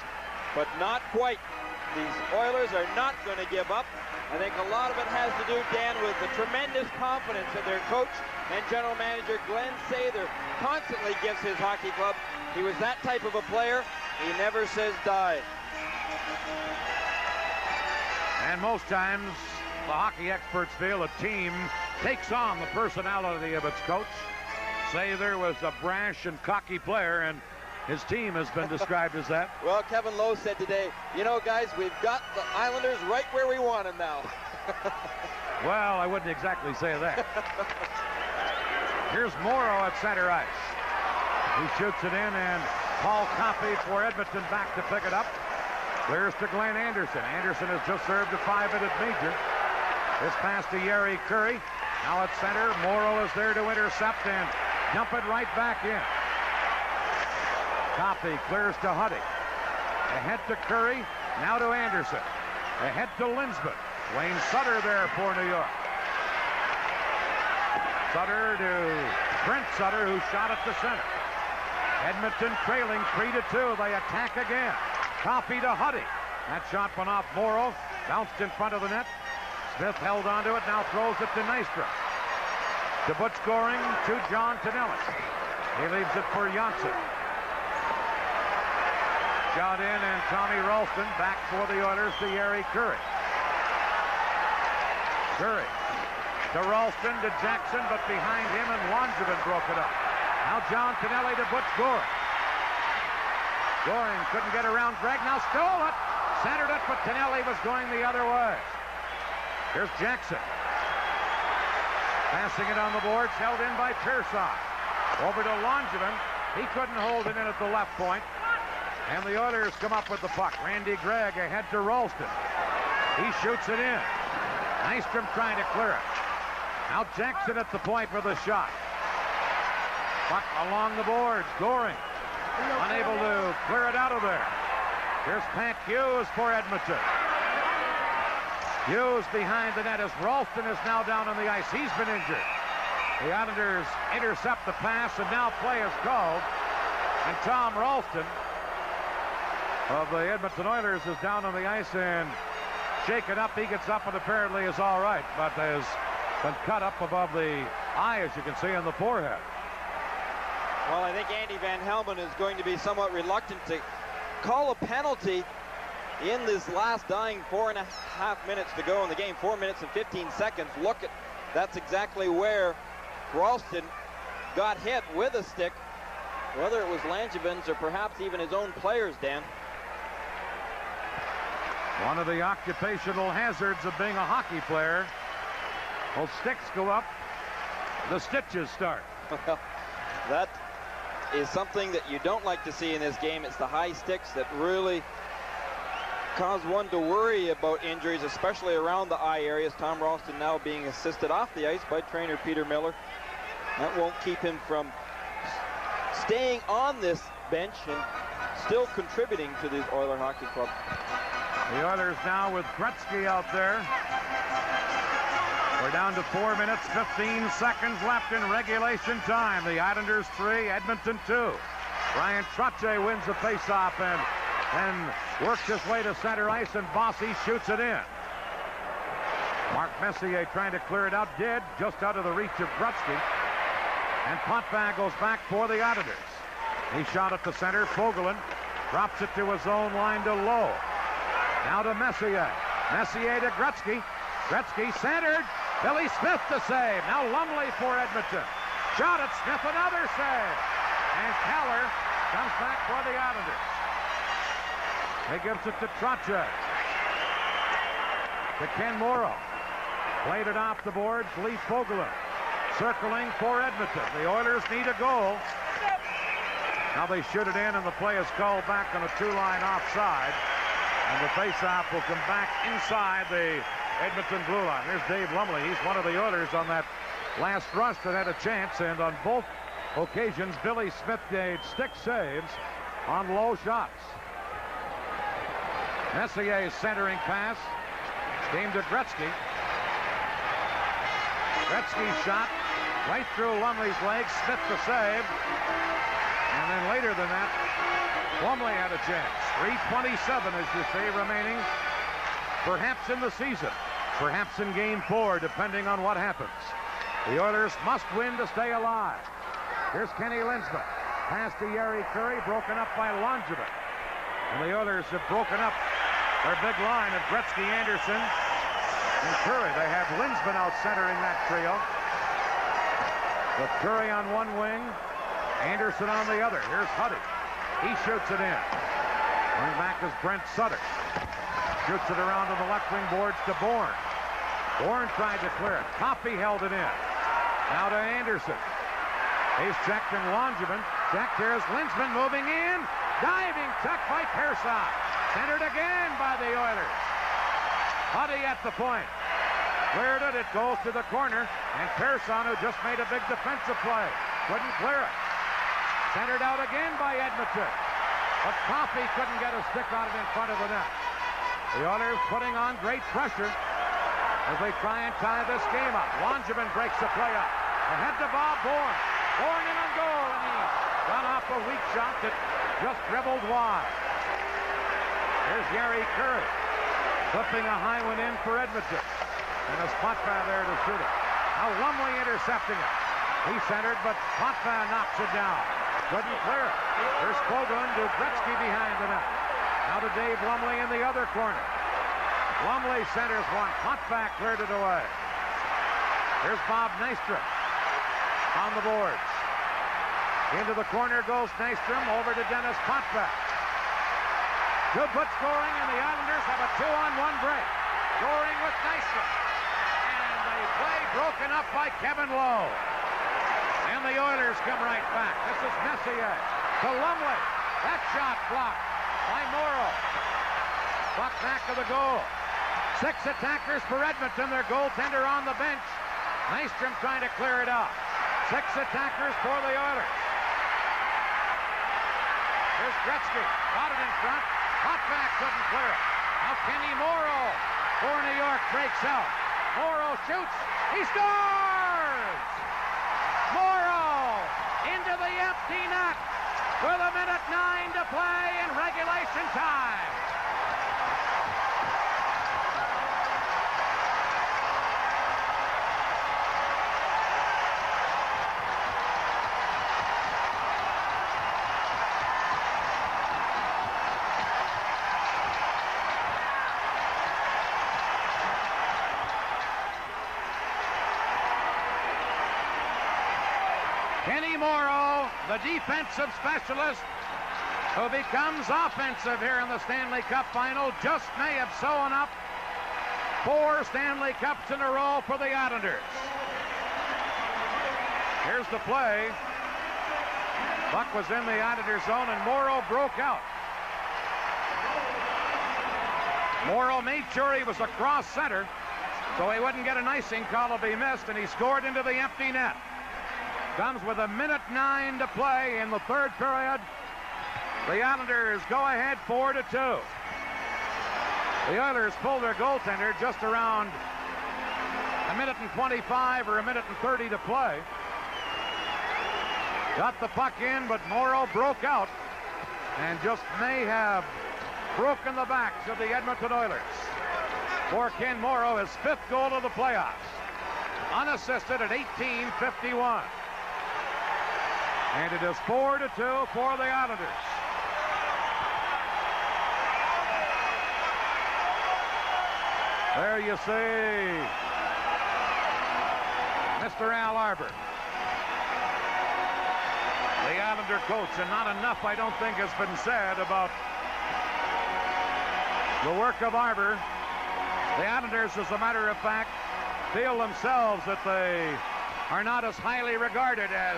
but not quite. These Oilers are not going to give up. I think a lot of it has to do, Dan, with the tremendous confidence in their coach and general manager Glenn Sather constantly gives his hockey club. He was that type of a player. He never says die. And most times, the hockey experts feel a team takes on the personality of its coach. Sather was a brash and cocky player, and his team has been described as that. Well, Kevin Lowe said today, you know, guys, we've got the Islanders right where we want them now. Well, I wouldn't exactly say that. Here's Morrow at center ice. He shoots it in, and Paul Coffey for Edmonton back to pick it up. Clears to Glenn Anderson. Anderson has just served a 5-minute major. This pass to Yeri Curry. Now at center, Morrow is there to intercept and dump it right back in. Coffey clears to Huddy. Ahead to Curry. Now to Anderson. Ahead to Linsman. Wayne Sutter there for New York. Sutter to Brent Sutter, who shot at the center. Edmonton trailing 3-2. They attack again. Coffey to Huddy. That shot went off Morrow. Bounced in front of the net. Smith held onto it. Now throws it to Nystrom. To Butch Goring. To John Tonelli. He leaves it for Janssen. Shot in, and Tommy Ralston back for the Oilers to Yeri Curry. Curry to Ralston to Jackson, but behind him, and Langevin broke it up. Now John Tonelli to Butch Goring. Goring couldn't get around Gregg. Now stole it. Centered it, but Tonelli was going the other way. Here's Jackson. Passing it on the boards, held in by Pearson. Over to Langevin. He couldn't hold it in at the left point. And the Oilers come up with the puck. Randy Gregg ahead to Ralston. He shoots it in. Nystrom trying to clear it. Now Jackson at the point with a shot. Puck along the boards. Goring unable to clear it out of there. Here's Pat Hughes for Edmonton. Hughes behind the net as Ralston is now down on the ice. He's been injured. The Islanders intercept the pass, and now play is called. And Tom Ralston of the Edmonton Oilers is down on the ice and shaken up. He gets up and apparently is all right, but has been cut up above the eye, as you can see, on the forehead. Well, I think Andy Van Helmen is going to be somewhat reluctant to call a penalty in this last dying 4.5 minutes to go in the game. 4 minutes and 15 seconds. Look at, that's exactly where Ralston got hit with a stick. Whether it was Langevin's or perhaps even his own players, Dan. One of the occupational hazards of being a hockey player. Well, sticks go up, the stitches start. Well, that is something that you don't like to see in this game. It's the high sticks that really cause one to worry about injuries, especially around the eye areas. Tom Ralston now being assisted off the ice by trainer Peter Miller. That won't keep him from staying on this bench and still contributing to this Oiler Hockey Club. The Oilers now with Gretzky out there. We're down to 4 minutes, 15 seconds left in regulation time. The Islanders 3, Edmonton 2. Brian Trottier wins the faceoff and then works his way to center ice, and Bossy shoots it in. Mark Messier trying to clear it out, did, just out of the reach of Gretzky. And Potvin goes back for the Islanders. He shot at the center. Fogelin drops it to his own line to Lowe. Now to Messier. Messier to Gretzky. Gretzky centered. Billy Smith to save. Now Lumley for Edmonton. Shot at Smith, another save. And Keller comes back for the Islanders. He gives it to Trotcha. To Ken Morrow. Played it off the boards. Lee Fogelin circling for Edmonton. The Oilers need a goal. Now they shoot it in, and the play is called back on a two-line offside. And the face-off will come back inside the Edmonton blue line. Here's Dave Lumley. He's one of the Oilers on that last rush that had a chance, and on both occasions, Billy Smith made stick saves on low shots. Messier's centering pass came to Gretzky. Gretzky's shot right through Lumley's legs. Smith the save. And then later than that, Lumley had a chance. 3:27, as you say, remaining. Perhaps in the season. Perhaps in Game 4, depending on what happens. The Oilers must win to stay alive. Here's Kenny Linsman. Pass to Yari Curry, broken up by Langevin. And the Oilers have broken up their big line of Gretzky, Anderson, and Curry. They have Linsman out centering that trio. With Curry on one wing, Anderson on the other. Here's Huddy. He shoots it in. Going back is Brent Sutter. Shoots it around to the left wing boards to Bourne. Bourne tried to clear it. Coffey held it in. Now to Anderson. He's checked and Langevin. Checked. Here's Linsman moving in. Diving check by Pearson. Centered again by the Oilers. Huddy at the point. Cleared it. It goes to the corner. And Pearson, who just made a big defensive play, couldn't clear it. Centered out again by Edmonton. But Coffey couldn't get a stick on it in front of the net. The Oilers putting on great pressure as they try and tie this game up. Langevin breaks the play up. Ahead to Bob Bourne. Bourne in on goal, and he got off a weak shot that just dribbled wide. Here's Yari Curry. Flipping a high one in for Edmonton. And a Potvin there to shoot it. Now Lumley intercepting it. He centered, but Potvin knocks it down. Couldn't clear it. There's Fogelin to Gretzky behind the net. Now to Dave Lumley in the other corner. Lumley centers one. Potvin cleared it away. Here's Bob Nystrom on the boards. Into the corner goes Nystrom. Over to Dennis Potvin. Two-foot scoring, and the Islanders have a 2-on-1 break. Scoring with Nystrom. And the play broken up by Kevin Lowe. And the Oilers come right back. This is Messier to Lumley. That shot blocked by Morrow. Buck back of the goal. 6 attackers for Edmonton. Their goaltender on the bench. Nystrom trying to clear it out. 6 attackers for the Oilers. Here's Gretzky. Got it in front. Potvin couldn't clear it. Now Kenny Morrow for New York breaks out. Morrow shoots. He scores! Morrow into the empty net with 1:09 to play in regulation time. Kenny Morrow, the defensive specialist who becomes offensive here in the Stanley Cup final, just may have sewn up 4 Stanley Cups in a row for the Islanders. Here's the play. Buck was in the Islander zone and Morrow broke out. Morrow made sure he was across center so he wouldn't get an icing call if he missed, and he scored into the empty net. Comes with 1:09 to play in the third period. The Islanders go ahead 4-2. The Oilers pulled their goaltender just around 1:25 or 1:30 to play. Got the puck in, but Morrow broke out and just may have broken the backs of the Edmonton Oilers. For Ken Morrow, his 5th goal of the playoffs. Unassisted at 18:51. And it is 4-2 for the Islanders. There you see Mr. Al Arbor, the Islander coach, and not enough, I don't think, has been said about the work of Arbor. The Islanders, as a matter of fact, feel themselves that they are not as highly regarded as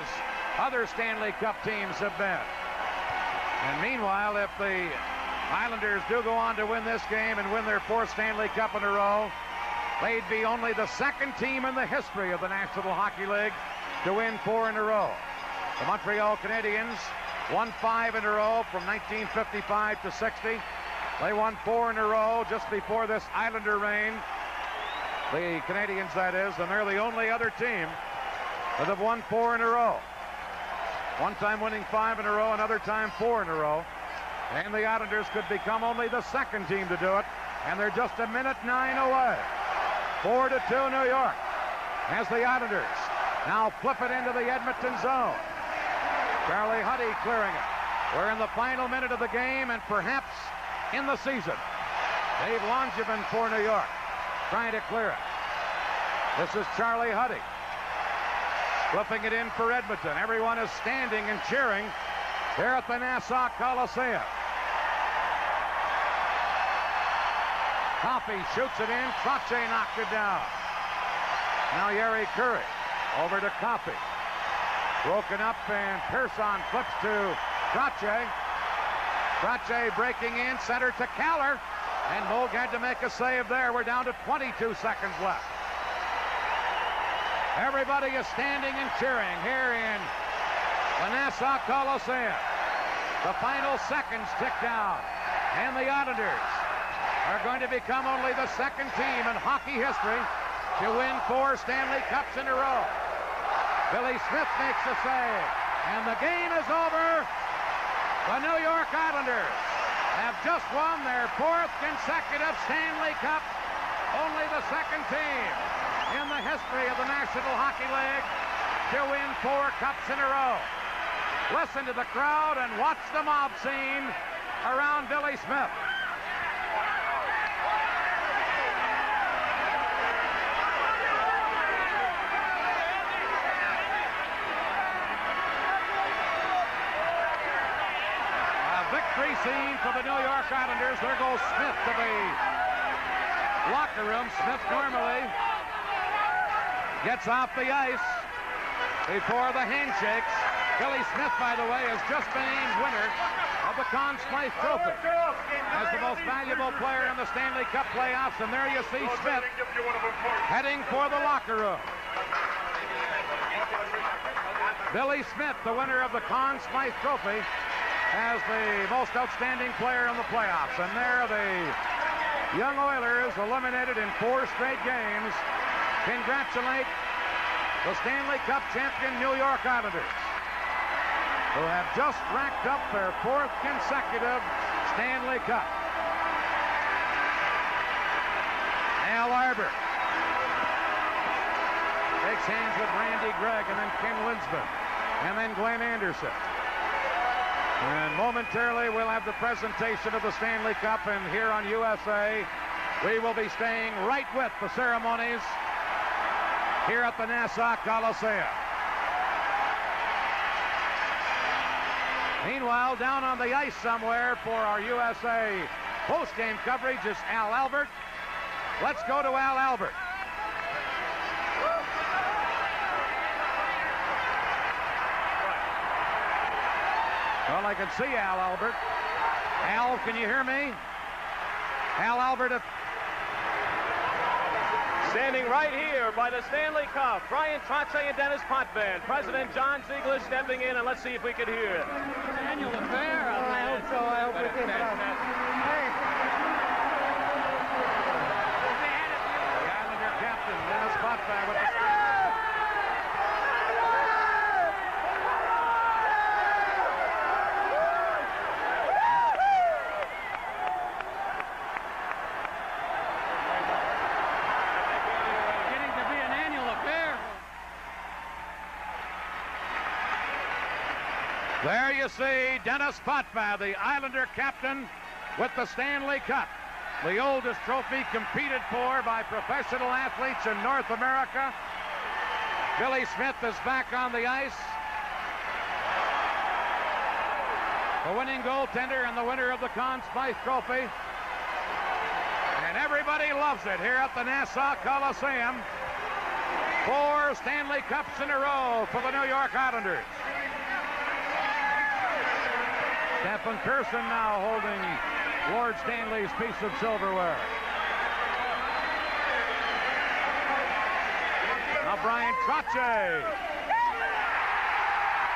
other Stanley Cup teams have been. And meanwhile, if the Islanders do go on to win this game and win their 4th Stanley Cup in a row, they'd be only the 2nd team in the history of the National Hockey League to win 4 in a row. The Montreal Canadiens won 5 in a row from 1955 to 60. They won 4 in a row just before this Islander reign. The Canadiens, that is, and they're the only other team that have won 4 in a row. One time winning 5 in a row, another time 4 in a row. And the Islanders could become only the 2nd team to do it, and they're just a minute 9 away. 4-2 New York as the Islanders now flip it into the Edmonton zone. Charlie Huddy clearing it. We're in the final minute of the game and perhaps in the season. Dave Langevin for New York trying to clear it. This is Charlie Huddy flipping it in for Edmonton. Everyone is standing and cheering here at the Nassau Coliseum. Coffey shoots it in. Trottier knocked it down. Now Yeri Curry over to Coffey. Broken up, and Pearson flips to Trottier. Trottier breaking in, center to Keller. And Moog had to make a save there. We're down to 22 seconds left. Everybody is standing and cheering here in the Nassau Coliseum. The final seconds tick down, and the Islanders are going to become only the 2nd team in hockey history to win 4 Stanley Cups in a row. Billy Smith makes a save, and the game is over. The New York Islanders have just won their 4th consecutive Stanley Cup, only the 2nd team in the history of the National Hockey League to win 4 cups in a row. Listen to the crowd and watch the mob scene around Billy Smith. A victory scene for the New York Islanders. There goes Smith to the locker room. Smith normally gets off the ice before the handshakes. Billy Smith, by the way, has just been named winner of the Conn Smythe Trophy as the most valuable player in the Stanley Cup playoffs. And there you see Smith heading for the locker room. Billy Smith, the winner of the Conn Smythe Trophy, as the most outstanding player in the playoffs. And there the young Oilers, eliminated in 4 straight games, congratulate the Stanley Cup champion New York Islanders, who have just racked up their 4th consecutive Stanley Cup. Al Arbor shakes hands with Randy Gregg, and then Ken Linsman, and then Glenn Anderson. And momentarily we'll have the presentation of the Stanley Cup, and here on USA we will be staying right with the ceremonies here at the Nassau Coliseum. Meanwhile, down on the ice somewhere for our USA post-game coverage is Al Albert. Let's go to Al Albert. Well, I can see Al Albert. Al, can you hear me? Al Albert, Standing right here by the Stanley Cup, Brian Trottier and Dennis Potvin. President John Ziegler stepping in, and let's see if we can hear it. Annual affair. I hope so. I hope we get that. The Islander captain, Dennis Potvin, with the There you see Dennis Potvin, the Islander captain, with the Stanley Cup. the oldest trophy competed for by professional athletes in North America. Billy Smith is back on the ice. The winning goaltender and the winner of the Conn Smythe Trophy. And everybody loves it here at the Nassau Coliseum. 4 Stanley Cups in a row for the New York Islanders. Stephen Pearson now holding Lord Stanley's piece of silverware. Now Brian Trottier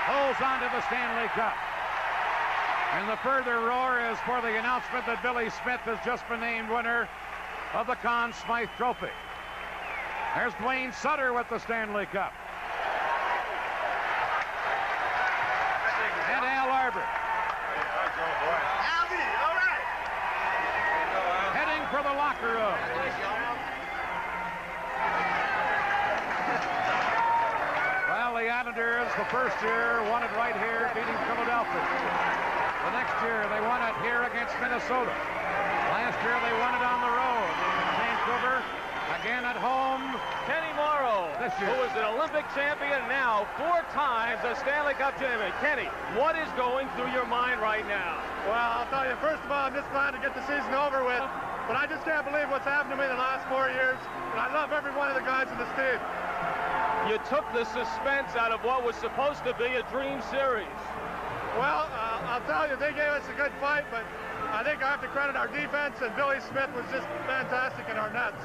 holds on to the Stanley Cup. And the further roar is for the announcement that Billy Smith has just been named winner of the Conn Smythe Trophy. There's Dwayne Sutter with the Stanley Cup. And Al Albert. Heading for the locker room. Well, the Islanders, the first year, won it right here, beating Philadelphia. The next year, they won it here against Minnesota. Last year, they won it on the road in Vancouver. Again at home. Kenny Morrow, who was an Olympic champion, now 4 times a Stanley Cup champion. Kenny, what is going through your mind right now? Well, I'll tell you, first of all, I'm just glad to get the season over with. But I just can't believe what's happened to me the last 4 years. And I love every one of the guys in this team. You took the suspense out of what was supposed to be a dream series. Well, I'll tell you, they gave us a good fight, but I think I have to credit our defense, and Billy Smith was just fantastic in our nets.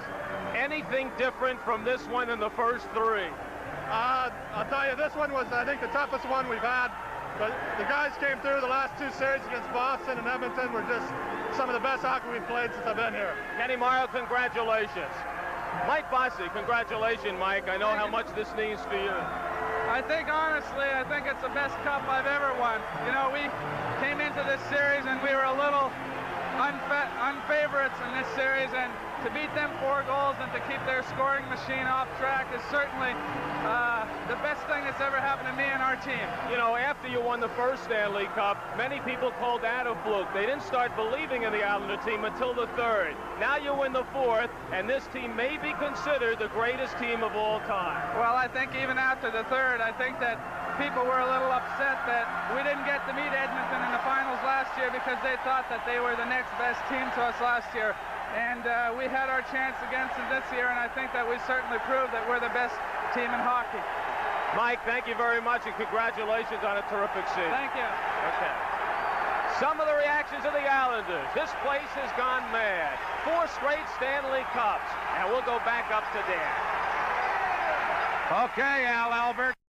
Anything different from this one than the first 3? I'll tell you, this one was, I think, the toughest one we've had. But the guys came through the last 2 series against Boston and Edmonton were just some of the best hockey we've played since I've been here. Kenny Morrow, congratulations. Mike Bossy, congratulations, Mike. I know how much this means for you. I think, honestly, it's the best cup I've ever won. You know, we came into this series and we were a little unfavorites in this series, and to beat them 4 goals and to keep their scoring machine off track is certainly the best thing that's ever happened to me and our team. You know, after you won the first Stanley Cup, many people called that a fluke. They didn't start believing in the Islander team until the 3rd. Now you win the 4th, and this team may be considered the greatest team of all time. Well, I think even after the 3rd, I think that people were a little upset that we didn't get to meet Edmonton in the finals last year because they thought that they were the next best team to us last year. And we had our chance against them this year, and I think that we certainly proved that we're the best team in hockey. Mike, thank you very much, and congratulations on a terrific season. Thank you. Okay. Some of the reactions of the Islanders. This place has gone mad. 4 straight Stanley Cups, and we'll go back up to Dan. Okay, Al Albert.